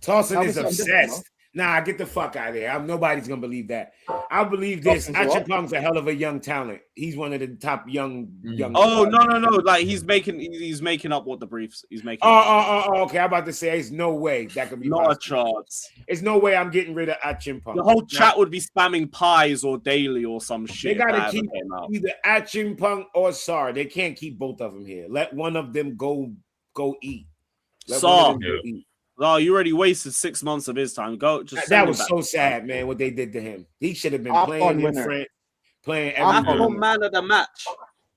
[SPEAKER 13] Tosin is obsessed. Nah, get the fuck out of here. Nobody's gonna believe that. I believe this. Achimpong's a hell of a young talent. He's one of the top young.
[SPEAKER 10] Oh no! Like he's making up what the briefs he's making.
[SPEAKER 13] Okay. I'm about to say, there's no way that could be
[SPEAKER 10] not possible. A chance.
[SPEAKER 13] There's no way I'm getting rid of Achimpong.
[SPEAKER 10] The whole chat would be spamming pies or daily or some shit.
[SPEAKER 13] They gotta keep either Achimpong or Sarr. They can't keep both of them here. Let one of them go eat.
[SPEAKER 10] Sarr. Oh, you already wasted 6 months of his time. Go.
[SPEAKER 13] That was so sad, man. What they did to him. He should have been playing in France, playing
[SPEAKER 10] every man of the match.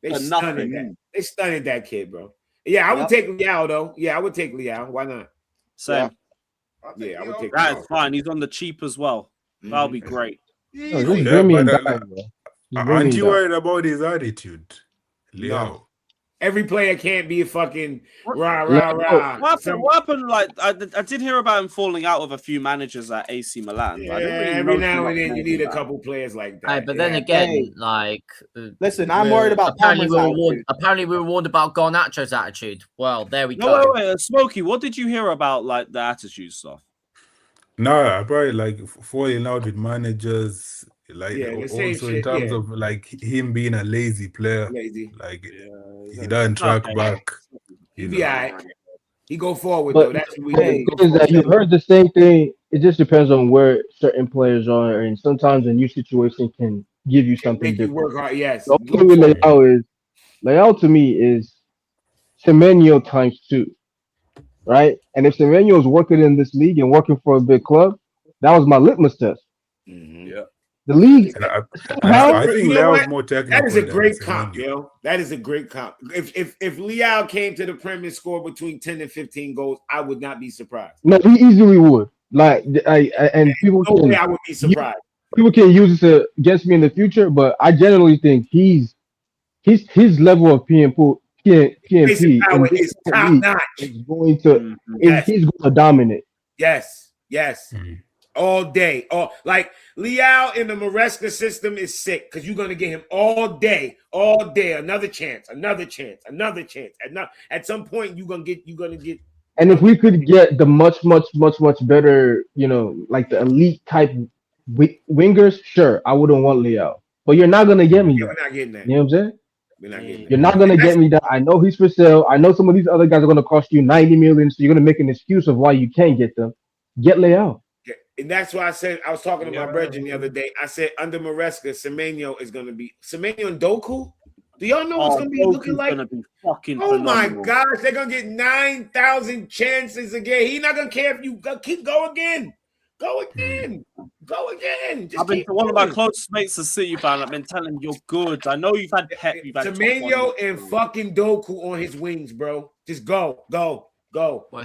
[SPEAKER 13] They stunned that kid, bro. Yeah, I would take Liao though. Yeah, I would take Liao. Why not?
[SPEAKER 10] Same.
[SPEAKER 13] Yeah, I would take.
[SPEAKER 10] That's fine. He's on the cheap as well. That'll be great.
[SPEAKER 15] Aren't you worried about his attitude, Liao?
[SPEAKER 13] No. Every player can't be a fucking rah.
[SPEAKER 10] What happened? Like I did hear about him falling out with a few managers at AC Milan.
[SPEAKER 13] Yeah, every now and then you need a couple players like that.
[SPEAKER 9] Right, but then again, like,
[SPEAKER 17] listen, I'm worried about.
[SPEAKER 9] Apparently, we were warned about Garnacho's attitude. Well, there we go.
[SPEAKER 10] No, wait, Smokey, what did you hear about like the attitude stuff?
[SPEAKER 15] No, I probably like falling out with managers. Like also in terms of like him being a lazy player, like he doesn't track back.
[SPEAKER 13] He go forward though. That's what we
[SPEAKER 16] you heard the same thing. It just depends on where certain players are, and sometimes a new situation can give you something different.
[SPEAKER 13] Work hard, yes.
[SPEAKER 16] The only way Leao to me is Semenyo times 2, right? And if Semenyo is working in this league and working for a big club, that was my litmus test.
[SPEAKER 13] Yeah.
[SPEAKER 16] The league.
[SPEAKER 15] I think Leo's more technical.
[SPEAKER 13] That is a great comp, yo. That is a great comp. If Leao came to the Premier score between 10 and 15 goals, I would not be surprised.
[SPEAKER 16] No, he easily would. Like, and people can.
[SPEAKER 13] I would be surprised.
[SPEAKER 16] People can use this against me in the future, but I generally think his level of PMP
[SPEAKER 13] is top notch.
[SPEAKER 16] Is going to he's going to dominate.
[SPEAKER 13] Yes. All day. Like Leao in the Maresca system is sick because you're gonna get him all day. Another chance. At some point, you're gonna get.
[SPEAKER 16] And if we could get the much better, like the elite type wingers, sure, I wouldn't want Leao. But you're not gonna get me.
[SPEAKER 13] We're not getting that.
[SPEAKER 16] You know what I'm saying?
[SPEAKER 13] We're not getting that.
[SPEAKER 16] You're not gonna get me that. I know he's for sale. I know some of these other guys are gonna cost you 90 million, so you're gonna make an excuse of why you can't get them. Get Leao.
[SPEAKER 13] And that's why I said, I was talking to my brethren the other day. I said, under Maresca, Semenyo is going to be Semenyo and Doku. Do y'all know what's going to be looking like? Oh my gosh, they're going to get 9,000 chances again. He's not going to care if you go again.
[SPEAKER 10] I've been one of my closest mates, a City fan. I've been telling him you're good. I know you've had Pep.
[SPEAKER 13] Semenyo and fucking Doku on his wings, bro. Just go.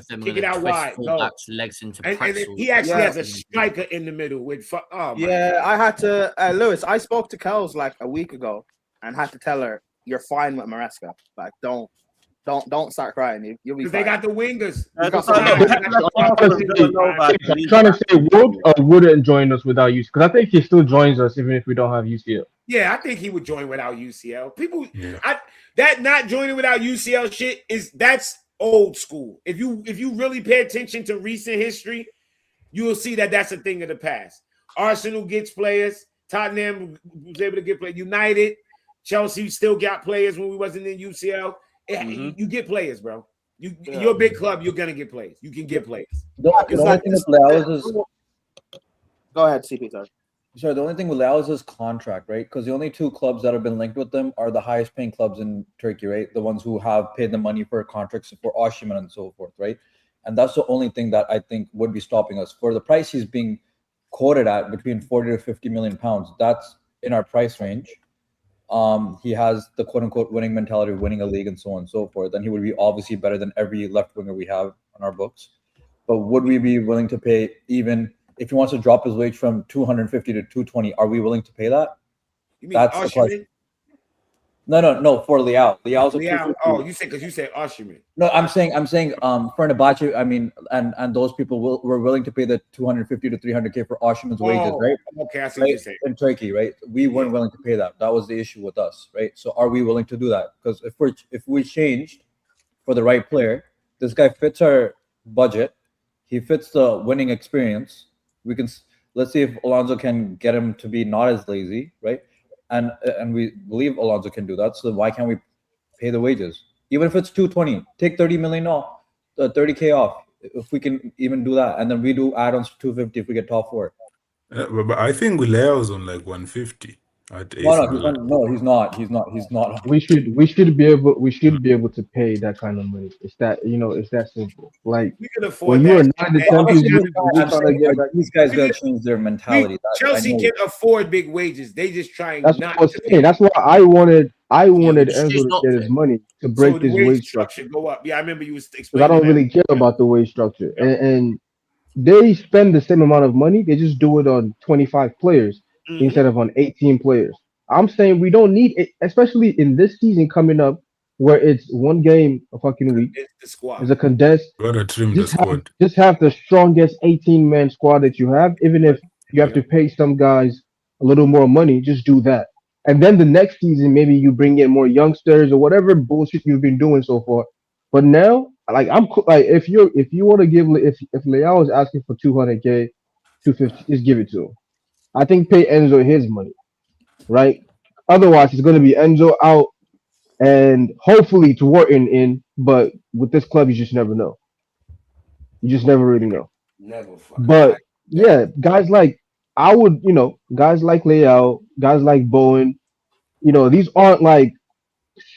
[SPEAKER 13] Kick it out wide. Go.
[SPEAKER 9] Legs into
[SPEAKER 13] and he actually has a striker in the middle with.
[SPEAKER 17] I had to, Lewis. I spoke to Kels like a week ago and had to tell her you're fine with Maresca. Like, don't Don't start crying. You'll be
[SPEAKER 13] Because they got the wingers.
[SPEAKER 16] I'm trying to say would or wouldn't join us without UCL, because I think he still joins us even if we don't have UCL.
[SPEAKER 13] Yeah, I think he would join without UCL. People, that not joining without UCL shit that's old school. If you really pay attention to recent history, you will see that that's a thing of the past. Arsenal gets players. Tottenham was able to get players. United, Chelsea still got players when we wasn't in UCL. You get players, bro. You're a big club. You're gonna get players. You can get players.
[SPEAKER 17] The only thing with Leao is. Go ahead, CP.
[SPEAKER 19] Sorry, the only thing with Leao is his contract, right? Because the only two clubs that have been linked with them are the highest paying clubs in Turkey, right? The ones who have paid the money for contracts for Osimhen and so forth, right? And that's the only thing that I think would be stopping us. For the price he's being quoted at, between 40 to 50 million pounds, that's in our price range. He has the quote unquote winning mentality of winning a league and so on and so forth. Then he would be obviously better than every left winger we have on our books. But would we be willing to pay, even if he wants to drop his wage from 250 to 220? Are we willing to pay that?
[SPEAKER 13] You mean
[SPEAKER 19] That's the question.
[SPEAKER 13] Osimhen?
[SPEAKER 19] No, for Leao. Leao's a
[SPEAKER 13] Leao. Oh, you said because you said Osimhen.
[SPEAKER 19] No, I'm saying for Nabachi, I mean, and those people were willing to pay the 250 to 300K for Osimhen's wages, right?
[SPEAKER 13] Okay, I see what you're saying.
[SPEAKER 19] In Turkey, right? We weren't willing to pay that. That was the issue with us, right? So are we willing to do that? Because if we changed for the right player, this guy fits our budget. He fits the winning experience. Let's see if Alonso can get him to be not as lazy, right? And we believe Alonso can do that. So why can't we pay the wages? Even if it's 220, take 30 million off, 30K off, if we can even do that. And then we do add-ons for 250 if we get top four.
[SPEAKER 15] But I think Leao's on like 150.
[SPEAKER 19] No, he's not. He's not.
[SPEAKER 16] We should be able to pay that kind of money. It's that simple. Like
[SPEAKER 13] we can afford
[SPEAKER 16] when you are not in the Champions League,
[SPEAKER 19] these guys gotta change their mentality.
[SPEAKER 13] Chelsea can afford big wages. They just trying
[SPEAKER 16] that's
[SPEAKER 13] not
[SPEAKER 16] what I'm saying. That's why I wanted Enzo to get his money to break this wage structure.
[SPEAKER 13] Go up. Yeah, I remember you was
[SPEAKER 16] Because
[SPEAKER 13] explaining.
[SPEAKER 16] I don't really care about the wage structure, and they spend the same amount of money. They just do it on 25 players instead of on 18 players. I'm saying we don't need it, especially in this season coming up, where it's one game a fucking week. It's a condensed.
[SPEAKER 15] Gotta trim the squad.
[SPEAKER 16] Just have the strongest 18-man squad that you have. Even if you have to pay some guys a little more money, just do that. And then the next season, maybe you bring in more youngsters or whatever bullshit you've been doing so far. But now, like if you want to give, if Leao is asking for 200K, 250, just give it to him. I think pay Enzo his money, right? Otherwise, it's going to be Enzo out and hopefully to Wharton in. But with this club, you just never know. You just never really know.
[SPEAKER 13] Never.
[SPEAKER 16] But yeah, guys like guys like Leao, guys like Bowen, these aren't like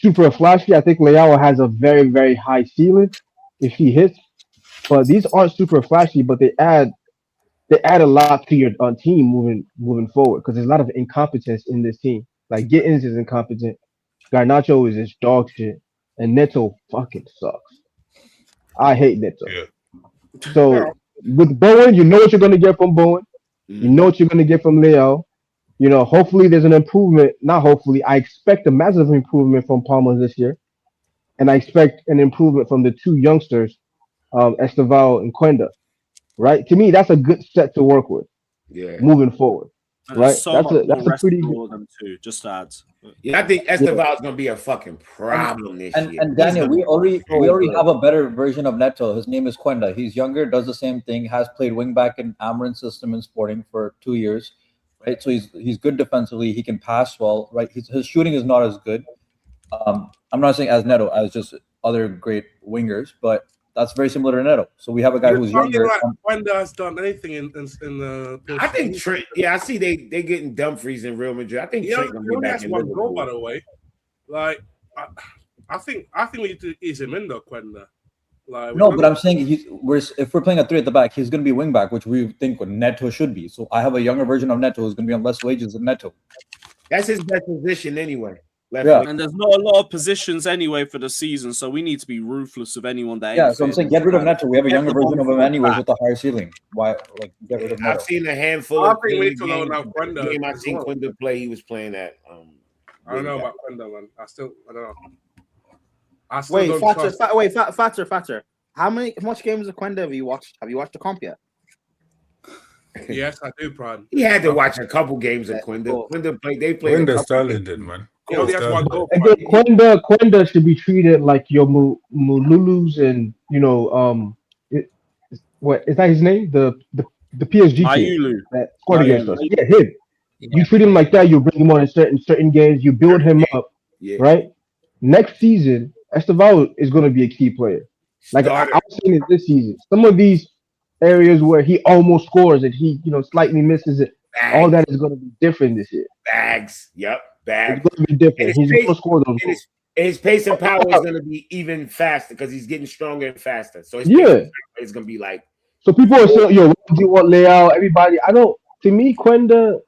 [SPEAKER 16] super flashy. I think Leao has a very, very high ceiling if he hits, but these aren't super flashy. But they add a lot to your team moving forward because there's a lot of incompetence in this team. Like Gittins is incompetent, Garnacho is just dog shit, and Neto fucking sucks. I hate Neto. Yeah. So with Bowen, you know what you're gonna get from Bowen. You know what you're gonna get from Leao. Hopefully there's an improvement. Not hopefully, I expect a massive improvement from Palmer this year, and I expect an improvement from the two youngsters, Esteval and Quenda. Right? To me, that's a good set to work with.
[SPEAKER 13] Yeah.
[SPEAKER 16] Moving forward. Right?
[SPEAKER 10] So
[SPEAKER 16] That's a pretty good.
[SPEAKER 10] them too. Just adds.
[SPEAKER 13] Yeah, I think Esteval is gonna be a fucking problem this year.
[SPEAKER 19] And Daniel, we already have a better version of Neto. His name is Quenda. He's younger, does the same thing, has played wing back in Amarin's system in Sporting for 2 years. Right, so he's good defensively. He can pass well. Right, his shooting is not as good. I'm not saying as Neto, as just other great wingers, but that's very similar to Neto. So we have a guy who's younger.
[SPEAKER 18] Wenda has done anything in the.
[SPEAKER 13] I think Trent. Yeah, I see they getting Dumfries in Real Madrid. I think Trent gonna be back in
[SPEAKER 18] one goal, by the way. Like I think we need to ease him in though, Quenda.
[SPEAKER 19] No, but I'm saying if we're playing a 3 at the back, he's going to be wing back, which we think Neto should be. So I have a younger version of Neto who's going to be on less wages than Neto.
[SPEAKER 13] That's his best position anyway.
[SPEAKER 19] Yeah.
[SPEAKER 10] And there's not a lot of positions anyway for the season, so we need to be ruthless with anyone that.
[SPEAKER 19] Yeah, so I'm saying get rid of Neto. We have a younger version of him anyways with a higher ceiling. Why, get rid of Neto?
[SPEAKER 13] I've seen a handful of games. I've seen Quenda play. He was playing at.
[SPEAKER 18] I don't know about Quenda, man. I don't know. I still don't trust.
[SPEAKER 17] Fatter. How much games of Quenda have you watched? Have you watched the comp yet?
[SPEAKER 18] Yes, I do, Prime.
[SPEAKER 13] He had to watch a couple games of Quenda. They played.
[SPEAKER 15] Quenda's talented, man.
[SPEAKER 18] He only has one goal.
[SPEAKER 16] Again, Quenda should be treated like your Mululus and what is that his name? The PSG team that scored against us. Yeah, him. You treat him like that. You bring him on in certain games. You build him up, right? Next season, Estevao is going to be a key player. Like I was saying it this season. Some of these areas where he almost scores and he slightly misses it. All that is going to be different this year.
[SPEAKER 13] Bags. Yep. Bags.
[SPEAKER 16] It's going to be different. He's going to score those goals.
[SPEAKER 13] His pace and power is going to be even faster because he's getting stronger and faster. So his pace and power is going to be like.
[SPEAKER 16] So people are saying, "Yo, what do you want, Leao?" Everybody, I don't. To me, Quenda,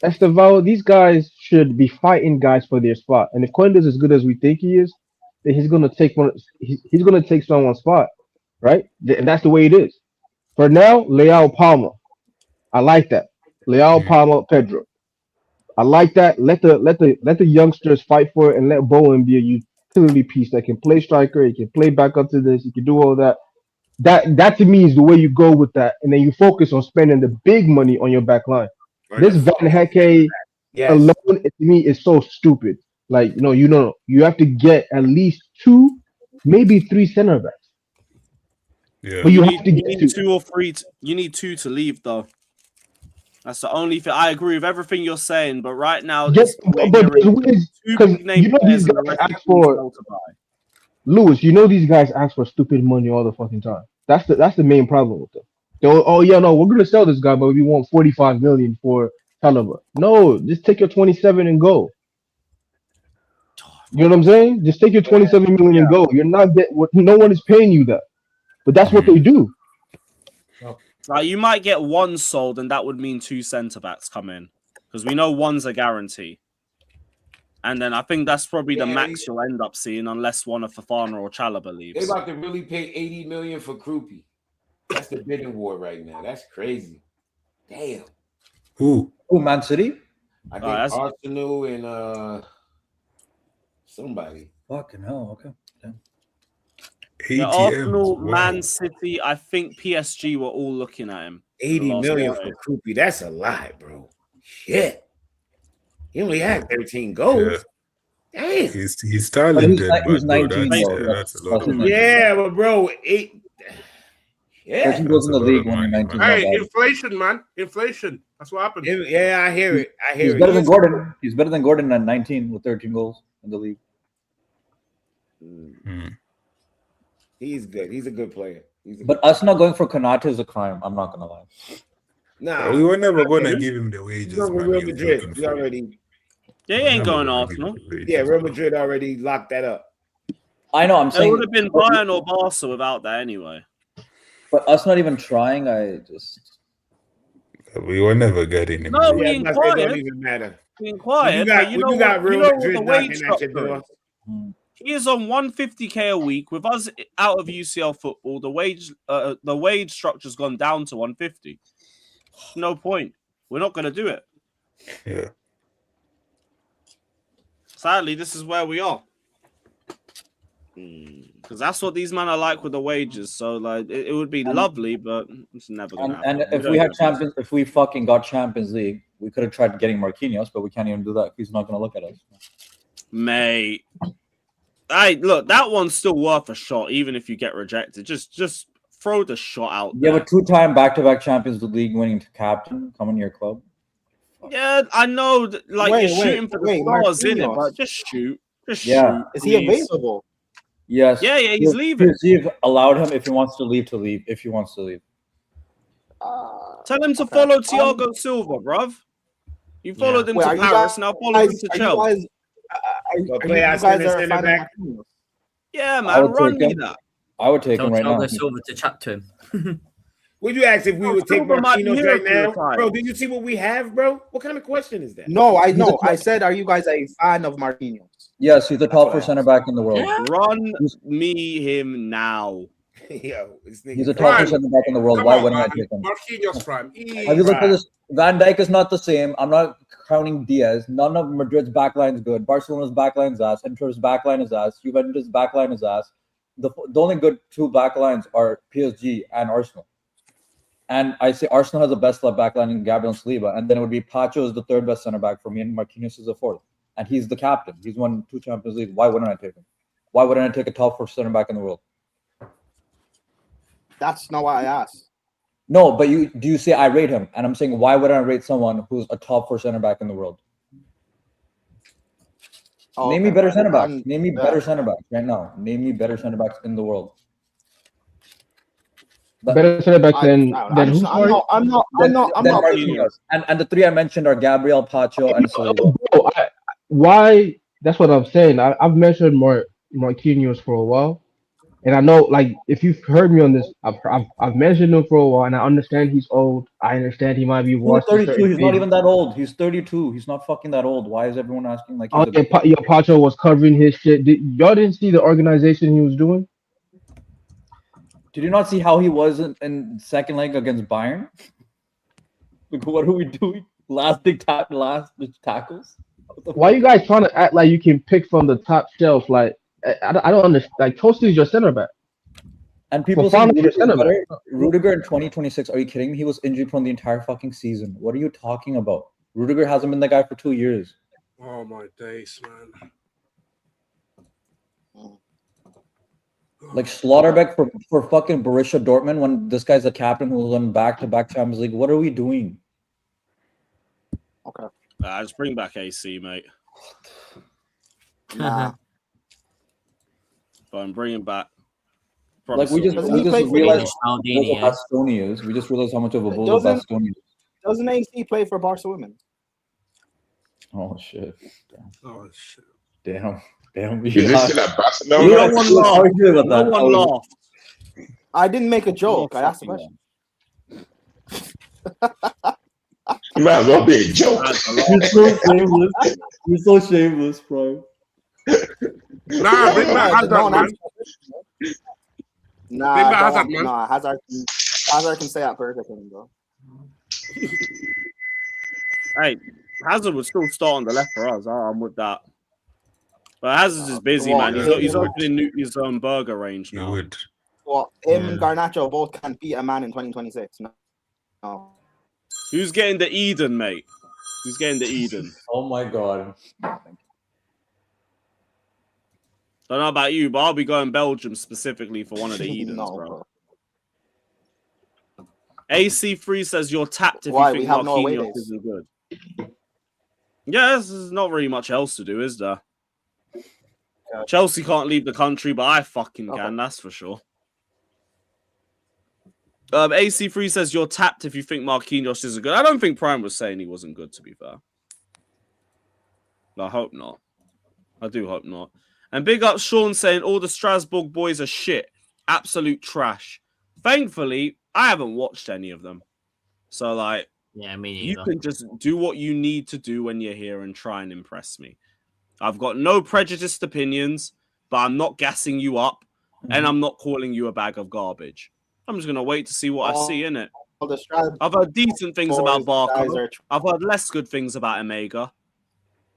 [SPEAKER 16] Estevao, these guys should be fighting guys for their spot. And if Quenda's as good as we think he is, then he's going to take one. He's going to take someone's spot, right? And that's the way it is. For now, Leao, Palmer, I like that. Leao, Palmer, Pedro. I like that. Let the youngsters fight for it and let Bowen be a utility piece that can play striker. He can play back up to this. He can do all that. That to me is the way you go with that, and then you focus on spending the big money on your back line. Right. This Van Hecke alone to me is so stupid. Like you have to get at least 2, maybe 3 center backs.
[SPEAKER 10] Yeah,
[SPEAKER 16] but you
[SPEAKER 10] need,
[SPEAKER 16] have to get
[SPEAKER 10] 2 or 3. You need 2 to leave though. That's the only thing. I agree with everything you're saying, but right now,
[SPEAKER 16] because these guys ask for Lewis. These guys ask for stupid money all the fucking time. That's the main problem with them. We're gonna sell this guy, but we want 45 million for Chalobah. No, just take your 27 and go. You know what I'm saying? Just take your 27 million and go. You're not no one is paying you that, but that's what they do.
[SPEAKER 10] Like you might get 1 sold, and that would mean 2 centre backs come in because we know 1's a guarantee. And then I think that's probably the max you'll end up seeing unless one of Fofana or Chalobah leaves.
[SPEAKER 13] They about to really pay 80 million for Krupi. That's the bidding war right now. That's crazy. Damn.
[SPEAKER 15] Who?
[SPEAKER 19] Man City?
[SPEAKER 13] I think Arsenal and somebody.
[SPEAKER 19] Fucking hell. Okay.
[SPEAKER 10] Yeah, Arsenal, Man City. I think PSG were all looking at him.
[SPEAKER 13] 80 million for Krupi. That's a lot, bro. Shit. He only had 13 goals. Yeah. Damn.
[SPEAKER 15] He's talented.
[SPEAKER 19] He's 19.
[SPEAKER 15] That's a lot of money.
[SPEAKER 13] Yeah, but bro,
[SPEAKER 19] he was in the league when he 19.
[SPEAKER 18] Hey, inflation, man. Inflation. That's what happened.
[SPEAKER 13] Yeah, I hear it.
[SPEAKER 19] He's better than Gordon. He's better than Gordon at 19 with 13 goals in the league.
[SPEAKER 13] He's good. He's a good player.
[SPEAKER 19] But us not going for Konate is a crime. I'm not gonna lie.
[SPEAKER 13] Nah,
[SPEAKER 15] we were never gonna give him the wages.
[SPEAKER 13] Real Madrid. We already.
[SPEAKER 10] They ain't going Arsenal.
[SPEAKER 13] Yeah, Real Madrid already locked that up.
[SPEAKER 19] I know. I'm saying
[SPEAKER 10] it would have been Bayern or Barca without that anyway.
[SPEAKER 19] But us not even trying.
[SPEAKER 15] We were never getting him.
[SPEAKER 10] No, we inquired.
[SPEAKER 13] It don't even matter.
[SPEAKER 10] We inquired.
[SPEAKER 13] You got Real Madrid knocking at your door.
[SPEAKER 10] He is on 150k a week. With us out of UCL football, the wage structure's gone down to 150. No point. We're not going to do it.
[SPEAKER 15] Yeah.
[SPEAKER 10] Sadly, this is where we are. Because that's what these men are like with the wages. So like, it would be lovely, but it's never going to happen.
[SPEAKER 19] And if we fucking got Champions League, we could have tried getting Marquinhos, but we can't even do that. He's not going to look at us,
[SPEAKER 10] mate. Hey, look, that one's still worth a shot, even if you get rejected. Just throw the shot out.
[SPEAKER 19] You have a 2-time back-to-back Champions League winning captain coming to your club.
[SPEAKER 10] Yeah, I know. You're shooting for the stars, in it, but just shoot. Shoot.
[SPEAKER 17] Is he available?
[SPEAKER 19] Yes.
[SPEAKER 10] Yeah, he's leaving.
[SPEAKER 19] You've allowed him if he wants to leave to leave. If he wants to leave.
[SPEAKER 10] Tell him to follow Thiago Silva, bruv. You followed him to Paris, now follow him to Chelsea. Yeah, man, run me that.
[SPEAKER 19] I would take him right now.
[SPEAKER 9] Silva to chat to him.
[SPEAKER 13] Would you ask if we would take Marquinhos right now? Bro, did you see what we have, bro? What kind of question is that?
[SPEAKER 17] No, I know. I said, are you guys a fan of Marquinhos?
[SPEAKER 19] Yes, he's the top 4 center back in the world.
[SPEAKER 10] Yeah. Run me him now.
[SPEAKER 13] Yo, this nigga.
[SPEAKER 19] He's a top center back in the world.
[SPEAKER 18] Come
[SPEAKER 19] Why
[SPEAKER 18] on,
[SPEAKER 19] wouldn't I
[SPEAKER 18] man.
[SPEAKER 19] take him?
[SPEAKER 18] Marquinhos prime.
[SPEAKER 19] Have you looked at this? Van Dijk is not the same. I'm not counting Diaz. None of Madrid's backline is good. Barcelona's backline is ass. Inter's backline is ass. Juventus' backline is ass. The only good two backlines are PSG and Arsenal. And I say Arsenal has the best left backline in Gabriel and Saliba. And then it would be Pacho is the third best center back for me, and Marquinhos is the fourth. And he's the captain. He's won 2 Champions League. Why wouldn't I take him? Why wouldn't I take a top 4 center back in the world?
[SPEAKER 17] That's not what I asked.
[SPEAKER 19] No, but do you say I rate him? And I'm saying, why would I rate someone who's a top 4 center back in the world?
[SPEAKER 17] Oh,
[SPEAKER 19] Name me better center backs. Name me better center backs right now. Name me better center backs in the world.
[SPEAKER 16] Better center backs than who?
[SPEAKER 17] I'm not.
[SPEAKER 19] Marquinhos. And the 3 I mentioned are Gabriel, Pacho, and Saliba.
[SPEAKER 16] Why? That's what I'm saying. I've mentioned Marquinhos for a while, and I know, like, if you've heard me on this, I've mentioned him for a while, and I understand he's old. I understand he might be washed.
[SPEAKER 19] He's 32. He's not even that old. He's 32. He's not fucking that old. Why is everyone asking like?
[SPEAKER 16] Pacho was covering his shit. Y'all didn't see the organization he was doing?
[SPEAKER 19] Did you not see how he was in second leg against Bayern? Look, what are we doing? Last tackles.
[SPEAKER 16] Why are you guys trying to act like you can pick from the top shelf? Like, I don't understand. Like, Tosin is your center back.
[SPEAKER 19] And people say Rudiger in 2026. Are you kidding me? He was injury prone the entire fucking season. What are you talking about? Rudiger hasn't been the guy for 2 years.
[SPEAKER 18] Oh my days, man.
[SPEAKER 19] Like Slaughterbeck for fucking Borussia Dortmund when this guy's a captain who's won back-to-back Champions League. What are we doing?
[SPEAKER 17] Okay.
[SPEAKER 10] Just bring back AC, mate.
[SPEAKER 17] Nah.
[SPEAKER 10] But I'm bringing back.
[SPEAKER 19] Like we just realized how much of Bastoni is. We just realized how much of a bull Bastoni is.
[SPEAKER 17] Doesn't AC play for Barca women?
[SPEAKER 19] Oh shit!
[SPEAKER 18] Oh shit!
[SPEAKER 19] Damn!
[SPEAKER 14] Is this still at Barcelona?
[SPEAKER 17] No one laughed. No one laughed. I didn't make a joke. I asked a question.
[SPEAKER 14] You might as well be a joke.
[SPEAKER 19] You're so shameless. You're so shameless, bro.
[SPEAKER 18] Nah, bring back Hazard, man.
[SPEAKER 17] Nah, Hazard can stay at Burger King, bro.
[SPEAKER 10] Hey, Hazard would still start on the left for us. I'm with that. But Hazard's is busy, man. He's opening his own burger range now.
[SPEAKER 17] Well, him and Garnacho both can't beat a man in 2026. No.
[SPEAKER 10] Who's getting the Eden, mate? Who's getting the Eden?
[SPEAKER 19] Oh my god.
[SPEAKER 10] Don't know about you, but I'll be going Belgium specifically for one of the Edens, bro. AC3 says you're tapped if you think Marquinhos isn't good. Yeah, there's not really much else to do, is there? Chelsea can't leave the country, but I fucking can, that's for sure. AC3 says you're tapped if you think Marquinhos isn't good. I don't think Prime was saying he wasn't good, to be fair. I hope not. I do hope not. And big up Sean saying all the Strasbourg boys are shit. Absolute trash. Thankfully, I haven't watched any of them. So, like,
[SPEAKER 9] yeah, me neither.
[SPEAKER 10] You can just do what you need to do when you're here and try and impress me. I've got no prejudiced opinions, but I'm not gassing you up, and I'm not calling you a bag of garbage. I'm just going to wait to see what I see in it. I've heard decent things about Barca. I've heard less good things about Omega.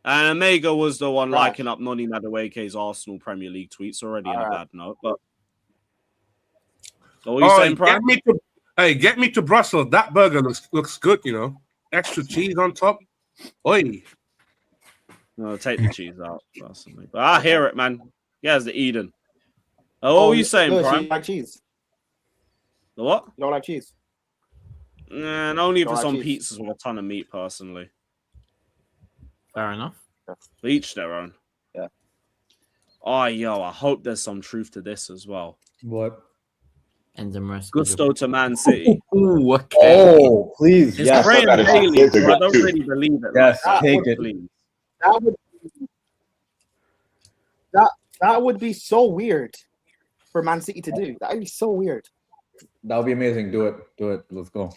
[SPEAKER 10] And Omega was the one liking up Noni Madueke's Arsenal Premier League tweets already on a bad note. But what are you saying, Prime?
[SPEAKER 18] Get me to Brussels. That burger looks good, you know. Extra cheese on top. Oi.
[SPEAKER 10] No, take the cheese out, personally. But I hear it, man. Yeah, it's the Eden. What were you saying, Prime?
[SPEAKER 17] You like cheese?
[SPEAKER 10] The what?
[SPEAKER 17] You don't like cheese?
[SPEAKER 10] And only if it's on pizzas with a ton of meat, personally.
[SPEAKER 9] Fair enough.
[SPEAKER 10] Each their own.
[SPEAKER 17] Yeah.
[SPEAKER 10] Oh, yo, I hope there's some truth to this as well.
[SPEAKER 19] What?
[SPEAKER 10] Gusto to Man City.
[SPEAKER 9] Ooh, okay.
[SPEAKER 19] Oh, please.
[SPEAKER 10] It's
[SPEAKER 19] yes.
[SPEAKER 10] Graham Bailey, so I don't really believe it.
[SPEAKER 19] Yes,
[SPEAKER 10] like
[SPEAKER 19] take it.
[SPEAKER 10] Please.
[SPEAKER 17] That would be so weird for Man City to do. That would be so weird.
[SPEAKER 19] That would be amazing. Do it. Let's go.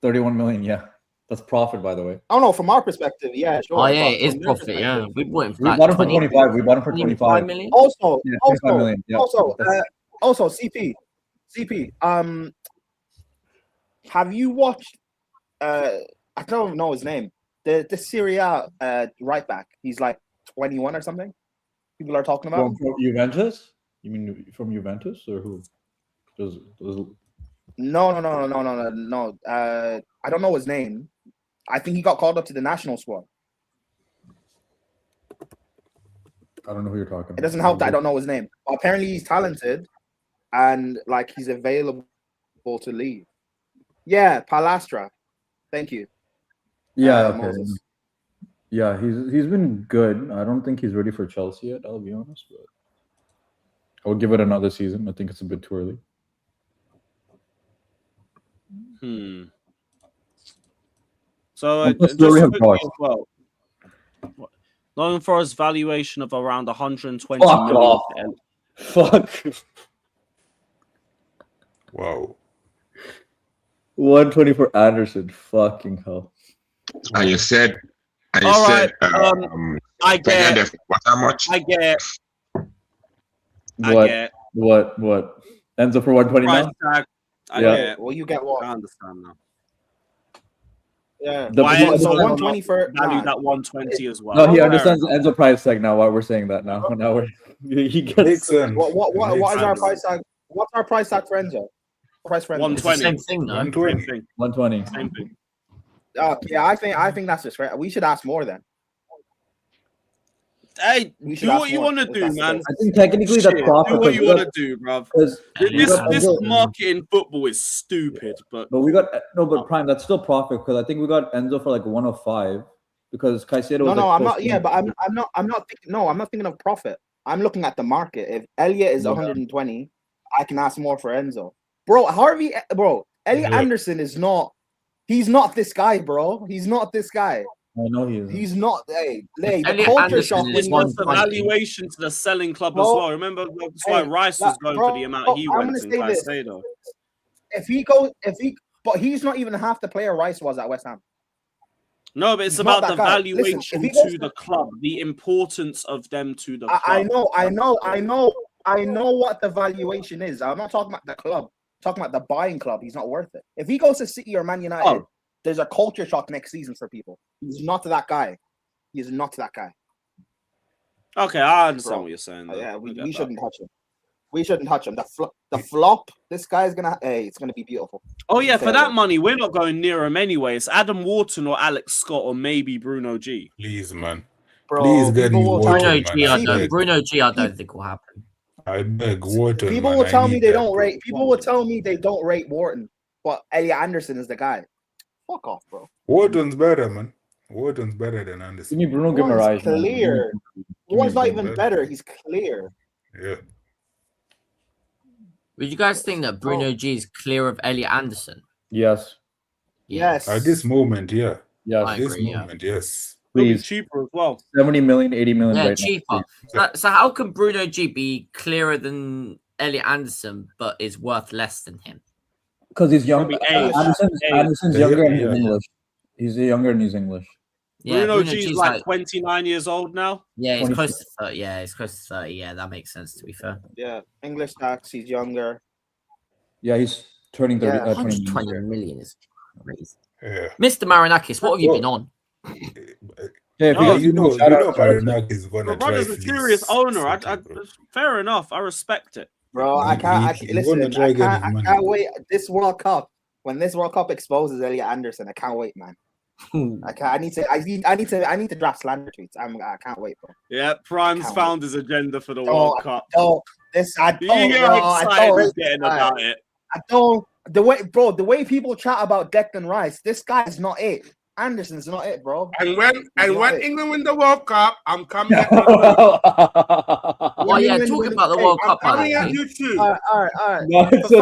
[SPEAKER 19] 31 million. Yeah, that's profit, by the way.
[SPEAKER 17] Oh no, from our perspective, yeah. Sure.
[SPEAKER 9] Oh yeah, it is profit. Yeah, we bought him
[SPEAKER 19] for 25. We bought him for 25
[SPEAKER 9] million.
[SPEAKER 17] Also,
[SPEAKER 19] yeah, 25 million. Yeah.
[SPEAKER 17] also, CP. CP, have you watched? I don't know his name. The Serie A right back. He's like 21 or something. People are talking about
[SPEAKER 19] from Juventus. You mean from Juventus or who?
[SPEAKER 17] No. I don't know his name. I think he got called up to the national squad.
[SPEAKER 19] I don't know who you're talking about.
[SPEAKER 17] It doesn't help that I don't know his name. But apparently he's talented and like he's available to leave. Yeah, Palastra. Thank you.
[SPEAKER 19] Yeah, okay.
[SPEAKER 17] Moses.
[SPEAKER 19] Yeah, he's been good. I don't think he's ready for Chelsea yet, I'll be honest, but I would give it another season. I think it's a bit too early.
[SPEAKER 10] So just quickly as well, Nottingham Forest valuation of around 120
[SPEAKER 19] Fuck
[SPEAKER 10] million.
[SPEAKER 19] off. Fuck.
[SPEAKER 15] Wow.
[SPEAKER 19] 120 for Anderson. Fucking hell.
[SPEAKER 14] And you said,
[SPEAKER 10] I get.
[SPEAKER 14] What? How much?
[SPEAKER 10] I get.
[SPEAKER 19] What? Enzo for 120 now?
[SPEAKER 10] Tag. I
[SPEAKER 19] Yeah.
[SPEAKER 10] get.
[SPEAKER 17] Well, you get what?
[SPEAKER 10] I understand now.
[SPEAKER 17] Yeah.
[SPEAKER 10] Why
[SPEAKER 17] So
[SPEAKER 10] Enzo
[SPEAKER 17] 120 for
[SPEAKER 10] valued at 120 as well.
[SPEAKER 19] No, he understands the Enzo price tag now. Why we're saying that now? Now he gets.
[SPEAKER 15] Makes sense.
[SPEAKER 17] What is our price tag? What's our price tag for Enzo? Price for Enzo?
[SPEAKER 10] 120.
[SPEAKER 9] Same thing, though.
[SPEAKER 15] 120.
[SPEAKER 19] 120.
[SPEAKER 10] Same thing.
[SPEAKER 17] Yeah, I think that's just right. We should ask more then.
[SPEAKER 10] Hey,
[SPEAKER 17] We should
[SPEAKER 10] do
[SPEAKER 17] ask
[SPEAKER 10] what you
[SPEAKER 17] more,
[SPEAKER 10] want to
[SPEAKER 17] if
[SPEAKER 10] do,
[SPEAKER 17] that's the
[SPEAKER 10] man.
[SPEAKER 17] case.
[SPEAKER 19] I think technically that's
[SPEAKER 10] Shit,
[SPEAKER 19] profit.
[SPEAKER 10] do what you want to do, bruv. This
[SPEAKER 19] Enzo-
[SPEAKER 10] market in football is stupid, but
[SPEAKER 19] we got but Prime. That's still profit because I think we got Enzo for like 105 because Caicedo.
[SPEAKER 17] No,
[SPEAKER 19] was like
[SPEAKER 17] I'm
[SPEAKER 19] close
[SPEAKER 17] not.
[SPEAKER 19] to
[SPEAKER 17] Yeah, but I'm not thinking. No, I'm not thinking of profit. I'm looking at the market. If Elliot is 120, I can ask more for Enzo, bro. Elliot Anderson is not. He's not this guy, bro. He's not this guy.
[SPEAKER 19] I know he is.
[SPEAKER 17] He's not. Hey, the
[SPEAKER 9] Elliot
[SPEAKER 17] culture
[SPEAKER 9] Anderson
[SPEAKER 17] shock.
[SPEAKER 9] is
[SPEAKER 10] it's the
[SPEAKER 9] 120.
[SPEAKER 10] valuation to the selling club
[SPEAKER 17] Bro,
[SPEAKER 10] as well. Remember, that's why Rice was going for the amount he
[SPEAKER 17] I'm
[SPEAKER 10] went
[SPEAKER 17] gonna
[SPEAKER 10] to
[SPEAKER 17] say this.
[SPEAKER 10] Caicedo.
[SPEAKER 17] But he's not even half the player Rice was at West Ham.
[SPEAKER 10] No, but it's
[SPEAKER 17] He's not
[SPEAKER 10] about the
[SPEAKER 17] that guy.
[SPEAKER 10] valuation
[SPEAKER 17] Listen, if he goes
[SPEAKER 10] to the club, the importance of them to the club.
[SPEAKER 17] I know what the valuation is. I'm not talking about the club. I'm talking about the buying club. He's not worth it. If he goes to City or Man United, there's a culture shock next season for people. He's not that guy. He's not that guy.
[SPEAKER 10] Okay, I understand what you're saying. Though.
[SPEAKER 17] Yeah, we shouldn't touch him. We shouldn't touch him. The flop. This guy's gonna. Hey, it's gonna be beautiful.
[SPEAKER 10] Oh yeah, for that money, we're not going near him anyway. It's Adam Wharton or Alex Scott or maybe Bruno G.
[SPEAKER 15] Please, man.
[SPEAKER 17] Bro,
[SPEAKER 15] Please get me Wharton,
[SPEAKER 9] Bruno G, I don't think will happen.
[SPEAKER 15] I beg Wharton.
[SPEAKER 17] People will tell me they don't rate. People will tell me they don't rate Wharton, but Elliot Anderson is the guy. Fuck off, bro.
[SPEAKER 15] Wharton's better, man. Wharton's better than Anderson.
[SPEAKER 19] Give me Bruno Guimaraes.
[SPEAKER 17] Clear. Wharton's not even better. He's clear.
[SPEAKER 15] Yeah.
[SPEAKER 9] Would you guys think that Bruno G is clear of Elliot Anderson?
[SPEAKER 19] Yes.
[SPEAKER 17] Yes.
[SPEAKER 15] At this moment, yeah.
[SPEAKER 19] Yes.
[SPEAKER 15] At this moment, yes.
[SPEAKER 19] Please.
[SPEAKER 10] Cheaper as well.
[SPEAKER 19] 70 million, 80 million
[SPEAKER 9] Yeah,
[SPEAKER 19] right
[SPEAKER 9] cheaper.
[SPEAKER 19] now.
[SPEAKER 9] So how can Bruno G be clearer than Elliot Anderson but is worth less than him?
[SPEAKER 19] Because he's young.
[SPEAKER 10] Age.
[SPEAKER 19] Anderson's younger and he's English. He's younger and he's English.
[SPEAKER 9] Yeah,
[SPEAKER 10] Bruno G's like 29 years old now.
[SPEAKER 9] Yeah, he's close to 30. Yeah, he's close to 30. Yeah, that makes sense, to be fair.
[SPEAKER 17] Yeah, English tax. He's younger.
[SPEAKER 19] Yeah, he's turning 30.
[SPEAKER 9] 120 million is crazy.
[SPEAKER 15] Yeah.
[SPEAKER 9] Mr. Marinakis, what have you been on?
[SPEAKER 19] Yeah,
[SPEAKER 15] Marinakis is gonna
[SPEAKER 10] My brother's a serious owner. Fair enough. I respect it.
[SPEAKER 17] Bro, I can't wait. This World Cup, when this World Cup exposes Elliot Anderson, I can't wait, man. I need to draft slander tweets. I can't wait, bro.
[SPEAKER 10] Yeah, Prime's found his agenda for the
[SPEAKER 17] Don't-
[SPEAKER 10] World Cup.
[SPEAKER 17] You get
[SPEAKER 10] excited getting about it.
[SPEAKER 17] I don't. The way people chat about Declan Rice, this guy is not it. Anderson's not it, bro.
[SPEAKER 18] And when England win the World Cup, I'm coming at
[SPEAKER 9] Oh yeah, talking about the World Cup.
[SPEAKER 18] I'm coming at you too.
[SPEAKER 17] All right.
[SPEAKER 19] No, it's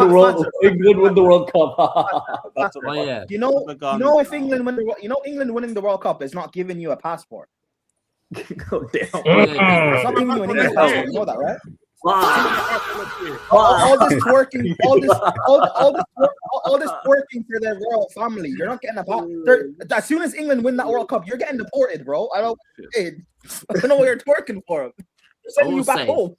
[SPEAKER 19] England win the World Cup.
[SPEAKER 9] Oh yeah.
[SPEAKER 17] You know if England win England winning the World Cup is not giving you a passport.
[SPEAKER 19] Oh, damn.
[SPEAKER 17] It's not giving you an English passport. You know that, right? All this twerking, all this twerking for their royal family. You're not getting a passport. As soon as England win that World Cup, you're getting deported, bro. I don't know what you're twerking for. They're sending you back home.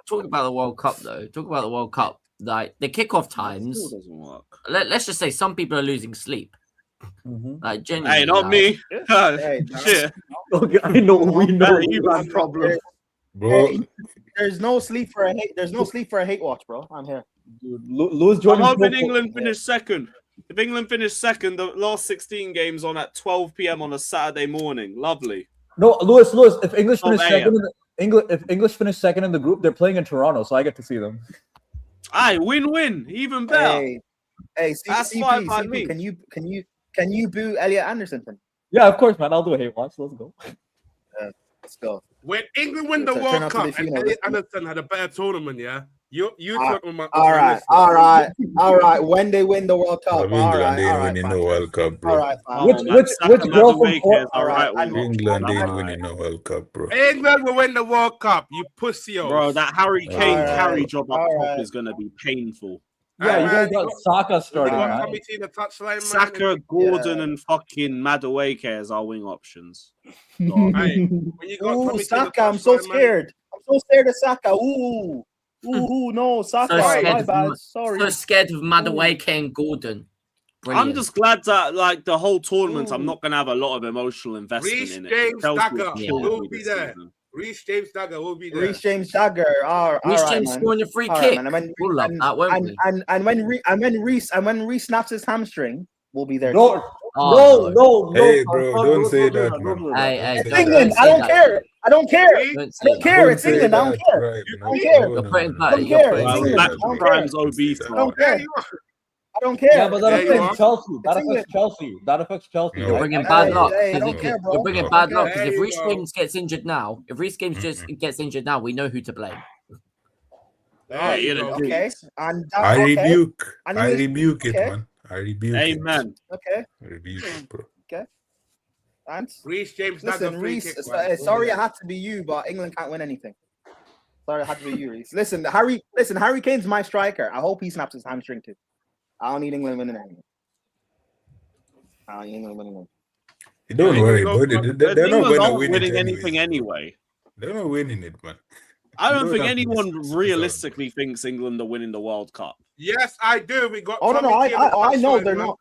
[SPEAKER 9] Talk about the World Cup though. Talk about the World Cup. like the kickoff times.
[SPEAKER 10] Still doesn't work.
[SPEAKER 9] Let's just say some people are losing sleep. Like genuinely.
[SPEAKER 10] Hey, not me.
[SPEAKER 17] Hey,
[SPEAKER 10] Shit.
[SPEAKER 19] Okay, I know we know
[SPEAKER 10] you have problem.
[SPEAKER 15] Bro,
[SPEAKER 17] There's no sleep for a hate. There's no sleep for a hate watch, bro. I'm here.
[SPEAKER 19] Lewis
[SPEAKER 10] I'm
[SPEAKER 19] Jordan.
[SPEAKER 10] hoping England finish second. If England finish second, the last 16 games on at 12 p.m. on a Saturday morning. Lovely.
[SPEAKER 19] No, Lewis. If English finish
[SPEAKER 10] 12
[SPEAKER 19] second, if English finish second in the group, they're playing in Toronto, so I get to see them.
[SPEAKER 10] Aye, win-win, even better.
[SPEAKER 17] Hey,
[SPEAKER 10] That's
[SPEAKER 17] CP,
[SPEAKER 10] fine by
[SPEAKER 17] CP,
[SPEAKER 10] me.
[SPEAKER 17] can you boo Elliot Anderson for me?
[SPEAKER 19] Yeah, of course, man. I'll do a hate watch. Let's go.
[SPEAKER 17] Let's go.
[SPEAKER 18] When England win the
[SPEAKER 17] Turn
[SPEAKER 18] World
[SPEAKER 17] up to
[SPEAKER 18] Cup
[SPEAKER 17] the
[SPEAKER 18] and
[SPEAKER 17] funeral.
[SPEAKER 18] Elliot Anderson had a better tournament, yeah? You talk with my
[SPEAKER 17] All right. When they win the World Cup,
[SPEAKER 15] England ain't winning no World Cup, bro.
[SPEAKER 17] all right, fine.
[SPEAKER 19] Which girl from
[SPEAKER 15] England ain't winning no World Cup, bro.
[SPEAKER 18] England will win the World Cup, you pussy.
[SPEAKER 10] Bro, that Harry Kane
[SPEAKER 17] Alright,
[SPEAKER 10] carry job up top
[SPEAKER 17] alright.
[SPEAKER 10] is going to be painful.
[SPEAKER 19] Yeah, you guys got Saka starting,
[SPEAKER 18] You got
[SPEAKER 19] man.
[SPEAKER 18] Tommy T in the touchline, man.
[SPEAKER 10] Saka, Gordon, and fucking Madueke as our wing options.
[SPEAKER 18] Hey, when you got
[SPEAKER 17] Ooh,
[SPEAKER 18] Tommy T in the
[SPEAKER 17] Saka, I'm so
[SPEAKER 18] touchline, man,
[SPEAKER 17] scared. I'm so scared of Saka. Ooh, no, Saka. My bad. Sorry.
[SPEAKER 9] So scared of Madueke and Gordon. Brilliant.
[SPEAKER 10] I'm just glad that, like, the whole tournament, I'm not going to have a lot of emotional investment
[SPEAKER 18] Reece
[SPEAKER 10] in it.
[SPEAKER 18] James
[SPEAKER 10] Chelsea
[SPEAKER 18] Dagger
[SPEAKER 10] killed
[SPEAKER 18] will
[SPEAKER 10] me
[SPEAKER 18] be
[SPEAKER 10] this
[SPEAKER 18] there.
[SPEAKER 10] season.
[SPEAKER 18] Reece James Dagger will be there.
[SPEAKER 17] Reece James Dagger.
[SPEAKER 9] Reece James scoring a free kick. We'll love that, won't we?
[SPEAKER 17] And when Reece snaps his hamstring, we'll be there.
[SPEAKER 19] No,
[SPEAKER 17] too.
[SPEAKER 19] no.
[SPEAKER 15] Hey, bro, don't say that, man.
[SPEAKER 9] Hey,
[SPEAKER 17] It's England. I don't care. I don't care. I don't care. It's England. I don't care. I don't care.
[SPEAKER 9] You're putting
[SPEAKER 17] I don't care. It's
[SPEAKER 10] Well,
[SPEAKER 17] England.
[SPEAKER 10] Max
[SPEAKER 17] I don't care.
[SPEAKER 10] Prime's obese.
[SPEAKER 17] I don't care. I don't care.
[SPEAKER 19] Yeah, but that
[SPEAKER 18] There you
[SPEAKER 19] affects
[SPEAKER 18] are.
[SPEAKER 19] Chelsea. That
[SPEAKER 17] It's
[SPEAKER 19] affects
[SPEAKER 17] England.
[SPEAKER 19] Chelsea. That affects Chelsea.
[SPEAKER 9] You're
[SPEAKER 19] right?
[SPEAKER 9] bringing bad luck.
[SPEAKER 17] Hey, I
[SPEAKER 9] 'cause
[SPEAKER 17] don't care, bro.
[SPEAKER 9] You're bringing
[SPEAKER 17] I
[SPEAKER 9] bad
[SPEAKER 17] don't
[SPEAKER 9] luck
[SPEAKER 17] care.
[SPEAKER 9] because if
[SPEAKER 18] There
[SPEAKER 9] Reece
[SPEAKER 18] you go.
[SPEAKER 9] James gets injured now, gets injured now, we know who to blame.
[SPEAKER 10] There you go.
[SPEAKER 17] Okay. And that,
[SPEAKER 15] I
[SPEAKER 17] okay.
[SPEAKER 15] rebuke.
[SPEAKER 17] And
[SPEAKER 15] I
[SPEAKER 17] English-
[SPEAKER 15] rebuke it,
[SPEAKER 17] okay.
[SPEAKER 15] man. I rebuke
[SPEAKER 10] Amen.
[SPEAKER 17] Okay.
[SPEAKER 15] it. I rebuke it, bro.
[SPEAKER 17] Okay. And
[SPEAKER 18] Reece James Dagger
[SPEAKER 17] listen,
[SPEAKER 18] free
[SPEAKER 17] Reece.
[SPEAKER 18] kick, man.
[SPEAKER 17] Sorry, it had to be you, but England can't win anything. Sorry, it had to be you, Reece. Listen, Harry Kane's my striker. I hope he snaps his hamstring too. I don't need England winning anything. I don't need England winning anything.
[SPEAKER 15] Don't worry, bro. They're not going to win
[SPEAKER 10] winning
[SPEAKER 15] it
[SPEAKER 10] anything anyway.
[SPEAKER 15] They're not winning it, man.
[SPEAKER 10] I
[SPEAKER 15] You
[SPEAKER 10] don't
[SPEAKER 15] don't
[SPEAKER 10] think
[SPEAKER 15] have to
[SPEAKER 10] anyone
[SPEAKER 15] miss
[SPEAKER 10] realistically thinks England are winning the World Cup.
[SPEAKER 18] Yes, I do. We got.
[SPEAKER 17] Oh no,
[SPEAKER 18] Tommy T in the
[SPEAKER 17] I know
[SPEAKER 18] touchline,
[SPEAKER 17] they're
[SPEAKER 18] man.
[SPEAKER 17] not.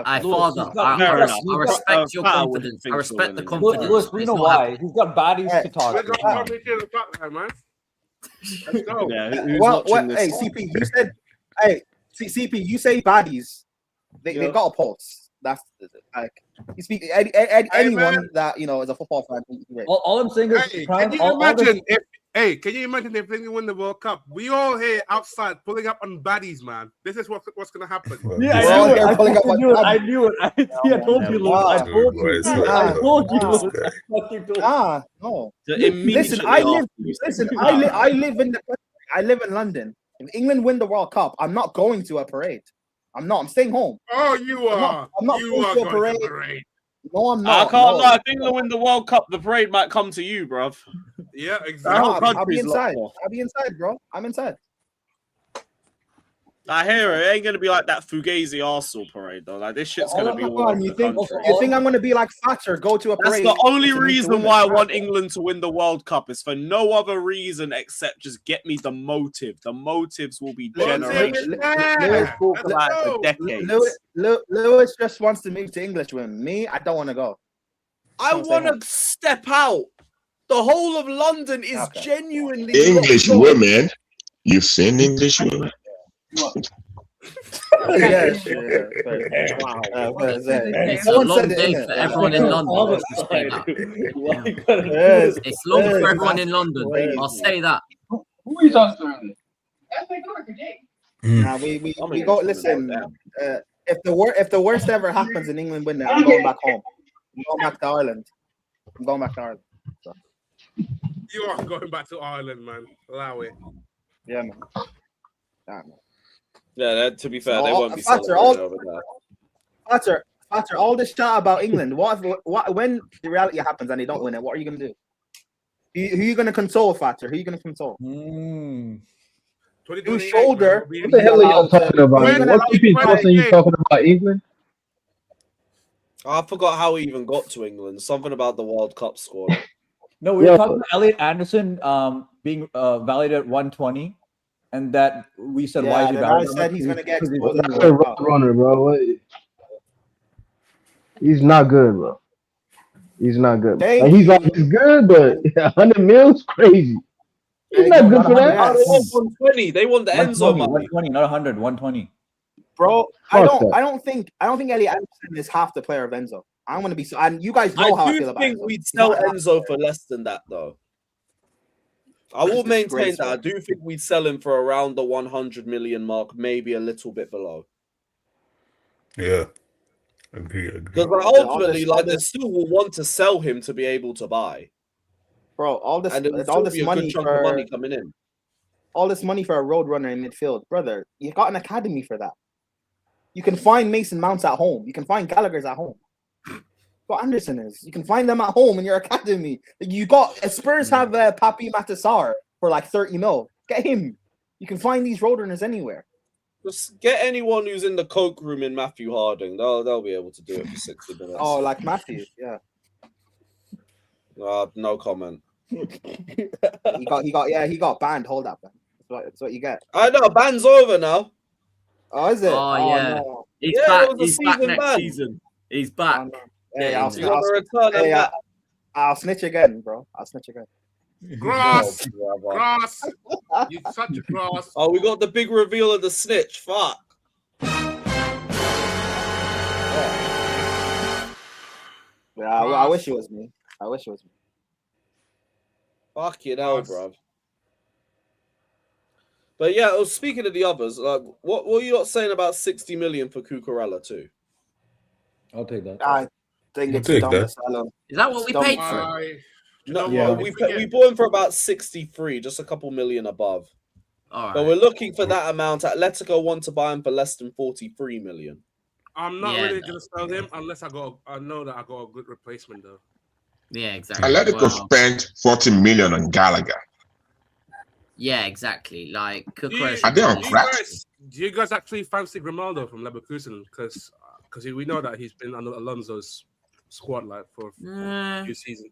[SPEAKER 9] I father. I respect your confidence. I respect the confidence.
[SPEAKER 19] Lewis, we know why. He's got baddies to talk.
[SPEAKER 18] We got Tommy T in the touchline, man. Let's go.
[SPEAKER 10] Yeah, who's
[SPEAKER 17] Well,
[SPEAKER 10] watching this?
[SPEAKER 17] hey, CP, you said, hey, CP, you say baddies. They got a pulse. That's like you speak anyone
[SPEAKER 18] man.
[SPEAKER 17] that is a football fan.
[SPEAKER 19] All I'm saying is,
[SPEAKER 18] Hey,
[SPEAKER 19] Prime,
[SPEAKER 18] can you
[SPEAKER 19] all
[SPEAKER 18] imagine
[SPEAKER 19] this-
[SPEAKER 18] can you imagine if England win the World Cup? We all here outside pulling up on baddies, man. This is what's gonna happen.
[SPEAKER 19] Yeah,
[SPEAKER 17] We're all here
[SPEAKER 19] I
[SPEAKER 17] pulling up on
[SPEAKER 19] knew it.
[SPEAKER 17] baddies.
[SPEAKER 19] I knew it. I told you, Lewis. I told you. I told you, Lewis. I fucking told you.
[SPEAKER 17] No.
[SPEAKER 10] So
[SPEAKER 17] Listen,
[SPEAKER 10] immediately
[SPEAKER 17] I live.
[SPEAKER 10] after you
[SPEAKER 17] Listen,
[SPEAKER 10] said
[SPEAKER 17] I live in the country. I live in London. If England win the World Cup, I'm not going to a parade. I'm not. I'm staying home.
[SPEAKER 18] Oh, you are.
[SPEAKER 17] I'm not
[SPEAKER 18] you
[SPEAKER 17] going
[SPEAKER 18] are
[SPEAKER 17] to a
[SPEAKER 18] going
[SPEAKER 17] parade.
[SPEAKER 18] to parade.
[SPEAKER 17] No, I'm
[SPEAKER 10] I
[SPEAKER 17] not.
[SPEAKER 10] can't
[SPEAKER 17] no.
[SPEAKER 10] lie. If England win the World Cup, the parade might come to you, bruv.
[SPEAKER 18] Yeah,
[SPEAKER 10] The
[SPEAKER 18] exactly.
[SPEAKER 10] whole
[SPEAKER 17] I'll be
[SPEAKER 10] country's locked
[SPEAKER 17] inside.
[SPEAKER 10] off.
[SPEAKER 17] I'll be inside, bro. I'm inside.
[SPEAKER 10] I hear it. It ain't gonna be like that Fugazi Arsenal parade though. Like this shit's gonna be all
[SPEAKER 17] Come on,
[SPEAKER 10] over
[SPEAKER 17] you
[SPEAKER 10] the
[SPEAKER 17] think
[SPEAKER 10] country.
[SPEAKER 17] I'm gonna be like Thatcher? Go to a
[SPEAKER 10] That's
[SPEAKER 17] parade.
[SPEAKER 10] the only
[SPEAKER 17] to
[SPEAKER 10] reason
[SPEAKER 17] win
[SPEAKER 10] why I
[SPEAKER 17] it.
[SPEAKER 10] want England to win the World Cup is for no other reason except just get me the motive. The motives will be generations. For decades.
[SPEAKER 17] Lewis just wants to move to English women. Me, I don't want to go.
[SPEAKER 10] I want to step out. The whole of London is genuinely
[SPEAKER 14] English women. You've seen English women?
[SPEAKER 17] Yes.
[SPEAKER 9] Wow. It's a
[SPEAKER 17] Someone
[SPEAKER 9] long
[SPEAKER 17] said it,
[SPEAKER 9] day
[SPEAKER 17] innit?
[SPEAKER 9] for everyone in London. Let's just say that.
[SPEAKER 17] Yes.
[SPEAKER 9] It's long
[SPEAKER 17] Yes.
[SPEAKER 9] for everyone in London. I'll say that.
[SPEAKER 16] Who are you talking to?
[SPEAKER 17] Nah, we go. Listen, if the worst ever happens in England win, I'm going back home. I'm going back to Ireland. I'm going back to Ireland. So.
[SPEAKER 18] You are going back to Ireland, man. Allow it.
[SPEAKER 17] Yeah, man. Nah, man.
[SPEAKER 10] Yeah, to be fair, they won't be
[SPEAKER 17] Thatcher,
[SPEAKER 10] celebrating over there.
[SPEAKER 17] Thatcher, all this chat about England. What when the reality happens and they don't win it? What are you gonna do? Who are you gonna console, Thatcher? Who are you gonna console? Whose shoulder?
[SPEAKER 16] What the hell are y'all talking about? What keeping Tosin you talking about England?
[SPEAKER 10] I forgot how we even got to England. Something about the World Cup squad.
[SPEAKER 19] No, we were talking about Elliot Anderson being valued at 120. and that we said, why
[SPEAKER 17] Yeah,
[SPEAKER 19] is he
[SPEAKER 17] the
[SPEAKER 19] bad?
[SPEAKER 17] guy said he's gonna get
[SPEAKER 16] That's
[SPEAKER 17] exposed.
[SPEAKER 16] a road runner, bro. He's not good, bro. He's not good.
[SPEAKER 17] Thank
[SPEAKER 16] Like, he's
[SPEAKER 17] you.
[SPEAKER 16] like he's good, but 100 mils crazy. He's not good for that.
[SPEAKER 10] They want 120. They want the Enzo
[SPEAKER 19] 120,
[SPEAKER 10] money.
[SPEAKER 19] 120, not 100, 120.
[SPEAKER 17] Bro,
[SPEAKER 16] Fuck
[SPEAKER 17] I don't think Elliot Anderson is half the player of Enzo. I'm gonna be so, and you guys
[SPEAKER 10] I
[SPEAKER 17] know how I
[SPEAKER 10] do
[SPEAKER 17] feel about
[SPEAKER 10] think
[SPEAKER 17] Enzo.
[SPEAKER 10] we'd
[SPEAKER 17] He's
[SPEAKER 10] sell
[SPEAKER 17] not half-
[SPEAKER 10] Enzo for less than that, though. I will maintain that. I do think we'd sell him for around the 100 million mark, maybe a little bit below.
[SPEAKER 15] Yeah. Agree.
[SPEAKER 10] Because ultimately, they still will want to sell him to be able to buy.
[SPEAKER 17] Bro, all this
[SPEAKER 10] And it'll
[SPEAKER 17] all
[SPEAKER 10] still
[SPEAKER 17] this
[SPEAKER 10] be a
[SPEAKER 17] money
[SPEAKER 10] good chunk
[SPEAKER 17] for
[SPEAKER 10] of money coming in.
[SPEAKER 17] all this money for a road runner in midfield, brother. You got an academy for that. You can find Mason Mounts at home. You can find Gallagher's at home. What Anderson is, you can find them at home in your academy. You got Spurs have Papi Matasar for like 30 mil. Get him. You can find these road runners anywhere.
[SPEAKER 10] Just get anyone who's in the coke room in Matthew Harding. They'll be able to do it for 60 minutes.
[SPEAKER 17] Oh, like Matthew, yeah.
[SPEAKER 10] No comment.
[SPEAKER 17] he got banned. Hold up, man. That's what you get.
[SPEAKER 10] I know, ban's over now.
[SPEAKER 17] Oh, is it?
[SPEAKER 9] Oh, yeah.
[SPEAKER 17] No.
[SPEAKER 9] He's
[SPEAKER 10] Yeah,
[SPEAKER 9] back.
[SPEAKER 10] it was a
[SPEAKER 9] He's back
[SPEAKER 10] season
[SPEAKER 9] next
[SPEAKER 10] ban.
[SPEAKER 9] season. He's back.
[SPEAKER 17] Hey,
[SPEAKER 9] Yeah,
[SPEAKER 17] I'll snitch again, bro. I'll snitch again.
[SPEAKER 18] Grass.
[SPEAKER 10] Oh,
[SPEAKER 18] Grass. You such a grass.
[SPEAKER 10] Oh, we got the big reveal of the snitch. Fuck.
[SPEAKER 17] Yeah, I wish it was me. I wish it was me.
[SPEAKER 10] Fucking hell, bro. But yeah, speaking of the others, what were you not saying about 60 million for Cucurella too?
[SPEAKER 19] I'll take that.
[SPEAKER 17] I think it's dumb to sell him.
[SPEAKER 9] Is that what we paid for?
[SPEAKER 10] No,
[SPEAKER 19] Yeah.
[SPEAKER 10] we bought him for about 63, just a couple million above.
[SPEAKER 9] All right.
[SPEAKER 10] But we're looking for that amount. Atletico want to buy him for less than 43 million.
[SPEAKER 18] I'm not really gonna sell him unless I know that I got a good replacement though.
[SPEAKER 9] Yeah, exactly.
[SPEAKER 14] Atletico spent 40 million on Gallagher.
[SPEAKER 9] Yeah, exactly. Like,
[SPEAKER 14] Are they on crack?
[SPEAKER 18] Do you guys actually fancy Grimaldo from Leverkusen? Because we know that he's been under Alonso's squad like for a few seasons.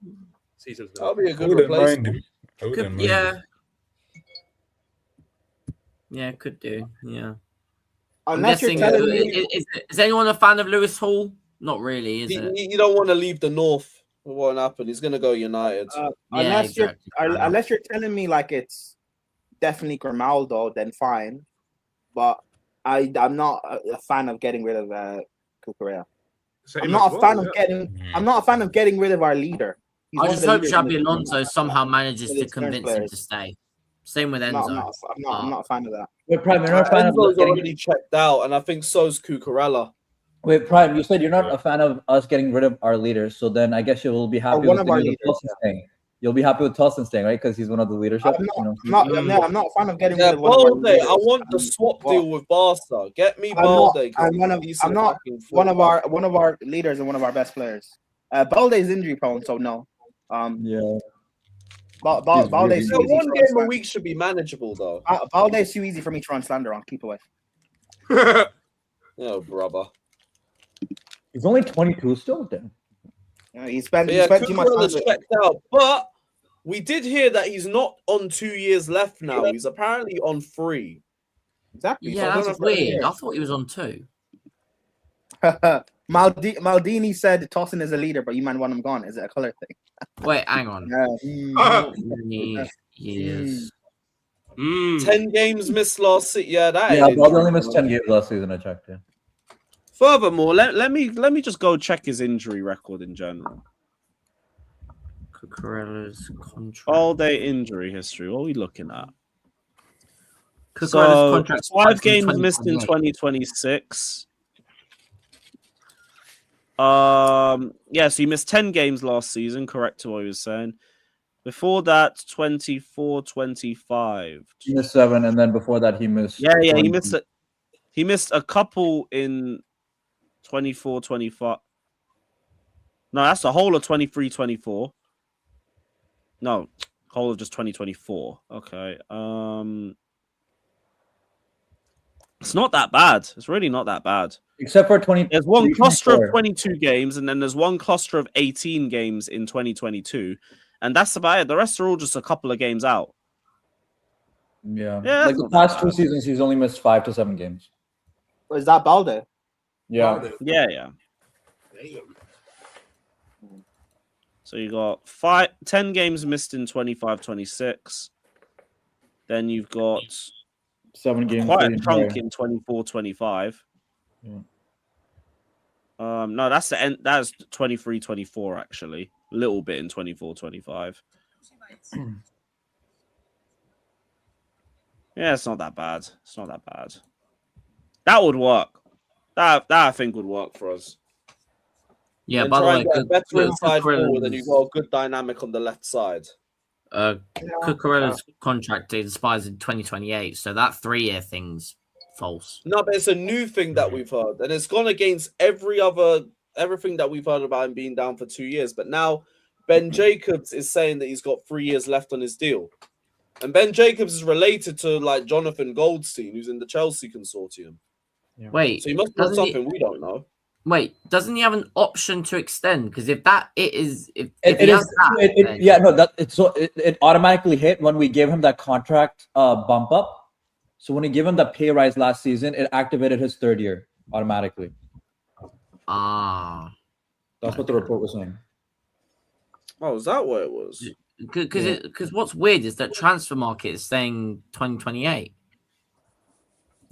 [SPEAKER 10] That'll be a good
[SPEAKER 15] wouldn't mind
[SPEAKER 10] replacement.
[SPEAKER 15] him. I wouldn't mind
[SPEAKER 9] Yeah.
[SPEAKER 15] him.
[SPEAKER 9] Yeah, could do. Yeah. I'm
[SPEAKER 17] Unless you're
[SPEAKER 9] guessing.
[SPEAKER 17] telling me,
[SPEAKER 9] Is anyone a fan of Lewis Hall? Not really, is it?
[SPEAKER 10] You don't want to leave the North. What won't happen? He's going to go United.
[SPEAKER 17] unless you're telling me like it's definitely Grimaldo, then fine. But I'm not a fan of getting rid of Cucurella. I'm not a fan of getting rid of our leader. He's
[SPEAKER 9] I
[SPEAKER 17] one
[SPEAKER 9] just
[SPEAKER 17] of the
[SPEAKER 9] hope
[SPEAKER 17] leaders
[SPEAKER 9] Xabi
[SPEAKER 17] in the
[SPEAKER 9] Alonso somehow manages to
[SPEAKER 17] experienced
[SPEAKER 9] convince him
[SPEAKER 17] players.
[SPEAKER 9] to stay. Same with
[SPEAKER 17] I'm
[SPEAKER 9] Enzo.
[SPEAKER 17] not a fan of that.
[SPEAKER 19] Wait, Prime, you're not a fan of
[SPEAKER 10] Enzo's
[SPEAKER 19] getting...
[SPEAKER 10] already checked out, and I think so's Cucurella.
[SPEAKER 19] Wait, Prime, you said you're not a fan of us getting rid of our leaders, so then I guess you will be happy
[SPEAKER 17] one
[SPEAKER 19] with
[SPEAKER 17] of our
[SPEAKER 19] the news
[SPEAKER 17] leaders,
[SPEAKER 19] of Tosin staying. You'll be happy with Tosin staying, right? Because he's one of the leadership.
[SPEAKER 17] I'm not a fan of getting rid
[SPEAKER 10] Yeah,
[SPEAKER 17] of one of our
[SPEAKER 10] Balde.
[SPEAKER 17] leaders.
[SPEAKER 10] I want the swap deal with Barca. Get me
[SPEAKER 17] I'm
[SPEAKER 10] Balde.
[SPEAKER 17] not one of our leaders and one of our best players. Balde is injury prone, so no.
[SPEAKER 19] Yeah.
[SPEAKER 17] Balde is too easy
[SPEAKER 10] one
[SPEAKER 17] to
[SPEAKER 10] game a
[SPEAKER 17] run
[SPEAKER 10] week should be manageable, though.
[SPEAKER 17] Balde is too easy for me to run slander on. Keep away.
[SPEAKER 10] No, brother.
[SPEAKER 19] He's only 22 still, then.
[SPEAKER 17] Yeah, he spent too much
[SPEAKER 10] Cucurella's
[SPEAKER 17] time.
[SPEAKER 10] checked out, but we did hear that he's not on 2 years left now. He's apparently on 3.
[SPEAKER 17] Exactly.
[SPEAKER 9] Yeah, that's weird. I thought he was on 2.
[SPEAKER 17] Maldini said Tosin is a leader, but you man want him gone. Is it a color thing?
[SPEAKER 9] Wait, hang on.
[SPEAKER 17] Yeah.
[SPEAKER 9] Years.
[SPEAKER 10] 10 games missed last season. Yeah, that.
[SPEAKER 19] Yeah,
[SPEAKER 10] ain't
[SPEAKER 19] Balde only
[SPEAKER 10] interesting.
[SPEAKER 19] missed 10 games last season, I checked, yeah.
[SPEAKER 10] Furthermore, let me just go check his injury record in general.
[SPEAKER 9] Cucurella's contract.
[SPEAKER 10] All day injury history. What are we looking at?
[SPEAKER 9] Cucurella's contract.
[SPEAKER 10] 5 games missed in 2026. Yeah, so he missed 10 games last season, correct to what he was saying. Before that, 24-25.
[SPEAKER 19] He missed 7, and then before that, he missed.
[SPEAKER 10] Yeah, he missed it. He missed a couple in 24-25. No, that's the whole of 23-24. No, whole of just 2024. Okay. It's not that bad. It's really not that bad.
[SPEAKER 19] Except for 20.
[SPEAKER 10] There's one cluster of 22 games, and then there's one cluster of 18 games in 2022. And that's about it. The rest are all just a couple of games out.
[SPEAKER 19] Yeah.
[SPEAKER 10] Yeah,
[SPEAKER 19] Like the past 2 seasons, he's only missed 5 to 7 games.
[SPEAKER 17] Is that Balde?
[SPEAKER 19] Yeah.
[SPEAKER 10] Yeah. So you got 10 games missed in 25-26. Then you've got
[SPEAKER 19] 7 games.
[SPEAKER 10] quite a chunk in 24-25.
[SPEAKER 19] Yeah.
[SPEAKER 10] No, that's the end. That's 23-24 actually. A little bit in 24-25. Yeah, it's not that bad. It's not that bad. That would work. That I think would work for us.
[SPEAKER 9] Yeah,
[SPEAKER 10] and
[SPEAKER 9] by the
[SPEAKER 10] try
[SPEAKER 9] way,
[SPEAKER 10] and get a better inside
[SPEAKER 9] Cucurella's-
[SPEAKER 10] forward, and you've got a good dynamic on the left side.
[SPEAKER 9] Cucurella's contract expires in 2028, so that 3-year thing's false.
[SPEAKER 10] No, but it's a new thing that we've heard, and it's gone against everything that we've heard about him being down for 2 years. But now Ben Jacobs is saying that he's got 3 years left on his deal, and Ben Jacobs is related to like Jonathan Goldstein, who's in the Chelsea consortium.
[SPEAKER 9] Wait,
[SPEAKER 10] So he must know
[SPEAKER 9] doesn't he-
[SPEAKER 10] something we don't know.
[SPEAKER 9] Wait, doesn't he have an option to extend? Because if that it is, if
[SPEAKER 19] It
[SPEAKER 9] he
[SPEAKER 19] is.
[SPEAKER 9] has that, then-
[SPEAKER 19] Yeah, no, that it's so it automatically hit when we gave him that contract bump up. So when we gave him the pay rise last season, it activated his 3rd year automatically.
[SPEAKER 9] Ah,
[SPEAKER 19] That's what the report was saying.
[SPEAKER 10] Oh, is that what it was?
[SPEAKER 9] Because what's weird is that transfer market is saying 2028.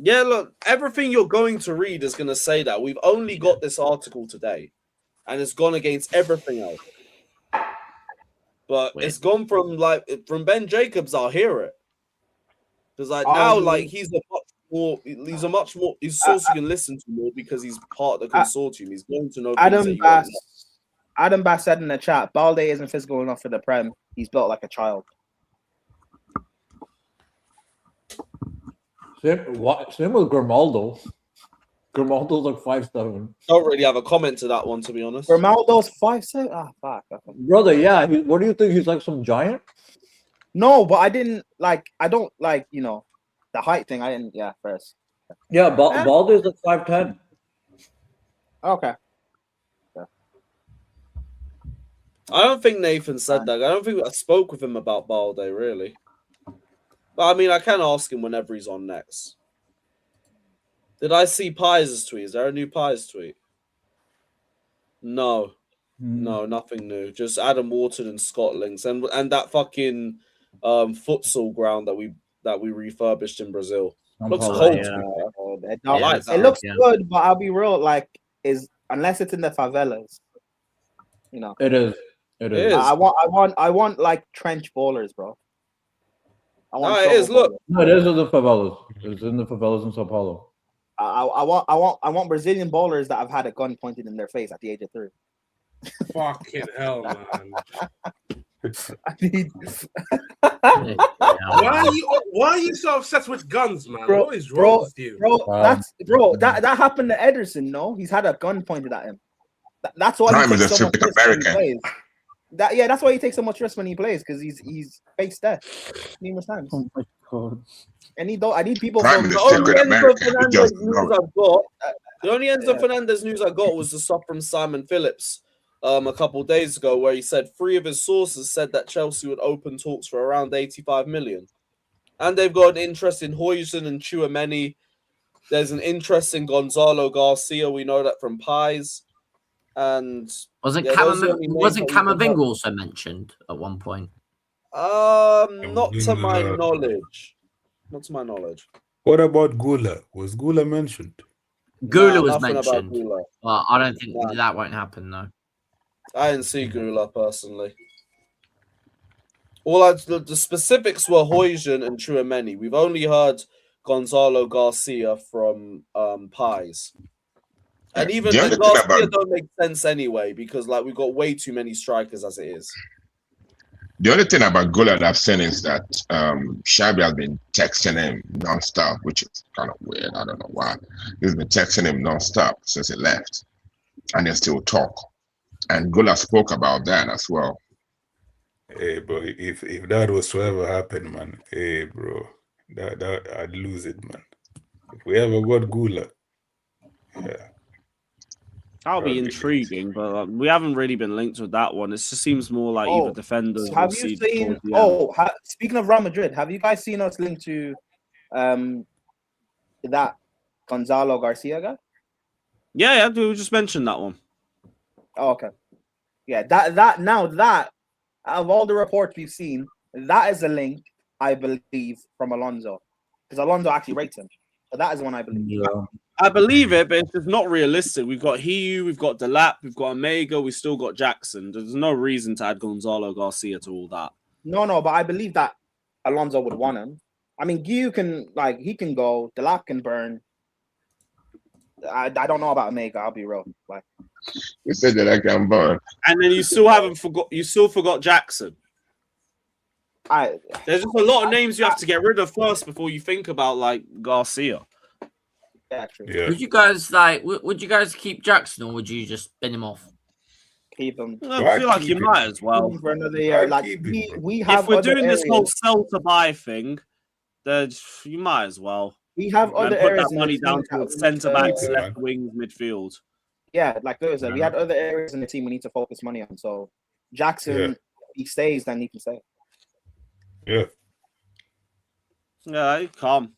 [SPEAKER 10] Yeah, look, everything you're going to read is going to say that. We've only got this article today, and it's gone against everything else. But it's gone from Ben Jacobs. I'll hear it because he's a much more he's a source you can listen to more because he's part of the consortium. He's going to know.
[SPEAKER 17] Adam Bass said in the chat, Balde isn't physical enough for the Prem. He's built like a child.
[SPEAKER 19] Same with Grimaldo. Grimaldo's like 5'7".
[SPEAKER 10] Don't really have a comment to that one, to be honest.
[SPEAKER 17] Grimaldo's 5'7". Ah, fuck.
[SPEAKER 19] Brother, yeah. What do you think? He's like some giant?
[SPEAKER 17] No, but I don't like the height thing. I didn't. Yeah, first.
[SPEAKER 19] Yeah, Baldo's like 5'10".
[SPEAKER 17] Okay.
[SPEAKER 10] I don't think Nathan said that. I don't think I spoke with him about Balde, really. But I mean, I can ask him whenever he's on next. Did I see Pies' tweet? Is there a new Pies tweet? No. No, nothing new. Just Adam Wharton and Scott Links and that fucking futsal ground that we refurbished in Brazil. Looks cold.
[SPEAKER 17] It looks good, but I'll be real. Unless it's in the favelas,
[SPEAKER 19] It is. It is.
[SPEAKER 17] I want like trench bowlers, bro.
[SPEAKER 10] It is. Look,
[SPEAKER 19] no, it is in the favelas. It's in the favelas in Sao Paulo.
[SPEAKER 17] I want Brazilian bowlers that have had a gun pointed in their face at the age of 3.
[SPEAKER 18] Fucking hell, man.
[SPEAKER 17] I need.
[SPEAKER 18] Why are you so obsessed with guns, man? What is wrong with you?
[SPEAKER 17] That happened to Ederson. No, he's had a gun pointed at him. That's why
[SPEAKER 14] Prime
[SPEAKER 17] he
[SPEAKER 14] is a
[SPEAKER 17] takes so much
[SPEAKER 14] stupid
[SPEAKER 17] risk when he
[SPEAKER 14] American.
[SPEAKER 17] plays. That's why he takes so much risk when he plays, because he's faced death numerous times.
[SPEAKER 19] Oh my god!
[SPEAKER 17] And I need people.
[SPEAKER 14] Prime
[SPEAKER 17] from
[SPEAKER 14] is a stupid American. He just
[SPEAKER 10] news I've got. The only Enzo Fernandez news I got was the stuff from Simon Phillips a couple of days ago, where he said 3 of his sources said that Chelsea would open talks for around 85 million, and they've got an interest in Huijsen and Tchouameni. There's an interest in Gonzalo Garcia. We know that from Pies. And
[SPEAKER 9] wasn't Camavinga also mentioned at one point?
[SPEAKER 10] Not to my knowledge. Not to my knowledge.
[SPEAKER 15] What about Gula? Was Gula mentioned?
[SPEAKER 9] Gula was mentioned. Well, I don't think that won't happen though.
[SPEAKER 10] I didn't see Gula personally. The specifics were Huijsen and Tchouameni. We've only heard Gonzalo Garcia from Pies. And even the Garcia don't make sense anyway, because we've got way too many strikers as it is.
[SPEAKER 14] The only thing about Gula that I've seen is that Xabi has been texting him nonstop, which is kind of weird. I don't know why. He's been texting him nonstop since he left, and they still talk. And Gula spoke about that as well.
[SPEAKER 15] Hey, bro, if that was to ever happen, man, hey, bro, that I'd lose it, man. If we ever got Gula, yeah.
[SPEAKER 10] That'll be intriguing, but we haven't really been linked with that one. It just seems more like either defenders.
[SPEAKER 17] Have
[SPEAKER 10] or
[SPEAKER 17] you
[SPEAKER 10] seed
[SPEAKER 17] seen?
[SPEAKER 10] towards the end.
[SPEAKER 17] Speaking of Real Madrid, have you guys seen us linked to that Gonzalo Garcia guy?
[SPEAKER 10] Yeah, we just mentioned that one.
[SPEAKER 17] Oh, okay. Yeah, that out of all the reports we've seen, that is a link I believe from Alonso, because Alonso actually rates him. But that is one I believe.
[SPEAKER 19] Yeah.
[SPEAKER 10] I believe it, but it's just not realistic. We've got Hiu, we've got Delap, we've got Omega, we still got Jackson. There's no reason to add Gonzalo Garcia to all that.
[SPEAKER 17] No, but I believe that Alonso would want him. I mean, Hiu can he can go. Delap can burn. I don't know about Omega. I'll be real. Like,
[SPEAKER 14] You said that I can burn.
[SPEAKER 10] And then you still forgot Jackson. There's just a lot of names you have to get rid of first before you think about like Garcia.
[SPEAKER 17] Yeah, true.
[SPEAKER 15] Yeah.
[SPEAKER 9] Would you guys would you guys keep Jackson or would you just bin him off?
[SPEAKER 17] Keep him.
[SPEAKER 10] I feel like you might as well.
[SPEAKER 17] For another year. Like we have.
[SPEAKER 10] If we're
[SPEAKER 17] other
[SPEAKER 10] doing this
[SPEAKER 17] areas.
[SPEAKER 10] whole sell to buy thing, then you might as well.
[SPEAKER 17] We have other
[SPEAKER 10] put
[SPEAKER 17] areas
[SPEAKER 10] that
[SPEAKER 17] in
[SPEAKER 10] money
[SPEAKER 17] the
[SPEAKER 10] down
[SPEAKER 17] team that
[SPEAKER 10] towards
[SPEAKER 17] we
[SPEAKER 10] centre
[SPEAKER 17] need
[SPEAKER 10] backs,
[SPEAKER 17] to-
[SPEAKER 10] left wings, midfield.
[SPEAKER 17] Yeah, like there was we had other areas in the team we need to focus money on. So Jackson, he stays, then he can stay.
[SPEAKER 15] Yeah.
[SPEAKER 10] Yeah, calm.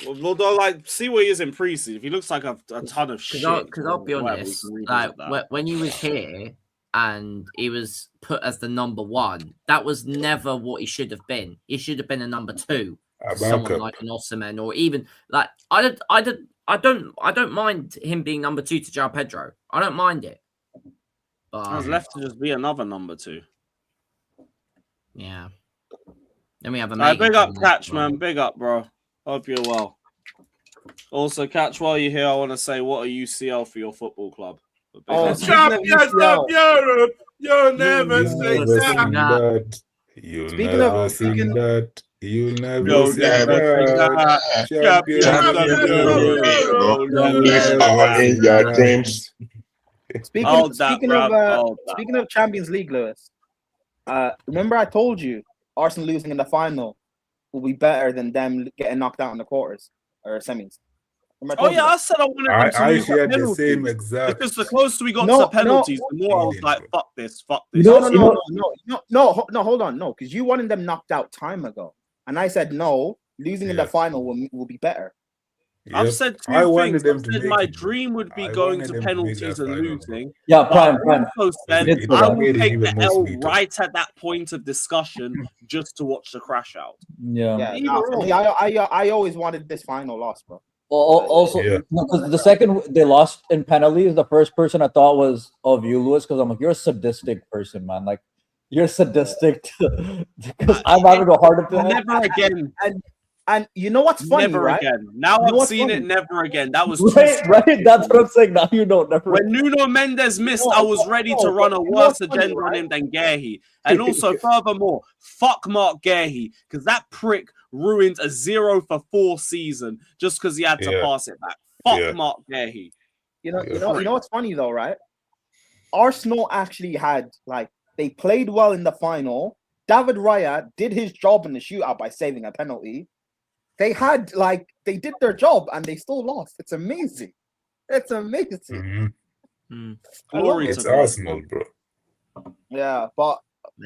[SPEAKER 10] Although, like, see what he is in preseason. If he looks like a ton of shit,
[SPEAKER 9] Because I'll be
[SPEAKER 10] whatever, we
[SPEAKER 9] honest,
[SPEAKER 10] can revisit
[SPEAKER 9] like
[SPEAKER 10] that.
[SPEAKER 9] when he was here and he was put as the number one, that was never what he should have been. He should have been a number two.
[SPEAKER 15] A
[SPEAKER 9] Someone
[SPEAKER 15] backup.
[SPEAKER 9] like an Osimhen, or even like I don't mind him being number two to João Pedro. I don't mind it. But
[SPEAKER 10] I was left to just be another number two.
[SPEAKER 9] yeah. Then we have a
[SPEAKER 10] Big up, Catch, man. Big up, bro. Hope you're well. Also, Catch, while you're here, I want to say, what are UCL for your football club?
[SPEAKER 13] Champions of Europe. You'll never say that.
[SPEAKER 15] You'll
[SPEAKER 17] Speaking
[SPEAKER 15] never
[SPEAKER 17] of-
[SPEAKER 15] seen
[SPEAKER 17] speaking-
[SPEAKER 15] that. You'll never
[SPEAKER 14] You'll
[SPEAKER 15] see
[SPEAKER 14] never
[SPEAKER 15] that.
[SPEAKER 14] see
[SPEAKER 15] Champions
[SPEAKER 14] Champions
[SPEAKER 15] of
[SPEAKER 14] of
[SPEAKER 15] Europe.
[SPEAKER 14] Europe. It's all in your dreams.
[SPEAKER 17] Speaking
[SPEAKER 10] Hold that, bruv,
[SPEAKER 17] speaking of Champions League, Lewis, remember I told you Arsenal losing in the final will be better than them getting knocked out in the quarters or semis. Remember
[SPEAKER 10] Oh,
[SPEAKER 17] told you
[SPEAKER 10] yeah,
[SPEAKER 17] that?
[SPEAKER 10] I said I wanted them
[SPEAKER 15] I
[SPEAKER 10] to lose
[SPEAKER 15] shared the
[SPEAKER 10] penalties.
[SPEAKER 15] same exact.
[SPEAKER 10] Because the closer we got
[SPEAKER 17] No,
[SPEAKER 10] to penalties, the more I was like, fuck this.
[SPEAKER 17] No, hold on, no, because you wanted them knocked out time ago, and I said no, losing in the final will be better.
[SPEAKER 10] I've said two
[SPEAKER 15] I wanted
[SPEAKER 10] things.
[SPEAKER 15] them
[SPEAKER 10] I
[SPEAKER 15] to
[SPEAKER 10] said
[SPEAKER 15] make
[SPEAKER 10] my
[SPEAKER 15] it,
[SPEAKER 10] dream would be
[SPEAKER 15] I
[SPEAKER 10] going
[SPEAKER 15] wanted
[SPEAKER 10] to
[SPEAKER 15] them to make
[SPEAKER 10] penalties
[SPEAKER 15] that
[SPEAKER 10] and
[SPEAKER 15] final,
[SPEAKER 10] losing.
[SPEAKER 19] Yeah,
[SPEAKER 10] But
[SPEAKER 19] Prime.
[SPEAKER 10] I also said
[SPEAKER 15] It
[SPEAKER 10] I
[SPEAKER 15] would
[SPEAKER 10] will
[SPEAKER 15] have made it
[SPEAKER 10] take
[SPEAKER 15] even
[SPEAKER 10] the
[SPEAKER 15] more
[SPEAKER 10] L
[SPEAKER 15] sweeter.
[SPEAKER 10] right at that point of discussion just to watch the crash out.
[SPEAKER 19] Yeah.
[SPEAKER 17] For me, I always wanted this final loss, bro.
[SPEAKER 19] Also, because the second they lost in penalties, the first person I thought was of you, Lewis, because I'm like, you're a sadistic person, man. Like, you're sadistic because I'm having a heart attack.
[SPEAKER 10] Never again.
[SPEAKER 17] And you know what's funny,
[SPEAKER 10] Never
[SPEAKER 17] right?
[SPEAKER 10] again. Now
[SPEAKER 17] You know
[SPEAKER 10] I've
[SPEAKER 17] what's
[SPEAKER 10] seen
[SPEAKER 17] funny?
[SPEAKER 10] it. Never again. That was
[SPEAKER 19] Right. That's what I'm saying. Now you know, never.
[SPEAKER 10] When Nuno Mendes missed, I was ready to run a worse agenda on him than Gehi. And also, furthermore, fuck Mark Gehi, because that prick ruined a 0-for-4 season just because he had to pass it back. Fuck Mark Gehi.
[SPEAKER 17] You know what's funny though, right? Arsenal actually had they played well in the final. David Raya did his job in the shootout by saving a penalty. They had they did their job and they still lost. It's amazing. It's amazing.
[SPEAKER 10] Glory
[SPEAKER 15] It's
[SPEAKER 10] to God.
[SPEAKER 15] Arsenal, bro.
[SPEAKER 17] Yeah, but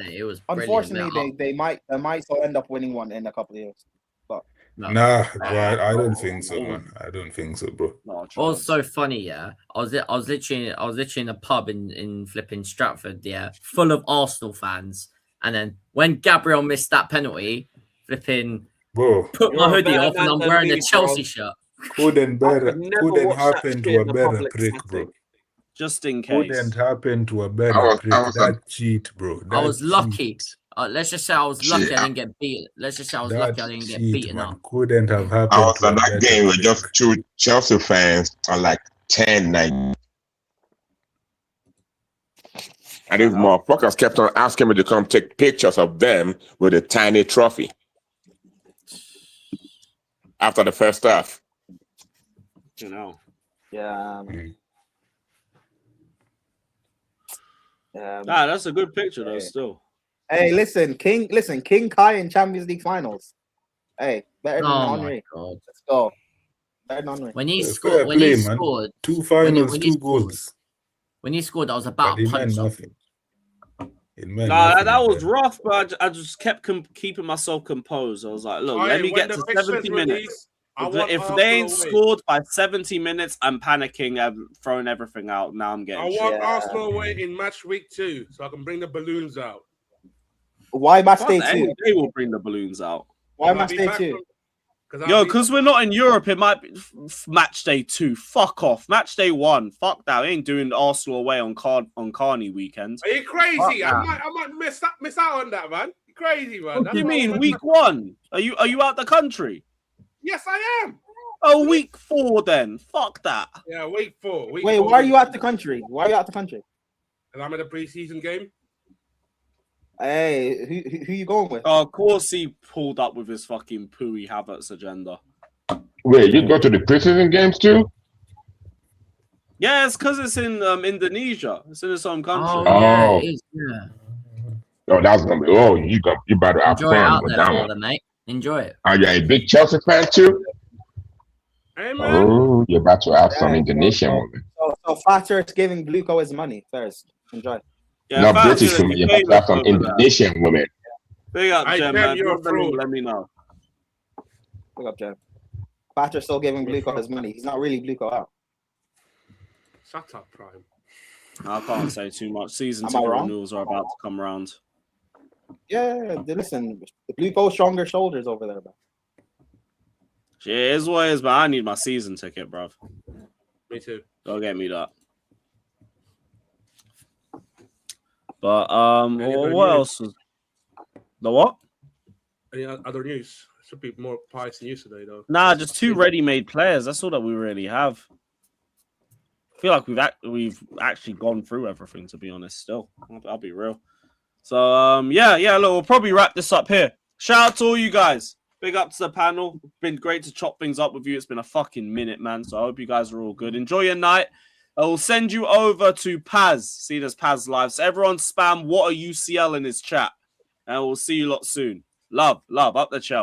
[SPEAKER 9] it was
[SPEAKER 17] unfortunately they might still end up winning one in a couple of years. But
[SPEAKER 15] Nah, bro, I don't think so, man. I don't think so, bro.
[SPEAKER 9] What was so funny, yeah? I was literally in a pub in flipping Stratford, yeah, full of Arsenal fans. And then when Gabriel missed that penalty, flipping
[SPEAKER 15] Bro,
[SPEAKER 9] put my
[SPEAKER 10] You're a
[SPEAKER 9] hoodie
[SPEAKER 10] better
[SPEAKER 9] off and
[SPEAKER 10] man
[SPEAKER 9] I'm
[SPEAKER 10] than
[SPEAKER 9] wearing
[SPEAKER 10] me,
[SPEAKER 9] a Chelsea
[SPEAKER 10] bro.
[SPEAKER 9] shirt.
[SPEAKER 15] couldn't
[SPEAKER 10] watch that
[SPEAKER 15] happen
[SPEAKER 10] shit
[SPEAKER 15] to a
[SPEAKER 10] in the
[SPEAKER 15] better
[SPEAKER 10] public
[SPEAKER 15] prick,
[SPEAKER 10] setting.
[SPEAKER 15] bro.
[SPEAKER 10] Just in case.
[SPEAKER 15] Couldn't happen to a better
[SPEAKER 14] was-
[SPEAKER 15] prick.
[SPEAKER 14] I was-
[SPEAKER 15] That cheat, bro.
[SPEAKER 9] I
[SPEAKER 15] That
[SPEAKER 9] was
[SPEAKER 15] cheat.
[SPEAKER 9] lucky. Let's just say I was lucky
[SPEAKER 14] Shit,
[SPEAKER 9] I didn't get beaten. Let's just say I was
[SPEAKER 15] That
[SPEAKER 9] lucky I didn't get
[SPEAKER 15] cheat,
[SPEAKER 9] beaten
[SPEAKER 15] man.
[SPEAKER 9] up.
[SPEAKER 15] Couldn't have happened
[SPEAKER 14] I was
[SPEAKER 15] to a
[SPEAKER 14] at that
[SPEAKER 15] better
[SPEAKER 14] game with
[SPEAKER 15] prick.
[SPEAKER 14] just two Chelsea fans on like 10 nights. And these motherfuckers kept on asking me to come take pictures of them with a tiny trophy. After the first half.
[SPEAKER 10] You know.
[SPEAKER 17] yeah.
[SPEAKER 10] That's a good picture though. Still.
[SPEAKER 17] Hey, listen, King Kai in Champions League finals. Hey, better than
[SPEAKER 9] Oh my
[SPEAKER 17] Henry.
[SPEAKER 9] god!
[SPEAKER 17] Let's go. Better than Henry.
[SPEAKER 9] When he
[SPEAKER 15] Fair
[SPEAKER 9] scored, when
[SPEAKER 15] play,
[SPEAKER 9] he
[SPEAKER 15] man.
[SPEAKER 9] scored,
[SPEAKER 15] 2 finals,
[SPEAKER 9] when he
[SPEAKER 15] 2 goals.
[SPEAKER 9] When he scored, that was about
[SPEAKER 15] But
[SPEAKER 9] a
[SPEAKER 15] it meant
[SPEAKER 9] punch.
[SPEAKER 15] nothing. It meant
[SPEAKER 10] Nah,
[SPEAKER 15] nothing.
[SPEAKER 10] that was rough, but I just kept keeping myself composed. I was like, look, let me get to 70 minutes. If they ain't scored by 70 minutes, I'm panicking. I'm throwing everything out. Now I'm getting
[SPEAKER 18] I want Arsenal away in match week 2, so I can bring the balloons out.
[SPEAKER 17] Why match day
[SPEAKER 10] Any
[SPEAKER 17] 2?
[SPEAKER 10] day will bring the balloons out.
[SPEAKER 17] Why match day 2?
[SPEAKER 10] Yo, because we're not in Europe, it might be match day 2. Fuck off. Match day 1. Fuck that. We ain't doing Arsenal away on Carney weekends.
[SPEAKER 18] Are you crazy? I might miss out on that, man. You're crazy, man.
[SPEAKER 10] What do you mean, week 1? Are you out the country?
[SPEAKER 18] Yes, I am.
[SPEAKER 10] Oh, week 4 then. Fuck that.
[SPEAKER 18] Yeah, week 4.
[SPEAKER 17] Wait, why are you out the country? Why are you out the country?
[SPEAKER 18] And I'm in a preseason game.
[SPEAKER 17] Hey, who you going with?
[SPEAKER 10] Oh, of course he pulled up with his fucking Pooey Havertz agenda.
[SPEAKER 14] Wait, you go to the preseason games too?
[SPEAKER 10] Yeah, it's because it's in Indonesia. It's in its own country.
[SPEAKER 14] Oh, yeah, it is,
[SPEAKER 9] yeah.
[SPEAKER 14] Oh, that's gonna be. Oh, you better have
[SPEAKER 9] Enjoy it
[SPEAKER 14] fun
[SPEAKER 9] out
[SPEAKER 14] with
[SPEAKER 9] there
[SPEAKER 14] that
[SPEAKER 9] for
[SPEAKER 14] one.
[SPEAKER 9] them, mate. Enjoy it.
[SPEAKER 14] Are you a big Chelsea fan too?
[SPEAKER 18] Hey,
[SPEAKER 14] Oh, you're about to have some Indonesian woman.
[SPEAKER 17] So Thatcher is giving Bluco his money first. Enjoy.
[SPEAKER 10] Yeah,
[SPEAKER 14] Not British women. You're about to have some Indonesian women.
[SPEAKER 10] Big up,
[SPEAKER 18] I
[SPEAKER 10] Jem,
[SPEAKER 18] Jem,
[SPEAKER 10] man.
[SPEAKER 18] you're a fraud.
[SPEAKER 10] Let me know.
[SPEAKER 17] Look up, Jem. Thatcher's still giving Bluco his money. He's not really Bluco out.
[SPEAKER 18] Shut up, Prime.
[SPEAKER 10] I can't say too much. Season
[SPEAKER 17] Am I
[SPEAKER 10] 2
[SPEAKER 17] wrong?
[SPEAKER 10] renewals are about to come around.
[SPEAKER 17] Yeah, listen, the Bluco stronger shoulders over there, bro.
[SPEAKER 10] Shit, it is what it is, but I need my season ticket, bruv.
[SPEAKER 18] Me too.
[SPEAKER 10] Go get me that. But what else was the what?
[SPEAKER 18] Any other news? Should be more pies than yesterday, though.
[SPEAKER 10] Nah, just 2 ready-made players. That's all that we really have. I feel like we've actually gone through everything, to be honest. Still, I'll be real. So yeah. Look, we'll probably wrap this up here. Shout out to all you guys. Big up to the panel. Been great to chop things up with you. It's been a fucking minute, man. So I hope you guys are all good. Enjoy your night. I will send you over to Paz. See, there's Paz live. So everyone spam what a UCL in his chat, and we'll see you lot soon. Love up the Chelsea.